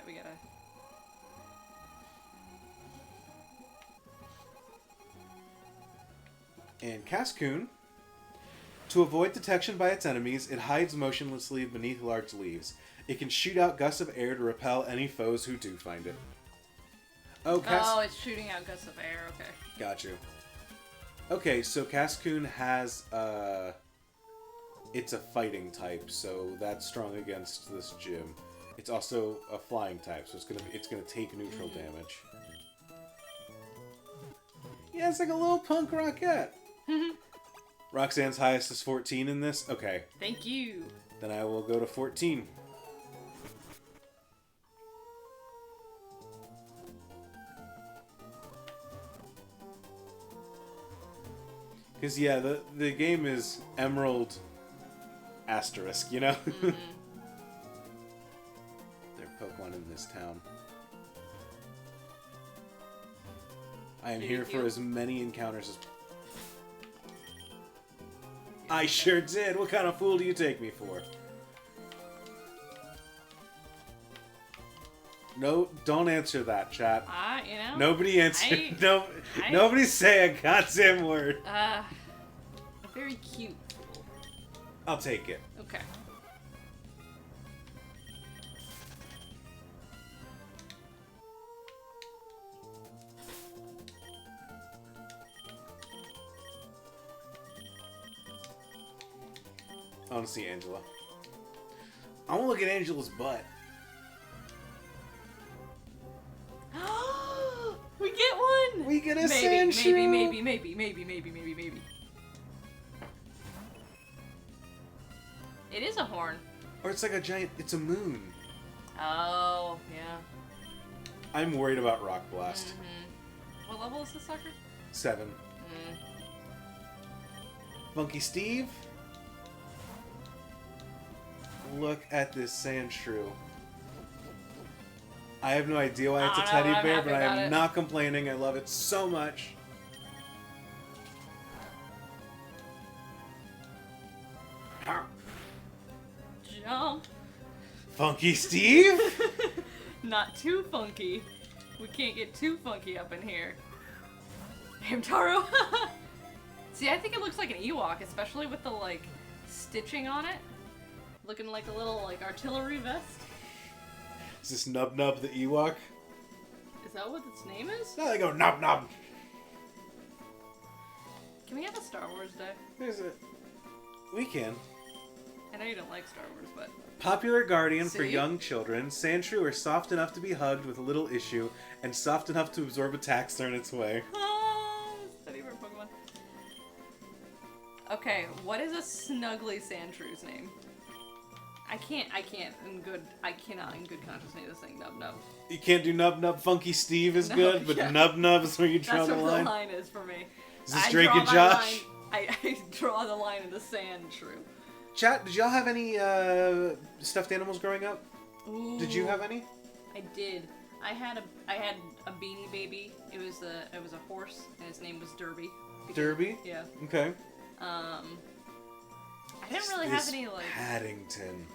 And Cascoon. To avoid detection by its enemies, it hides motionlessly beneath large leaves. It can shoot out gusts of air to repel any foes who do find it. Oh, it's shooting out gusts of air, okay. Got you. Okay, so Cascoon has, it's a fighting type, so that's strong against this gym. It's also a flying type, so it's gonna take neutral damage. Yeah, it's like a little punk rockette. Roxanne's highest is 14 in this? Okay. Thank you. Then I will go to 14. Because, yeah, the game is Emerald asterisk, you know? They're Pokemon in this town. I am here for as many encounters as... I sure did! What kind of fool do you take me for? No, don't answer that, chat. Nobody answer. Nobody say a goddamn word. A very cute fool. I'll take it. Okay. I want to see Angela. I want to look at Angela's butt. We get one! We get a Sandshrew! Maybe. It is a horn. Or it's like a giant... It's a moon. Oh, yeah. I'm worried about Rock Blast. What level is this sucker? 7. Funky Steve? Look at this Sandshrew. I have no idea why it's a teddy bear, but I am not complaining. I love it so much. Jump. Funky Steve? Not too funky. We can't get too funky up in here. Hamtaro. See, I think it looks like an Ewok, especially with the, like, stitching on it. Looking like a little, like, artillery vest. Is this Nub Nub the Ewok? Is that what its name is? No, they go Nub Nub. Can we have a Star Wars day? There's it. We can. I know you don't like Star Wars, but... Popular guardian for See? young children, Sandshrew are soft enough to be hugged with a little issue, and soft enough to absorb attacks thrown its way. Ah, study for Pokemon. Okay, what is a snuggly Sandshrews name? I cannot in good conscience name this thing Nub Nub. You can't do Nub Nub. Funky Steve is No, good, but yeah. Nub Nub is where you draw That's the what line. the line is for me. Is this I Drake draw and my Josh? line- I draw the line in the Sandshrew. Chat, did y'all have any stuffed animals growing up? Ooh, Did you have any? I did. I had a Beanie Baby. It was a horse, and his name was Derby. Derby? Yeah. Okay. I didn't really have any like. Paddington.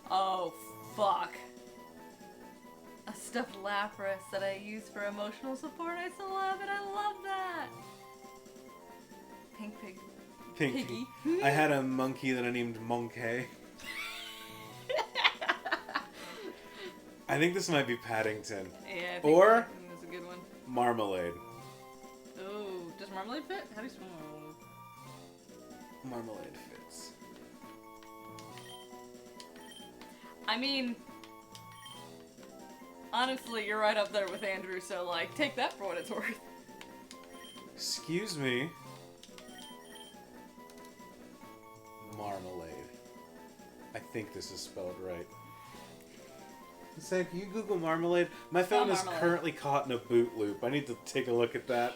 Oh fuck. A stuffed Lapras that I use for emotional support. I still have it. I love that. Pink Pig. Pinky. Piggy. I had a monkey that I named Monkey. I think this might be Paddington. Yeah. Or- That's a good one. Marmalade. Ooh, does Marmalade fit? How do you spell Marmalade? Marmalade fits. I mean, honestly, you're right up there with Andrew, so, like, take that for what it's worth. Excuse me. Marmalade. I think this is spelled right. Sam, can you Google Marmalade? My phone is Marmalade. currently caught in a boot loop. I need to take a look at that.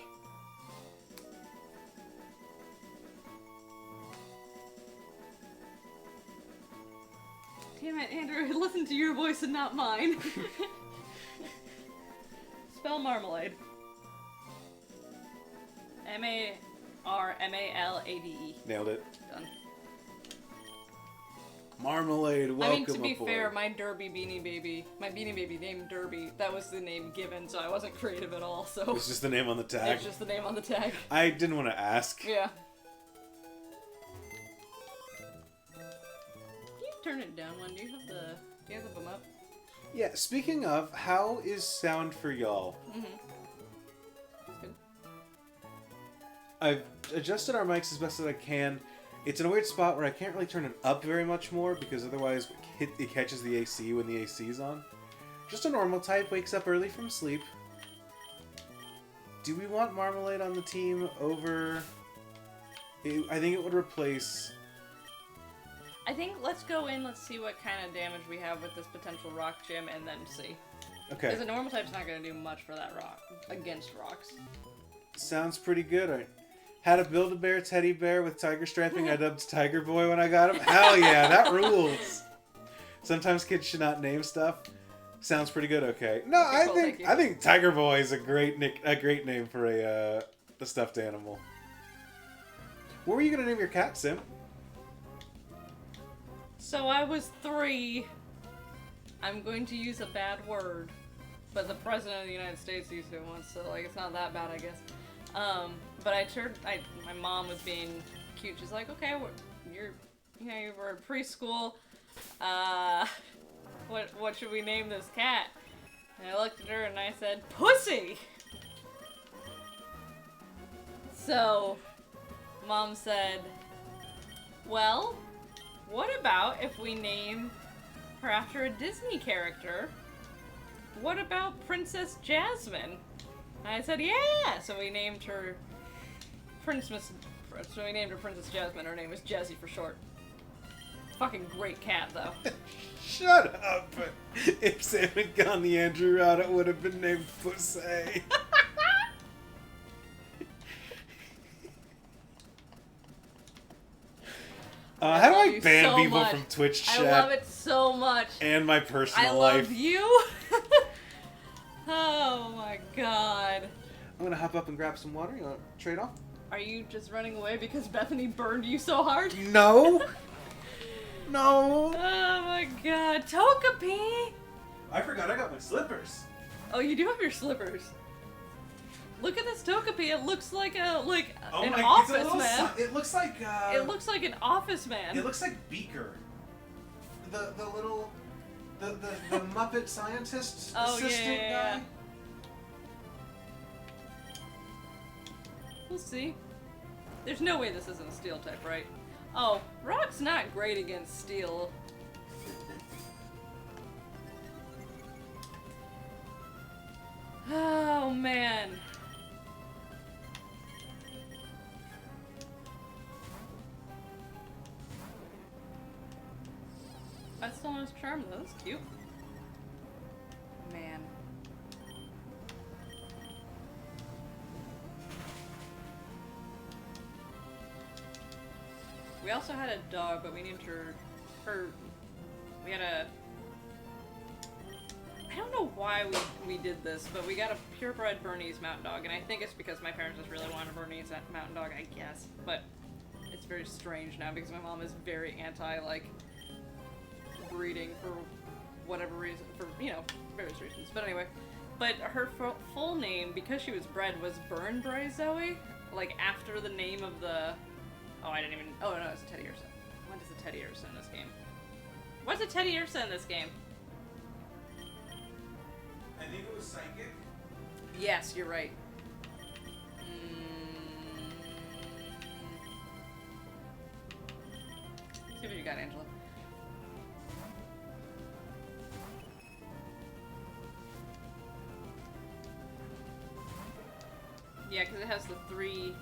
Damn it, Andrew, listen to your voice and not mine. Spell Marmalade. M-A-R-M-A-L-A-D-E. Nailed it. Done. Marmalade, welcome I mean, to be aboard. fair, my Beanie Baby named Derby, that was the name given, so I wasn't creative at all, so... It's just the name on the tag. It's just the name on the tag. I didn't want to ask. Yeah. Can you turn it down one? Do you have the them up? Yeah, speaking of, how is sound for y'all? That's good. I've adjusted our mics as best as I can. It's in a weird spot where I can't really turn it up very much more because otherwise it catches the AC when the AC is on. Just a normal type, wakes up early from sleep. Do we want Marmalade on the team over... I think it would replace... I think let's go in, let's see what kind of damage we have with this potential rock gym, and then see. Okay. Because a normal type's not going to do much for that rock, against rocks. Sounds pretty good. I had a Build-A-Bear teddy bear with tiger striping. I dubbed Tiger Boy when I got him. Hell yeah, that rules. Sometimes kids should not name stuff. Sounds pretty good. Okay. No, Okay, cool, thank you. I think Tiger Boy is a great name for a stuffed animal. What were you gonna name your cat, Sim? So I was 3. I'm going to use a bad word, but the President of the United States used it once, so like it's not that bad, I guess. But my mom was being cute. She's like, okay, you were in preschool. What should we name this cat? And I looked at her and I said, Pussy! So, Mom said, well, what about if we name her after a Disney character? What about Princess Jasmine? And I said, yeah! So we named her Princess Jasmine. Her name was Jessie for short. Fucking great cat, though. Shut up! If Sam had gone the Andrew route, it would have been named Pussy. How do I ban so people much. from Twitch chat? I love it so much. And my personal I love life. you. Oh my god. I'm gonna hop up and grab some water. You wanna trade off? Are you just running away because Bethany burned you so hard? No! No! Oh my god. Togepi! I forgot I got my slippers. Oh, you do have your slippers. Look at this Togepi. It looks like an office man. It looks like. It looks like an office man. It looks like Beaker. The little the Muppet scientist assistant guy. We'll see. There's no way this isn't a steel type, right? Oh, Rock's not great against steel. Oh man. I still want his charm though, that's cute. Man. We also had a dog, but we named we had a, I don't know why we did this, but we got a purebred Bernese mountain dog, and I think it's because my parents just really wanted a Bernese mountain dog, I guess. But it's very strange now because my mom is very anti, like, breeding for whatever reason, for, you know, various reasons. But anyway, but her full name, because she was bred, was Burnbrae Zoe, like after the name of the, oh no, it's a Teddy Ursa. What is a Teddy Ursa in this game? What's a Teddy Ursa in this game? I think it was Psychic. Yes, you're right. See what you got, Angela. Yeah, because it has the 3...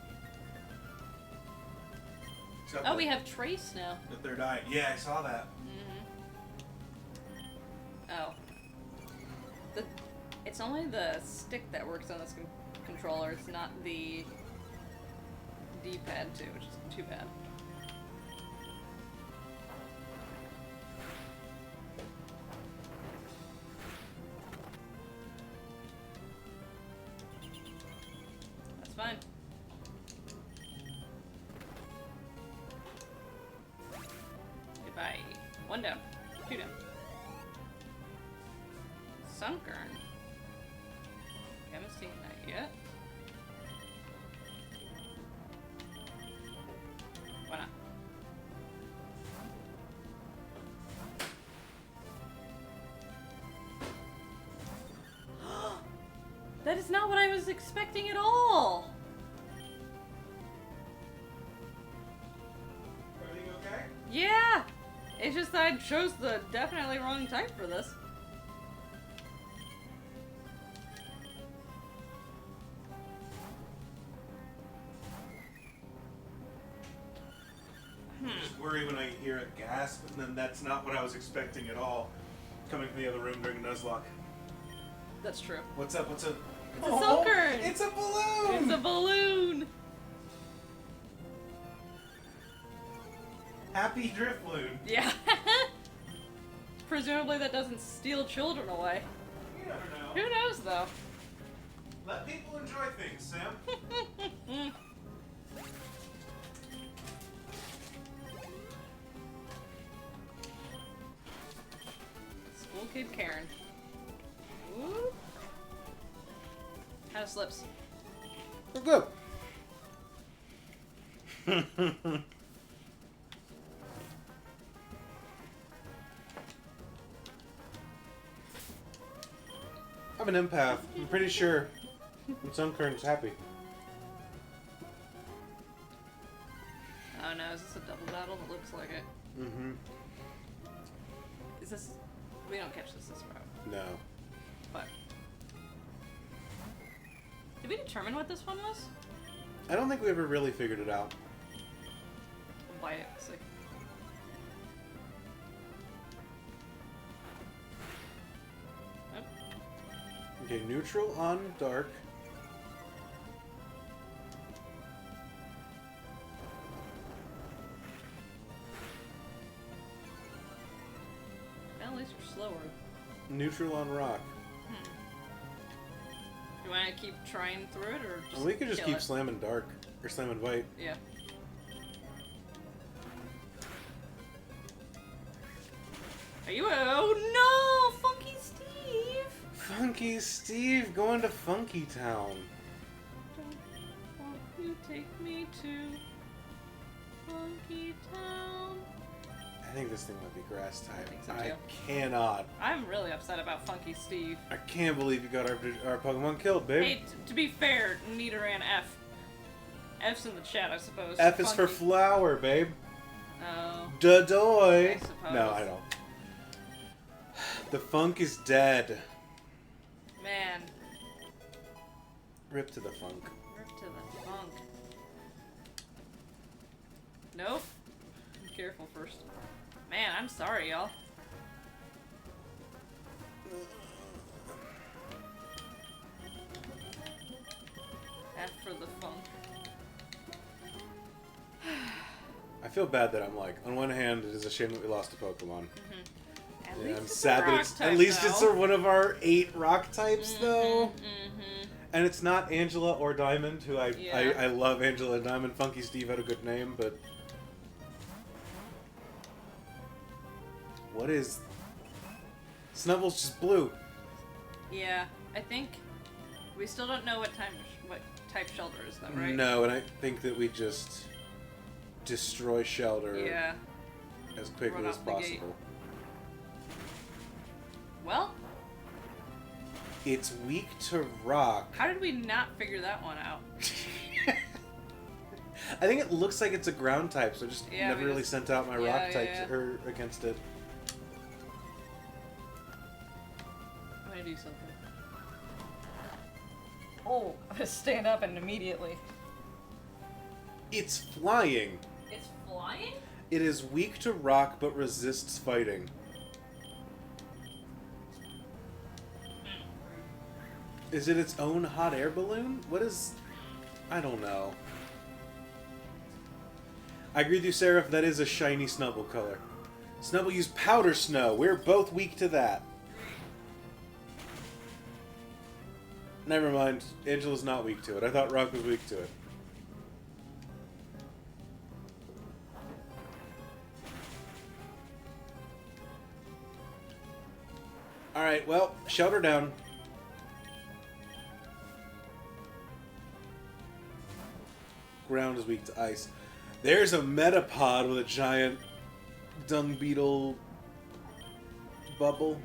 Oh, we have Trace now. The third eye. Yeah, I saw that. Oh. It's only the stick that works on this controller. It's not the D-pad too, which is too bad. That's fine. Goodbye. 1 down. 2 down. Sunkern. Haven't seen that yet. Why not? That is not what I was expecting at all! Everything okay? Yeah! It's just that I chose the definitely wrong type for this. I just worry when I hear a gasp, and then that's not what I was expecting at all. Coming from the other room during Nuzlocke. That's true. What's up? What's up? It's a Sunkern! It's a balloon! It's a balloon! Happy Driftloon. Yeah. Presumably that doesn't steal children away. You never know. Who knows, though? Let people enjoy things, Sam. School kid Karen. Woo. How slips? We're good. I'm an empath. I'm pretty sure Sunkern's happy. Oh no, is this a double battle? It looks like it. Mm-hmm. Is this... We don't catch this route. No. But... Did we determine what this one was? I don't think we ever really figured it out. I'll bite it, see. Nope. Okay, neutral on dark. Well, at least you're slower. Neutral on rock. You want to keep trying through it, or just Well, we could just kill keep it? slamming dark. Or slamming white. Yeah. Are you a... Oh no! Funky Steve! Funky Steve going to Funky Town. Won't you take me to Funky Town? I think this thing might be grass type. think so, I too. cannot. I'm really upset about Funky Steve. I can't believe you got our Pokemon killed, babe. Hey, to be fair, Nita ran F. F's in the chat, I suppose. F is for Funky. flower, babe. Oh. Dadoy. I suppose. No, I don't. The funk is dead. Man. Rip to the funk. Rip to the funk. Nope. Be careful first. Man, I'm sorry, y'all. F for the funk. I feel bad that I'm like, on one hand, it is a shame that we lost a Pokemon. At Yeah, least I'm it's sad a that rock it's type, at least though. it's one of our 8 rock types, though. Mm-hmm. And it's not Angela or Diamond, who Yeah. I love Angela and Diamond. Funky Steve had a good name, but what is Snubble's just blue. Yeah, I think we still don't know what type Shelter is, though, right? No, and I think that we just destroy Shelter Yeah. as quickly Run as off the gate. possible. Well, It's weak to rock. how did we not figure that one out? I think it looks like it's a ground type, so I just Yeah, never we really just- sent out my yeah, rock type yeah. or against it. I'm gonna do something. Oh, I'm gonna stand up and immediately. It's flying. It's flying? It is weak to rock but resists fighting. Is it its own hot air balloon? What is... I don't know. I agree with you, Seraph. That is a shiny Snubble color. Snubble used Powder Snow. We're both weak to that. Never mind. Angela's not weak to it. I thought Rock was weak to it. Alright, well, shelter down. Ground is weak to ice. There's a Metapod with a giant dung beetle bubble.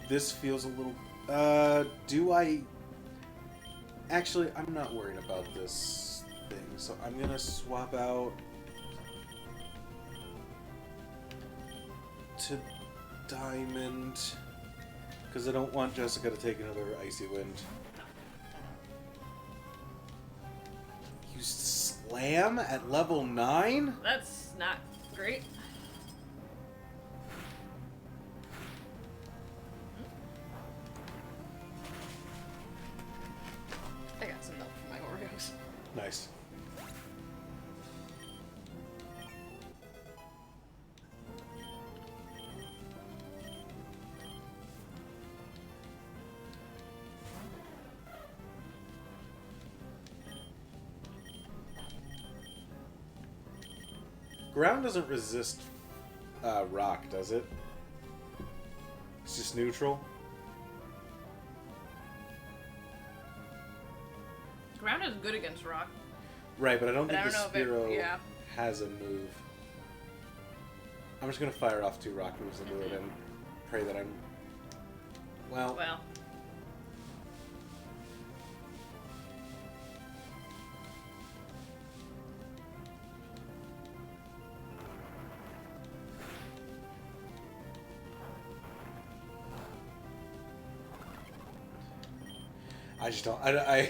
This feels a little... do I... Actually, I'm not worried about this thing, so I'm gonna swap out to Diamond, because I don't want Jessica to take another Icy Wind. Used Slam at level 9? That's not great. I got some milk for my Oreos. Nice. Ground doesn't resist rock, does it? It's just neutral. Ground is good against rock. Right, but I don't But think I the don't know if Spearow it- yeah. has a move. I'm just gonna fire off 2 rock moves into it and pray that I'm... Well, Well, I just don't... I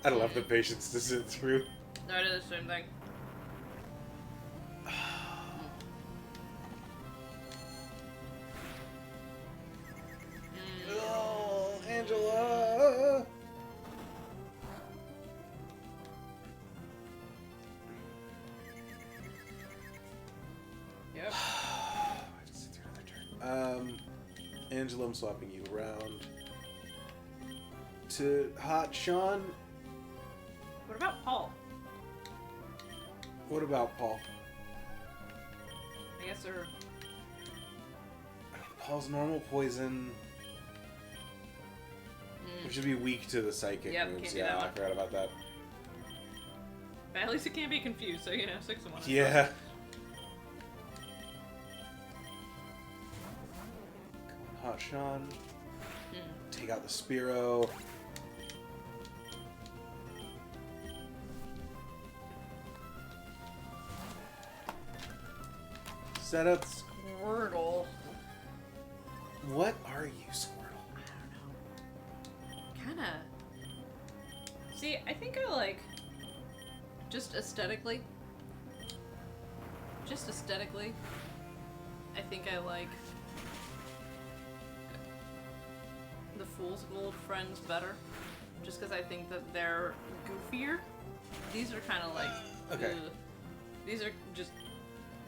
don't have the patience to sit through. no, I did the same thing. Oh, Angela! Yep. I have to sit through another turn. Angela, I'm swapping you around to Hot Sean. What about Paul? What about Paul? I guess they're Paul's normal poison. Which would be weak to the psychic Yep, moves. can't do Yeah, that I one. forgot about that. But at least it can't be confused, so 6 and 1. is Yeah. fine. Hot Sean. Take out the Spearow. Set up. Squirtle. What are you, Squirtle? I don't know. Kinda. See, I think I like. Just aesthetically. I think I like. The Fool's Gold friends better. Just because I think that they're goofier. These are kind of like. Okay. ugh. These are just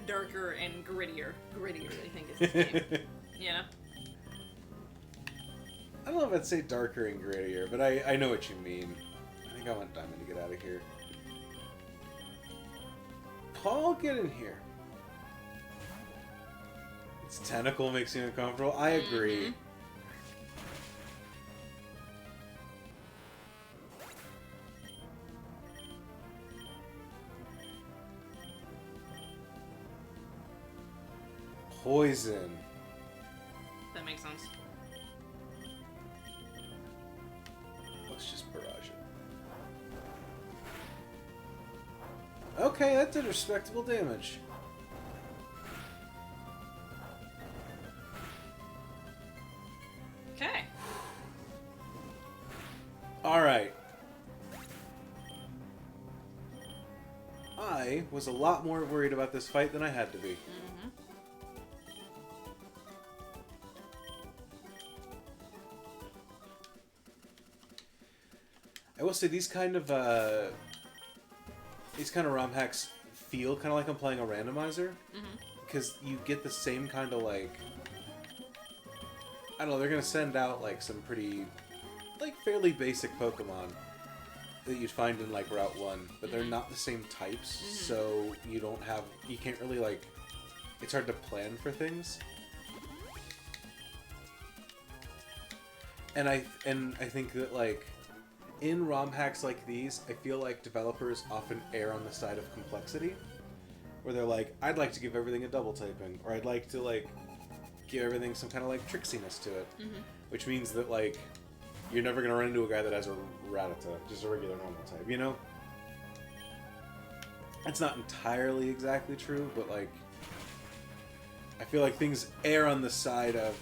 darker and grittier. Grittier, I think is his name. You know? I don't know if I'd say darker and grittier, but I know what you mean. I think I want Diamond to get out of here. Paul, get in here. Its tentacle makes you uncomfortable. I agree. Poison. That makes sense. Let's just barrage it. Okay, that did respectable damage. Okay. Alright. I was a lot more worried about this fight than I had to be. I will say these kind of ROM hacks feel kind of like I'm playing a randomizer, because you get the same kind of like, I don't know, they're gonna send out like some pretty, like fairly basic Pokemon that you'd find in like Route 1, but they're not the same types, so you can't really like, it's hard to plan for things. And I think that like, in ROM hacks like these, I feel like developers often err on the side of complexity, where they're like, I'd like to give everything a double typing, or I'd like to like give everything some kind of like tricksiness to it, which means that like you're never gonna run into a guy that has a Rattata, just a regular normal type, you know? It's not entirely exactly true, but like I feel like things err on the side of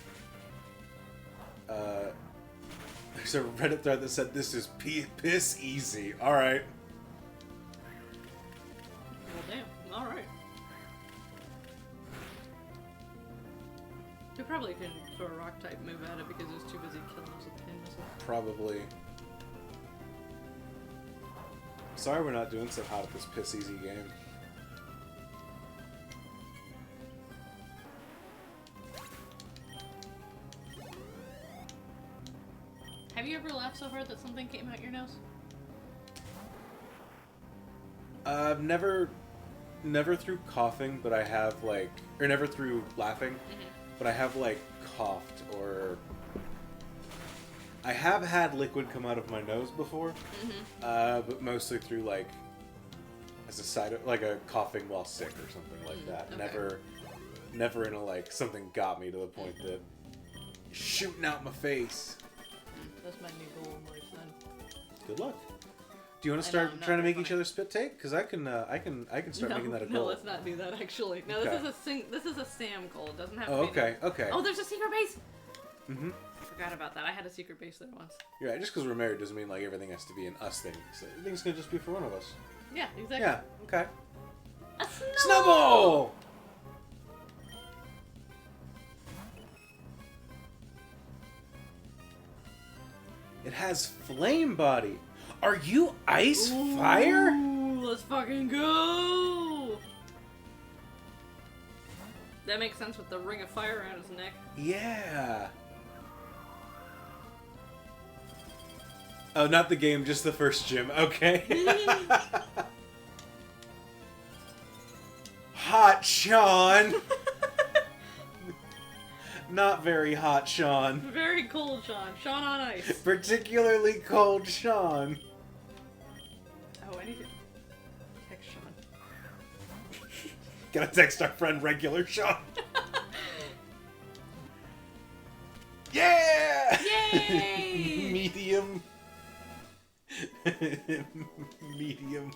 there's a Reddit thread that said this is piss easy. Alright. Well, damn. Alright. You probably couldn't throw a rock type move at it because it was too busy killing us with the pin missile. Probably. Sorry we're not doing so hot at this piss easy game. Have you ever laughed so hard that something came out your nose? Never through coughing, but I have like, or never through laughing, but I have like coughed, or I have had liquid come out of my nose before, but mostly through like, as a side of, like a coughing while sick or something like that. Okay. Never in a like, something got me to the point that shooting out my face. That's my new goal in life then. Good luck. Do you want to start trying to make each other spit take? Because I can start making that a goal. No, let's not do that actually. No, Okay. this is a Sam goal. It doesn't have to Oh, be. okay. Oh, there's a secret base. Mm-hmm. I forgot about that. I had a secret base there once. You're right. Just because we're married doesn't mean like everything has to be an us thing. So everything's gonna just be for one of us. Yeah, exactly. Yeah. Okay. A Snowball! It has flame body. Are you ice fire? Ooh, let's fucking go! That makes sense with the ring of fire around his neck. Yeah. Oh, not the game, just the first gym. Okay. Hot Sean. Not very hot Sean. Very cold Sean. Sean on ice. Particularly cold Sean. Oh, I need to text Sean. Gotta text our friend regular Sean. Yeah! Yay! Medium. Medium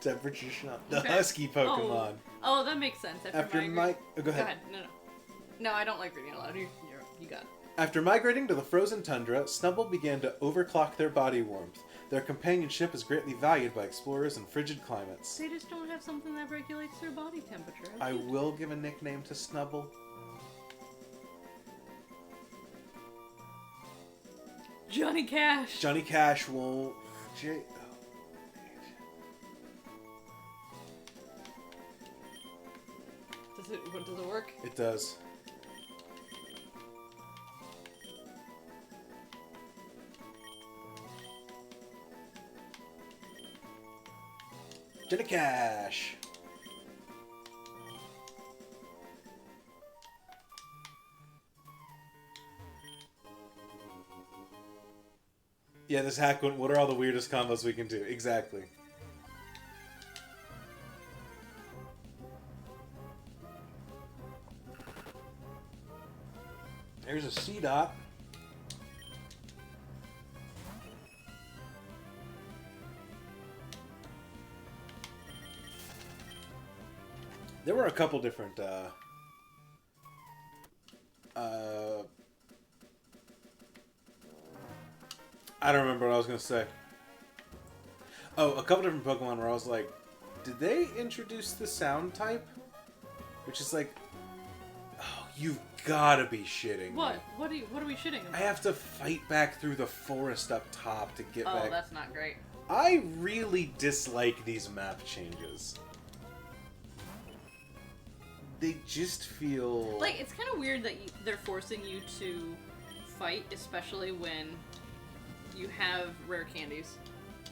temperature Sean. The Okay. husky Pokemon. Oh, that makes sense. After migrating. oh, go ahead. No, I don't like reading aloud. You got it. After migrating to the frozen tundra, Snubbull began to overclock their body warmth. Their companionship is greatly valued by explorers in frigid climates. They just don't have something that regulates their body temperature. I will give a nickname to Snubbull. Johnny Cash. Johnny Cash won't... Does it work? It does. Johnny Cash. Yeah, this hack one. What are all the weirdest combos we can do? Exactly. There's a C-Dot. There were a couple different, I don't remember what I was going to say. Oh, a couple different Pokemon where I was like, did they introduce the sound type? Which is like, oh, you've got to be shitting What? me. What are we shitting about? I have to fight back through the forest up top to get back. Oh, that's not great. I really dislike these map changes. They just feel... Like, it's kind of weird that they're forcing you to fight, especially when you have rare candies.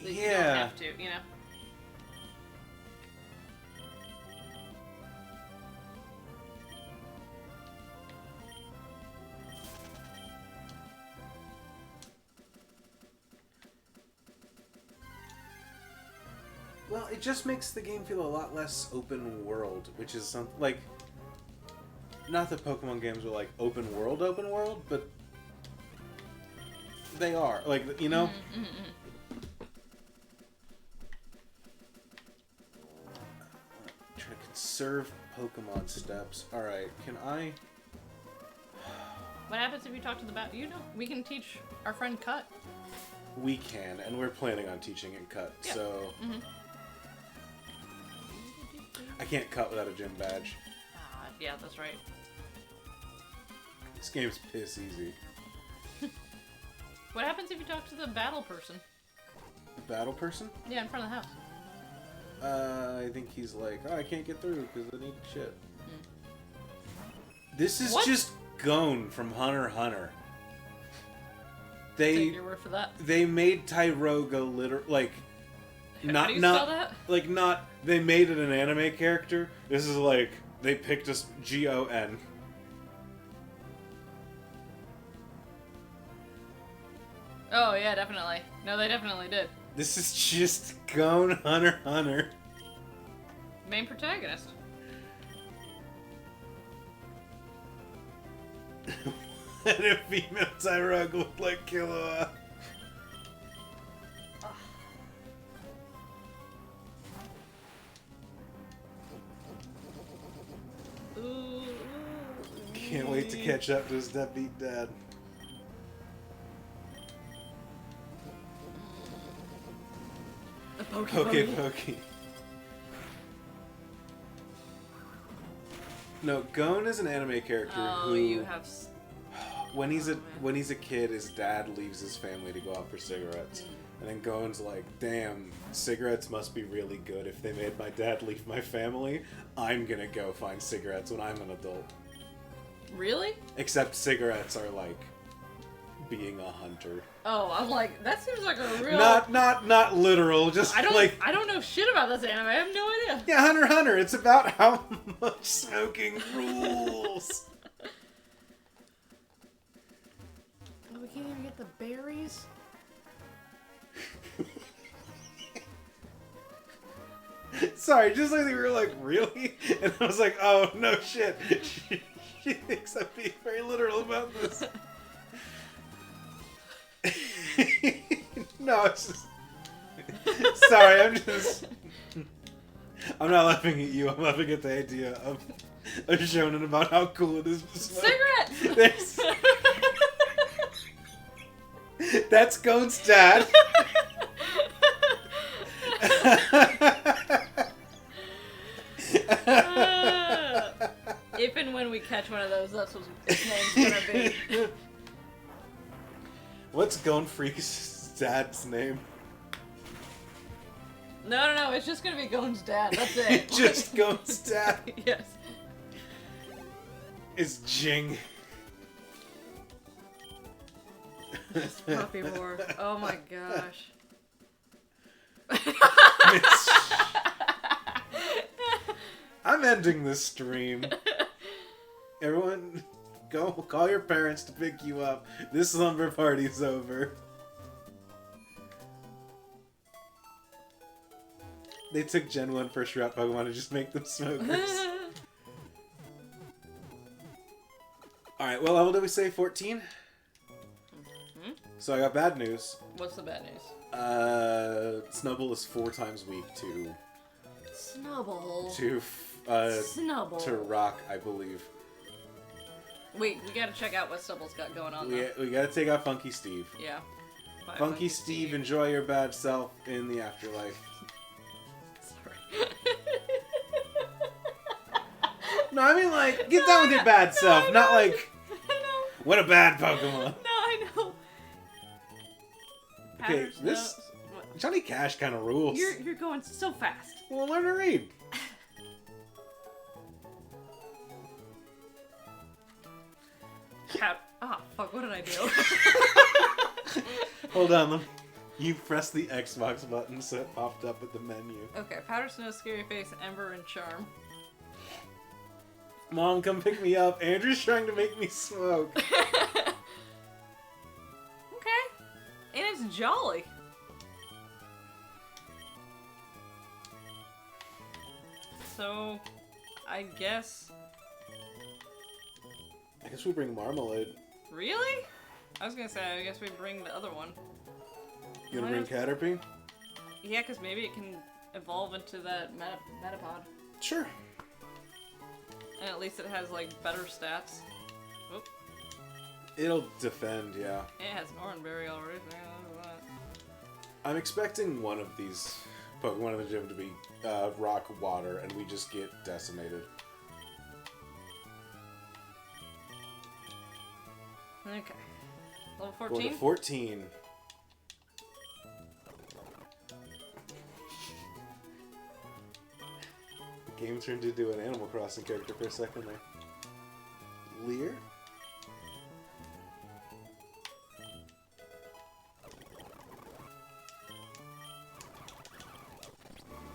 That You don't have to, you know? Well, it just makes the game feel a lot less open world, which is something like... Not that Pokemon games are like open world, but they are. Like, you know? Try to conserve Pokemon steps. Alright, can I... What happens if you talk to the bat? You know, we can teach our friend Cut. We can, and we're planning on teaching it Cut, Yeah. so... I can't cut without a gym badge. Yeah, that's right. This game's piss easy. What happens if you talk to the battle person? The battle person? Yeah, in front of the house. I think he's like, oh, I can't get through because I need shit. This is What? just Gon from Hunter x Hunter. Take your word for that. They made Tyroga like How do you spell that? like not they made it an anime character. This is like they picked us Gon. Oh, yeah, definitely. No, they definitely did. This is just Gon Hunter x Hunter. Main protagonist. And a female Tyroga looked like Killua. Ooh. Can't wait to catch up to his deadbeat dad. A Poke. Poke. No, Gon is an anime character Oh, who, you have. when he's a kid, his dad leaves his family to go out for cigarettes, and then Gon's like, "Damn, cigarettes must be really good. If they made my dad leave my family, I'm gonna go find cigarettes when I'm an adult." Really? Except cigarettes are like being a hunter. Oh, I'm like, that seems like a real. Not literal. Just I don't. like I don't know shit about this anime. I have no idea. yeah, Hunter x Hunter. It's about how much smoking rules. can't even get the berries? Sorry, just like they were like, really? And I was like, oh, no shit. She thinks I'm being very literal about this. No, it's just... Sorry, I'm not laughing at you. I'm laughing at the idea of a shonen about how cool it is to smoke. Cigarettes! That's Gone's dad. If and when we catch one of those, that's what its name's gonna be. What's Gone Freak's dad's name? No, it's just gonna be Gone's dad, that's it. Just Gone's dad. Yes. Is Jing. This puppy war. Oh my gosh. I'm ending this stream. Everyone, go call your parents to pick you up. This slumber party's over. They took Gen 1 first route Pokemon to just make them smokers. Alright, what level did we say? 14? Mm-hmm. So I got bad news. What's the bad news? Snubbull is 4 times weak to Snubbull. Snubbull. to rock, I believe. Wait, we gotta check out what Snubbull's got going on though. We gotta take out Funky Steve. Yeah. Bye, Funky Steve, enjoy your bad self in the afterlife. Sorry. No, I mean like, get down with your bad self, not like, I know. what a bad Pokemon. No, I know. Okay, Patterns, this what? Johnny Cash kind of rules. You're going so fast. Well, learn to read. Fuck, what did I do? Hold on, you press the Xbox button so it popped up at the menu. Okay, Powder Snow, Scary Face, Ember, and Charm. Mom, come pick me up. Andrew's trying to make me smoke. Okay. And it's jolly. So, I guess... I guess we bring Marmalade. Really? I was gonna say, I guess we bring the other one. You gonna bring Caterpie? Yeah, because maybe it can evolve into that Metapod. Sure. And at least it has, like, better stats. Whoop. It'll defend, yeah. And it has Nornberry already. So yeah, look at that. I'm expecting one of these Pokemon in the gym to be Rock Water, and we just get decimated. Okay. Level Going 14? to 14. The game turned into an Animal Crossing character for a second there. Leer?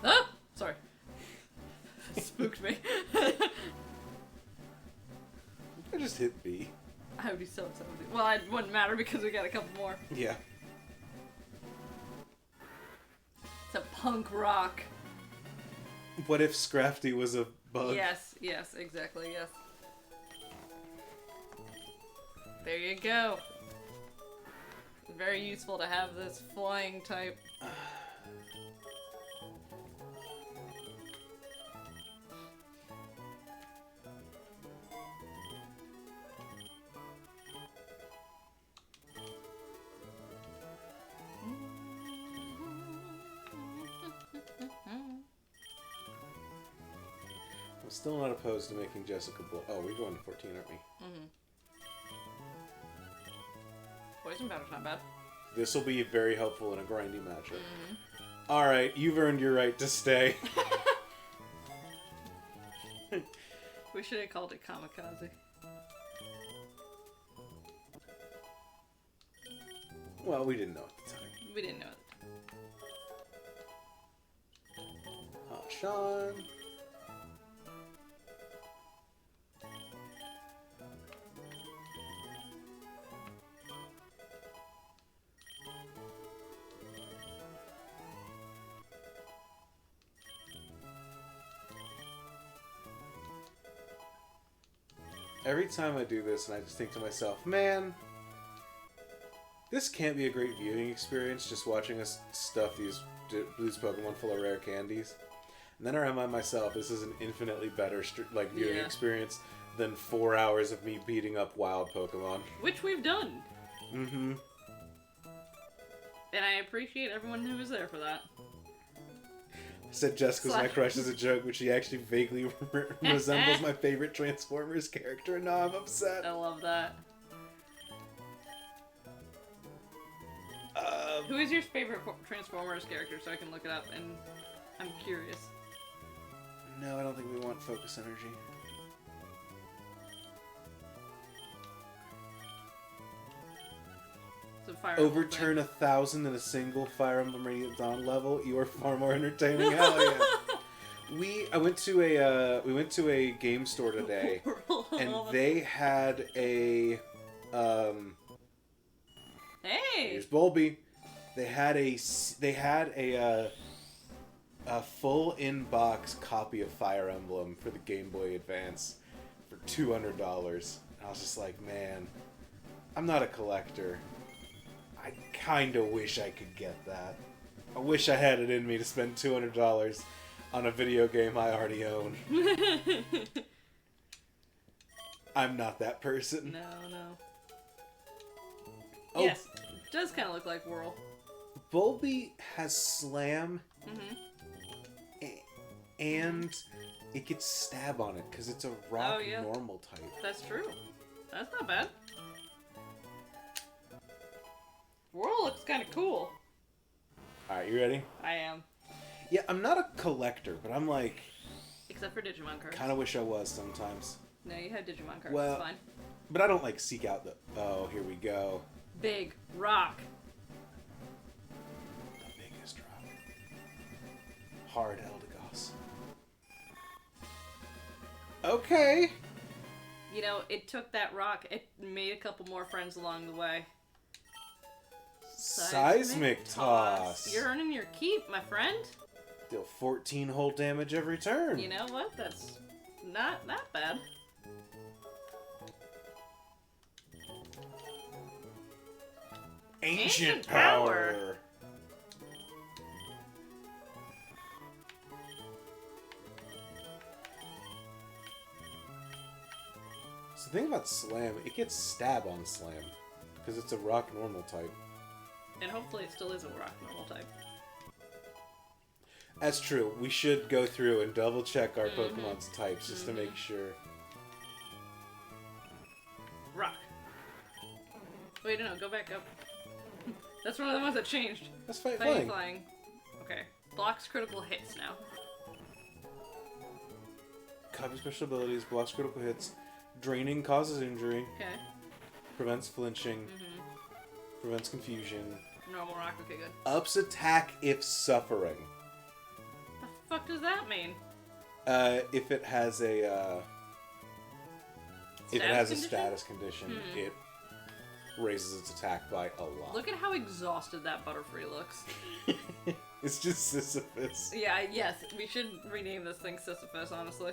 Ah! Sorry. Spooked me. I just hit B. I would be so upset with you. Well, it wouldn't matter because we got a couple more. Yeah. It's a punk rock. What if Scrafty was a bug? Yes, exactly, yes. There you go. Very useful to have this flying type. I'm still not opposed to making Jessica Oh, we're going to 14, aren't we? Mm-hmm. Poison powder's not bad. This will be very helpful in a grindy matchup. Mm-hmm. Alright, you've earned your right to stay. We should have called it Kamikaze. Well, we didn't know at the time. We didn't know it. Hot Sean. Every time I do this, and I just think to myself, man, this can't be a great viewing experience, just watching us stuff these Pokemon full of rare candies. And then I remind myself, this is an infinitely better viewing experience than 4 hours of me beating up wild Pokemon. Which we've done. Mm-hmm. And I appreciate everyone who was there for that. I said Jessica's my crush as a joke, but she actually vaguely resembles my favorite Transformers character, and now I'm upset. I love that. Who is your favorite Transformers character so I can look it up, and I'm curious. No, I don't think we want focus energy. It's a Fire Overturn 1,000 in a single Fire Emblem Radiant Dawn level. You are far more entertaining. Hell yeah! We went to a game store today, and they had a Hey! Here's Bulby. They had a full in-box copy of Fire Emblem for the Game Boy Advance for $200. And I was just like, man, I'm not a collector. I kind of wish I could get that. I wish I had it in me to spend $200 on a video game I already own. I'm not that person. No. Oh. Yes, it does kind of look like Whirl. Bulby has Slam, Mm-hmm. and it gets Stab on it because it's a rock normal type. That's true. That's not bad. Whirl looks kind of cool. Alright, you ready? I am. Yeah, I'm not a collector, but I'm like... Except for Digimon cards. Kind of wish I was sometimes. No, you had Digimon cards. Well, it's fine. But I don't like seek out the... Oh, here we go. Big rock. The biggest rock. Hard Eldegoss. Okay. You know, it took that rock. It made a couple more friends along the way. Seismic Toss. You're earning your keep, my friend. Deal 14 whole damage every turn. You know what? That's not that bad. Ancient Power. So the thing about Slam, it gets Stab on Slam. Because it's a rock normal type. And hopefully it still is a rock normal type. That's true. We should go through and double check our Pokemon's types just to make sure. Rock. Wait, no, go back up. That's one of the ones that changed. Let's fight Fighting Flying. flying. Okay. Blocks critical hits now. Copy special abilities, blocks critical hits, draining causes injury, Okay. prevents flinching, prevents confusion, Normal rock, okay, good. ups attack if suffering. The fuck does that mean? If it has a status condition, it raises its attack by a lot. Look at how exhausted that Butterfree looks. It's just Sisyphus. Yeah, yes, we should rename this thing Sisyphus, honestly.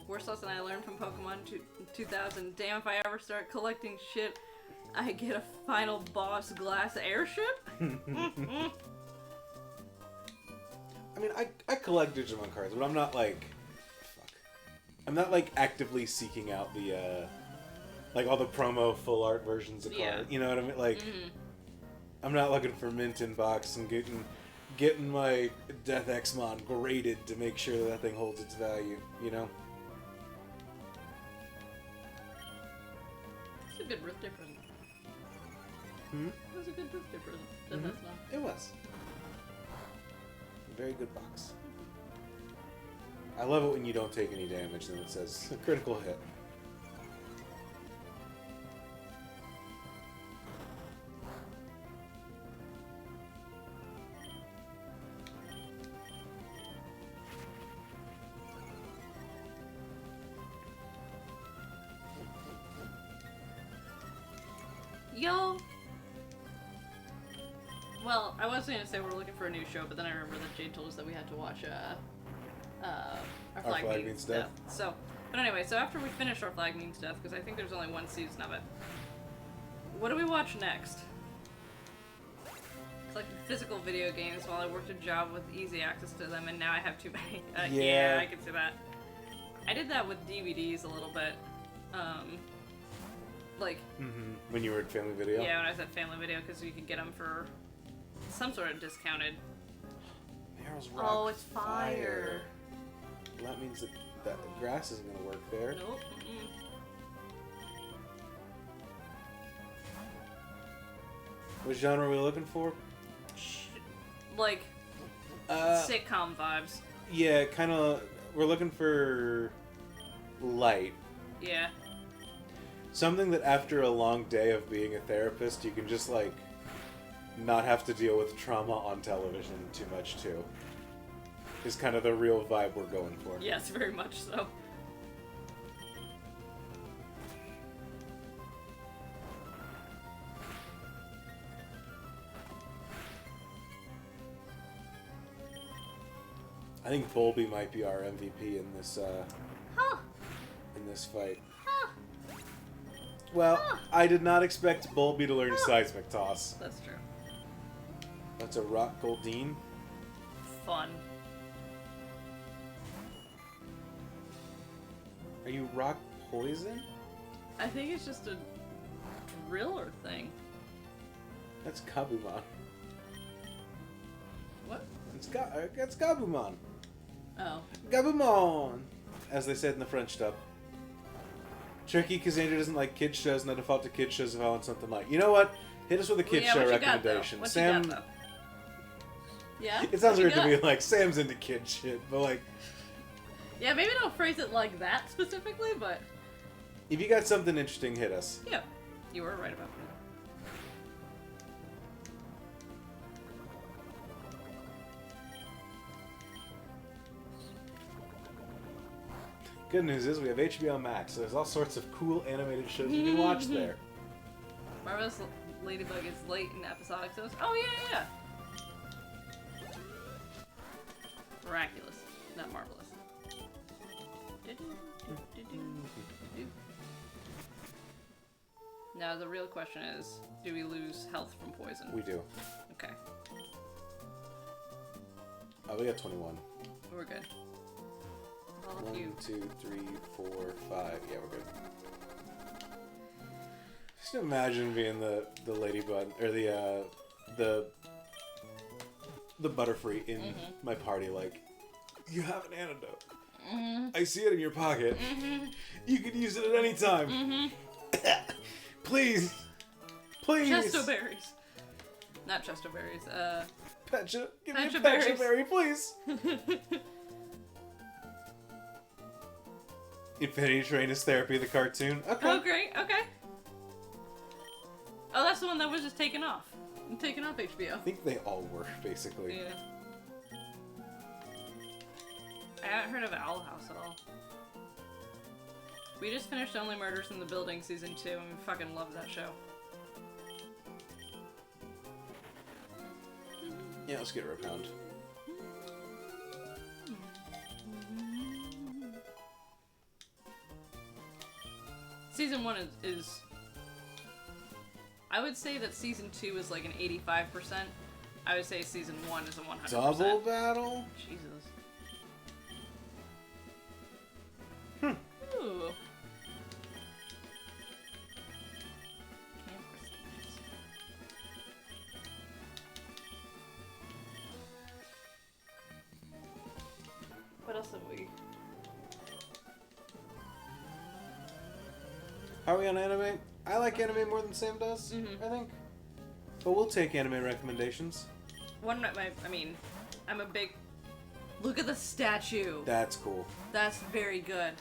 Worst lesson I learned from Pokemon 2000. Damn, if I ever start collecting shit, I get a final boss glass airship? I mean, I collect Digimon cards, but I'm not like... I'm not like actively seeking out the, like all the promo full art versions of cards. You know what I mean? Like, I'm not looking for mint in box and getting my Death Exmon graded to make sure that thing holds its value, you know? It's a good birthday present. It was a good birthday present. It was. A very good box. I love it when you don't take any damage and it says a critical hit. Yo! Well, I was going to say we're looking for a new show, but then I remember that Jade told us that we had to watch Our Flag Flag Means Means Death. Death. So, but anyway, so after we finish Our Flag Means Death, because I think there's only one season of it, what do we watch next? It's like physical video games while I worked a job with easy access to them, and now I have too many. Yeah, I can see that. I did that with DVDs a little bit. Like... When you were at Family Video? Yeah, when I was at Family Video, because you could get them for some sort of discounted... Meryl's Rock Oh, it's fire. Well, that means that the grass isn't going to work there. Nope. What genre are we looking for? Like, sitcom vibes. Yeah, kind of. We're looking for light. Yeah. Something that after a long day of being a therapist, you can just, like, not have to deal with trauma on television too much, too. Is kind of the real vibe we're going for. Yes, very much so. I think Bolby might be our MVP in this, Huh. in this fight. Huh. Well, I did not expect Bolby to learn seismic toss. That's true. That's a Rock Goldeen. Fun. Are you Rock Poison? I think it's just a driller thing. That's Kabumon. What? It's Gabumon. Oh. Gabumon! As they said in the French dub. Tricky because Andrew doesn't like kids shows, and I default to kids shows if I want something light. You know what? Hit us with a kids show recommendation. What Sam. you got, though? Yeah? It sounds What you weird to got? be like, Sam's into kid shit, but like, Yeah, maybe don't phrase it like that specifically, but... if you got something interesting, hit us. Yeah. You were right about that. Good news is we have HBO Max, so there's all sorts of cool animated shows you can watch there. Marvelous Ladybug is late in episodic, so oh yeah. Miraculous, not marvelous. Now the real question is, do we lose health from poison? We do. Okay, Oh, we got 21. we're good. All of 1, you. 2, 3, 4, 5. Yeah, we're good. Just imagine being the ladybug or the Butterfree in my party. Like, you have an antidote. I see it in your pocket. You could use it at any time. Please, please. Chesto berries. Not chesto berries. Pecha, give me a Pecha Pecha berries. berry, please. Infinity Train is Therapy, the cartoon. Okay. Oh, great. Okay. Oh, that's the one that was just taken off. Taken off HBO. I think they all were, basically. Yeah. I haven't heard of Owl House at all. We just finished Only Murders in the Building season 2, and we fucking love that show. Yeah, let's get her a pound. Season 1 is... I would say that season 2 is like an 85%. I would say season 1 is a 100%. Double battle? Jesus. Hmm. Ooh. What else have we? How are we on anime? I like anime more than Sam does, I think. But we'll take anime recommendations. One of my, I mean, I'm a big... Look at the statue! That's cool. That's very good.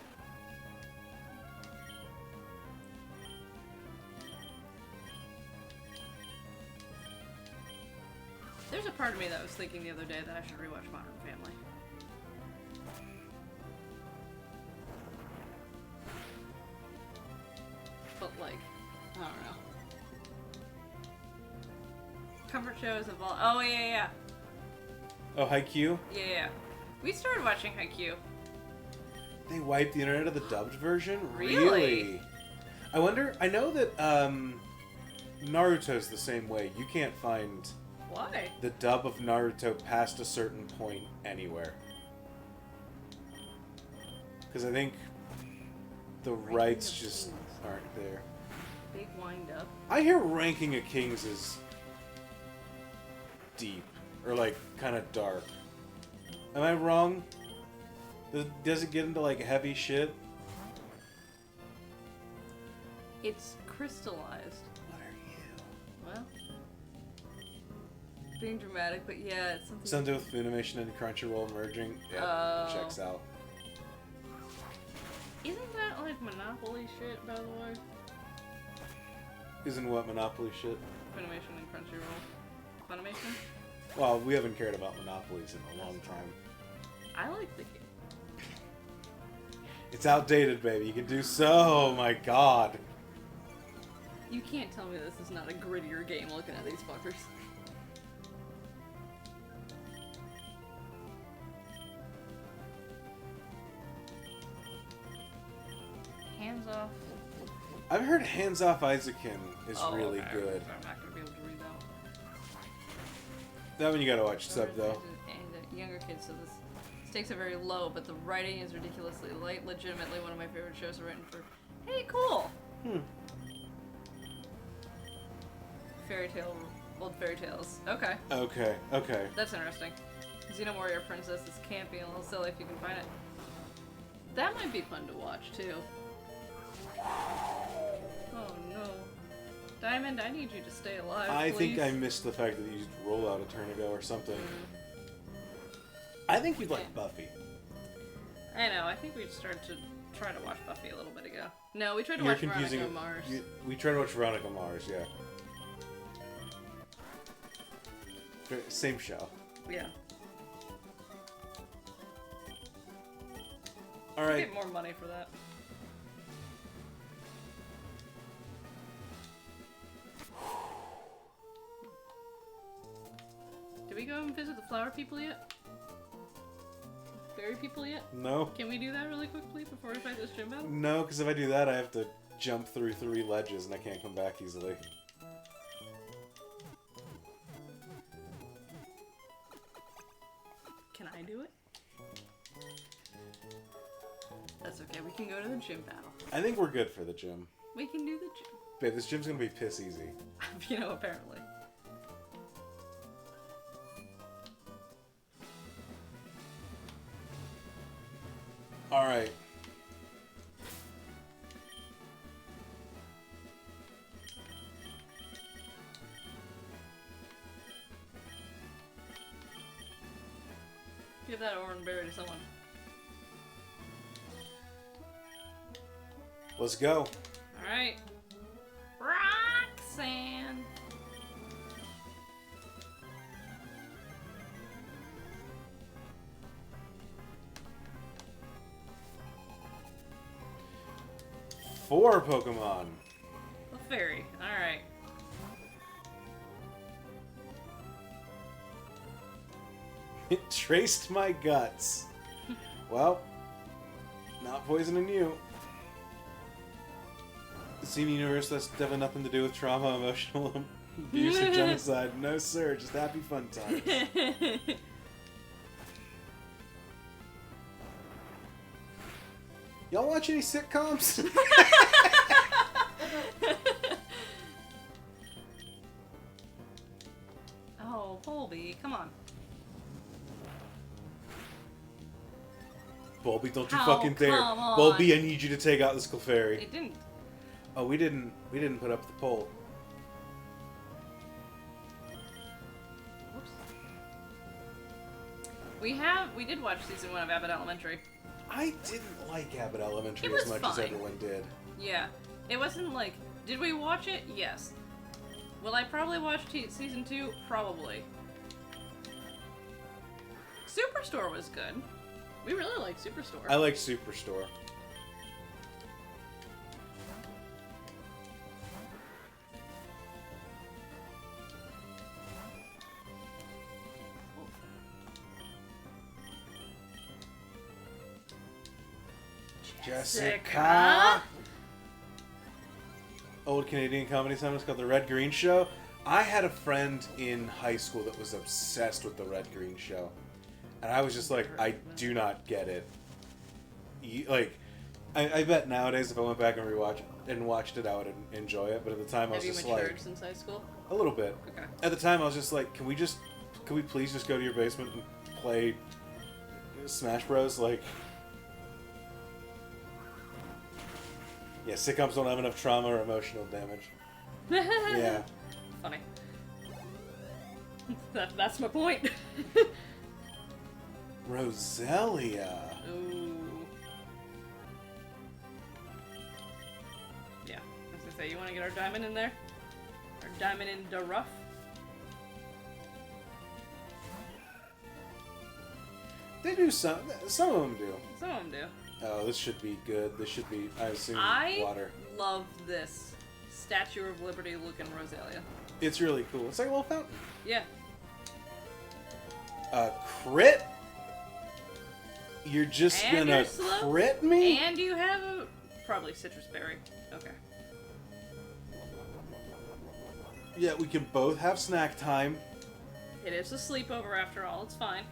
There's a part of me that was thinking the other day that I should rewatch Modern Family. But like, I don't know. Comfort shows evolve. Oh yeah. Oh, Haikyuu? Yeah. We started watching Haikyuu. They wiped the internet of the dubbed version? Really? I wonder, I know that Naruto's the same way. You can't find Why? the dub of Naruto past a certain point anywhere. Because I think the rights just aren't there. Big wind up. I hear Ranking of Kings is deep. Or, like, kind of dark. Am I wrong? Does it get into, like, heavy shit? It's crystallized. What are you? Well, being dramatic, but yeah, it's something. Something with Funimation and Crunchyroll merging? Yeah, Oh. checks out. Isn't that like Monopoly shit, by the way? Isn't what Monopoly shit? Funimation and Crunchyroll. Funimation? Well, we haven't cared about monopolies in a long time. I like the game. It's outdated, baby. You can do so. Oh my god. You can't tell me this is not a grittier game looking at these fuckers. Hands off. I've heard Hands Off Isaacin is Oh, really okay. good. I'm not gonna be able to read that. That one you gotta watch sub though. And younger kids, so the stakes are very low, but the writing is ridiculously light. Legitimately, one of my favorite shows are written for. Hey, cool. Fairy tale, old fairy tales. Okay, Okay, okay. that's interesting. Xeno Warrior Princess is campy and a little silly if you can find it. That might be fun to watch too. Oh no, Diamond, I need you to stay alive. I please. think I missed the fact that you used roll out a turn ago or something. I think you'd like Buffy. I know. I think we started to try to watch Buffy a little bit ago. No, we tried to You're watch confusing Veronica Mars. We tried to watch Veronica Mars, yeah. Same show. Yeah. Alright. Get more money for that. Did we go and visit the flower people yet? Fairy people yet? No. Can we do that really quickly before we fight this gym battle? No, because if I do that, I have to jump through 3 ledges and I can't come back easily. Can I do it? That's okay, we can go to the gym battle. I think we're good for the gym. We can do the gym. Babe, this gym's gonna be piss easy. You know, apparently. Alright. Give that orange berry to someone. Let's go. Alright. Roxanne! Four Pokemon. A fairy. Alright. It traced my guts. Well, not poisoning you. The Steam Universe, that's definitely nothing to do with trauma, emotional abuse, or genocide. No, sir. Just happy fun times. Y'all watch any sitcoms? Oh, Colby, come on. Bulby, don't you Oh, fucking dare. come on. Bulby, I need you to take out this Clefairy. It didn't. Oh, we didn't put up the poll. Whoops. We did watch season 1 of Abbott Elementary. I didn't like Abbott Elementary It was as much as fine. everyone did. Yeah. It wasn't like, did we watch it? Yes. Will I probably watch season 2? Probably. Superstore was good. We really liked Superstore. I like Superstore. Jessica. Old Canadian comedy song was called The Red Green Show. I had a friend in high school that was obsessed with The Red Green Show. And I was just like, I do not get it. I bet nowadays if I went back and watched it, I would enjoy it. But at the time, I was just like... Have you matured since high school? A little bit. Okay. At the time, I was just like, can we please just go to your basement and play Smash Bros? Like... Yeah, sitcoms don't have enough trauma or emotional damage. Yeah. Funny. That's my point. Roselia. Ooh. Yeah, I was gonna say, you want to get our diamond in there? Our diamond in the rough? They do some of them do. Some of them do. Oh, this should be good. This should be, I assume, water. I love this Statue of Liberty looking Roselia. It's really cool. It's like a little fountain. Yeah. Crit? You're just And gonna you're slow, crit me? And you have a... probably citrus berry. Okay. Yeah, we can both have snack time. It is a sleepover after all. It's fine.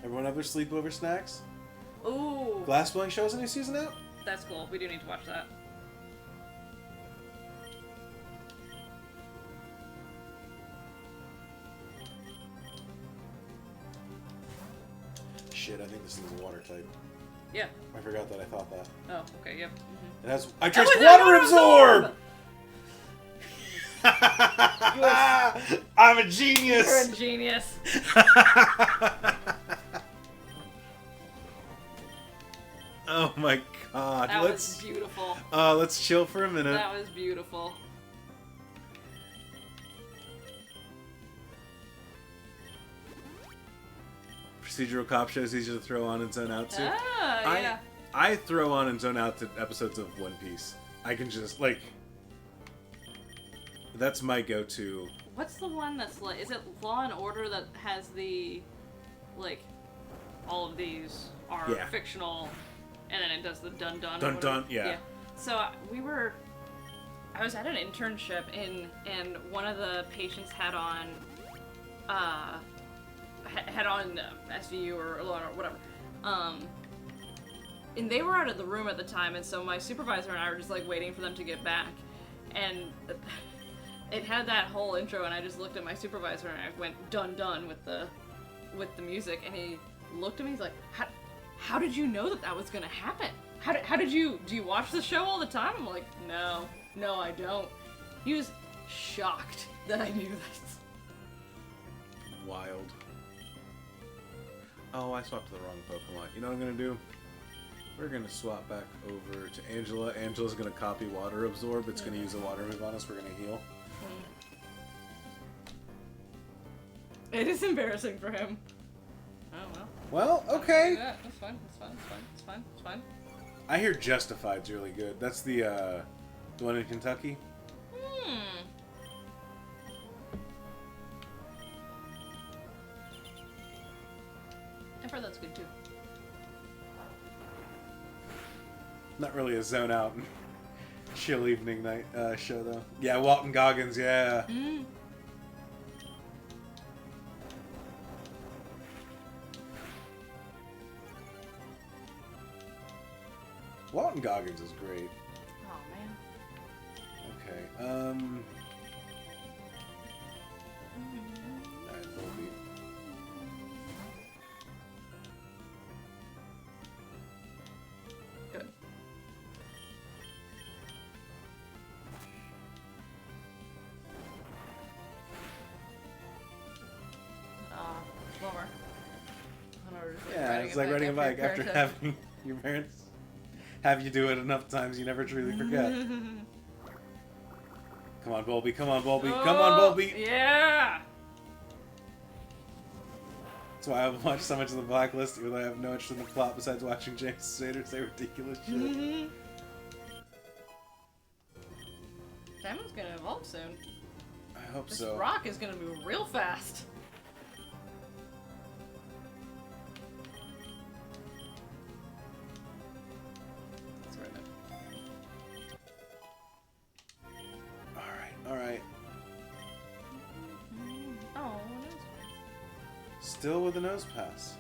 Everyone have their sleepover snacks? Ooh. Glass Blowing Show has a new season out? That's cool. We do need to watch that. Shit, I think this is a water type. Yeah. I forgot that I thought that. Oh, okay, yep. Mm-hmm. It has... I traced water absorb! I'm a genius! You're a genius. Oh my god. That was beautiful. Let's chill for a minute. That was beautiful. Procedural cop shows easier to throw on and zone out to. Ah, yeah. I throw on and zone out to episodes of One Piece. I can just, like... That's my go-to. What's the one that's like... Is it Law and Order that has the... Like... All of these are fictional... And then it does the dun-dun. Dun-dun, yeah. So I was at an internship and one of the patients had on SVU or Law or whatever. And they were out of the room at the time, and so my supervisor and I were just like waiting for them to get back. And it had that whole intro, and I just looked at my supervisor and I went dun-dun with the music, and he looked at me, he's like, how did you know that was gonna happen? How did you, do you watch the show all the time? I'm like, no, I don't. He was shocked that I knew this. Wild. Oh, I swapped to the wrong Pokemon. You know what I'm gonna do? We're gonna swap back over to Angela. Angela's gonna copy Water Absorb. It's gonna use a water move on us. We're gonna heal. It is embarrassing for him. Oh, well. Well, okay. That's fine. It's fine. I hear Justified's really good. That's the one in Kentucky. I've heard that's good too. Not really a zone out chill evening night show though. Yeah, Walton Goggins. Yeah. Walton Goggins is great. Oh man. Okay. Alright, Volbeat. Good. Bummer. Yeah, it's like riding a bike after having your parents have you do it enough times you never truly forget. Come on, Volbeat. Come on, Volbeat. Come on, Volbeat. Yeah! That's why I've watched so much of The Blacklist, even though I have no interest in the plot besides watching James Spader say ridiculous shit. Diamond's gonna evolve soon. I hope This so. rock is gonna move real fast. It's Still with the nose pass.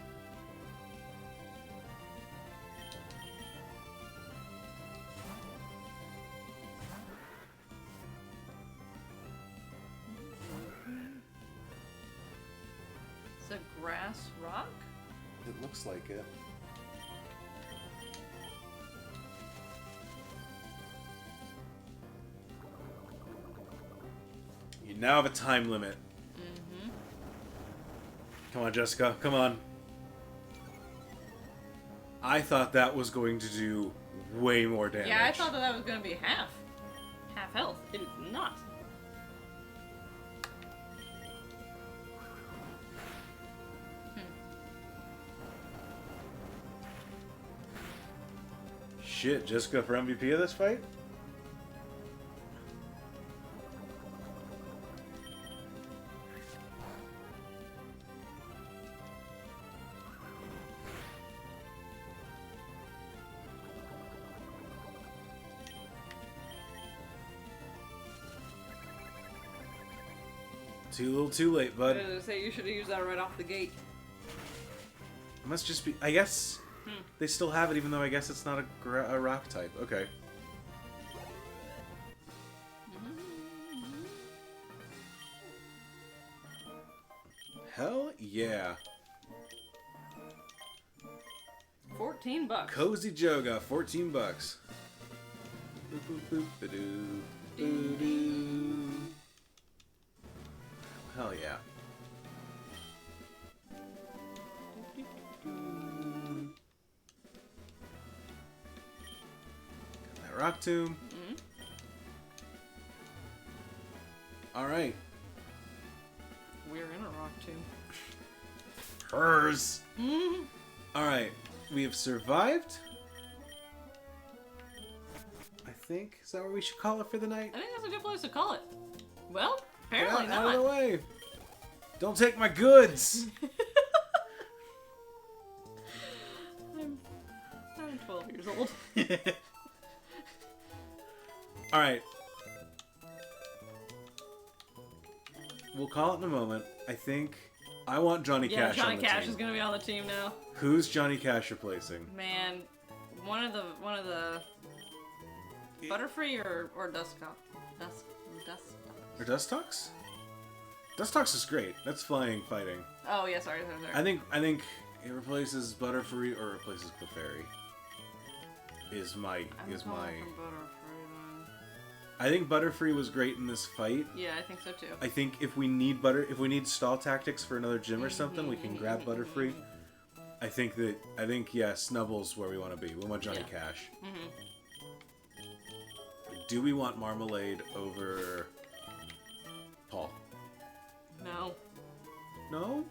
It's a grass rock? It looks like it. You now have a time limit. Mm-hmm. Come on, Jessica. Come on. I thought that was going to do way more damage. Yeah, I thought that was going to be half. Half health. It is not. Shit, Jessica for MVP of this fight? Too little, too late, I bud. was gonna say you should have used that right off the gate. It must just be. I guess they still have it, even though I guess it's not a rock type. Okay. Hell yeah. $14. Cozy Joga, 14 bucks. Boop, boop, boop, ba-doo, boo-doo. Hell yeah. Got that rock tomb. Alright. We're in a rock tomb. Hers. Alright. We have survived. I think. Is that where we should call it for the night? I think that's a good place to call it. Well, Get apparently out of the not. way. Don't take my goods. I'm 12 years old. Alright. We'll call it in a moment. I think I want Johnny Yeah, Cash Johnny on the Cash team. is gonna be on the team now. Who's Johnny Cash replacing? Man, one of the Butterfree or Duskop? Dusk. Or Dustox? Dustox is great. That's flying fighting. Oh yeah, sorry. I think it replaces Butterfree or replaces Clefairy. Is my I'm calling for Butterfree, then. I think Butterfree was great in this fight. Yeah, I think so too. I think if we need stall tactics for another gym or something, we can grab Butterfree. I think yeah, Snubble's where we want to be. We want Johnny Cash. Do we want Marmalade over Paul? No. No?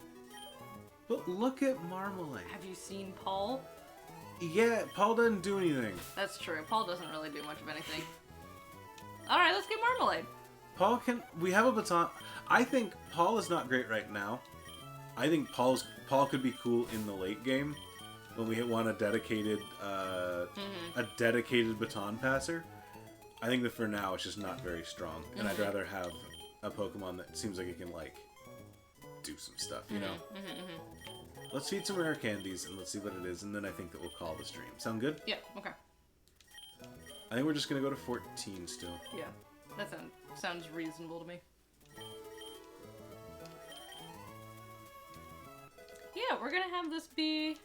But look at Marmalade. Have you seen Paul? Yeah, Paul doesn't do anything. That's true. Paul doesn't really do much of anything. Alright, let's get Marmalade. We have a baton. I think Paul is not great right now. I think Paul could be cool in the late game when we want a dedicated baton passer. I think that for now it's just not very strong, and I'd rather have a Pokemon that seems like it can do some stuff, you know. Let's feed some rare candies and let's see what it is, and then I think that we'll call the stream. Sound good? Yeah, okay. I think we're just gonna go to 14 still. Yeah, that sounds reasonable to me. Yeah, we're gonna have this be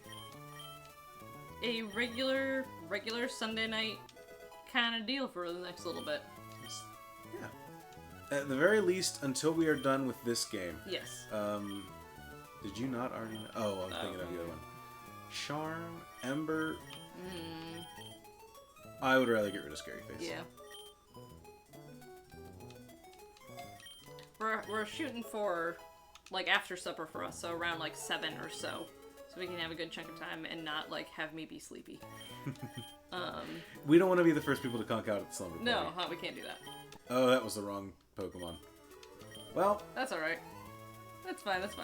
a regular Sunday night kind of deal for the next little bit. Yeah. At the very least, until we are done with this game. Yes. Did you not already know? Oh, I'm thinking of the other one. Charm, Ember. I would rather get rid of Scary Face. Yeah. We're shooting for after supper for us, so around 7 or so we can have a good chunk of time and not have me be sleepy. We don't want to be the first people to conk out at the slumber party. No, we can't do that. Oh, that was the wrong Pokemon. Well, That's alright. That's fine. It's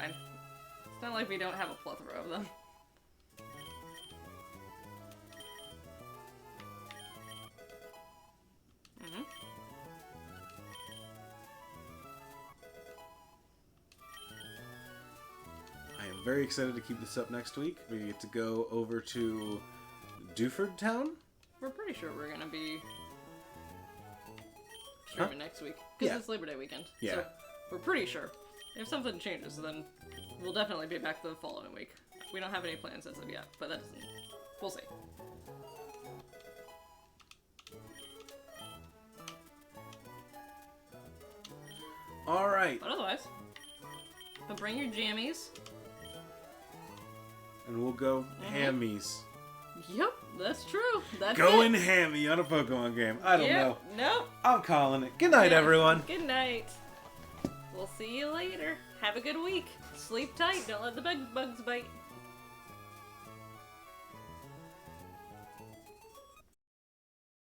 not like we don't have a plethora of them. I am very excited to keep this up next week. We get to go over to Dewford Town. We're pretty sure we're gonna be streaming next week because it's Labor Day weekend. Yeah. So we're pretty sure. If something changes, then we'll definitely be back the following week. We don't have any plans as of yet, but that doesn't. We'll see. All right. But otherwise, but bring your jammies. And we'll go hammies. Yep, that's true. That's Going it. hammy on a Pokemon game. I don't know. Nope. I'm calling it. Good night, everyone. Good night. We'll see you later. Have a good week. Sleep tight. Don't let the bugs bite.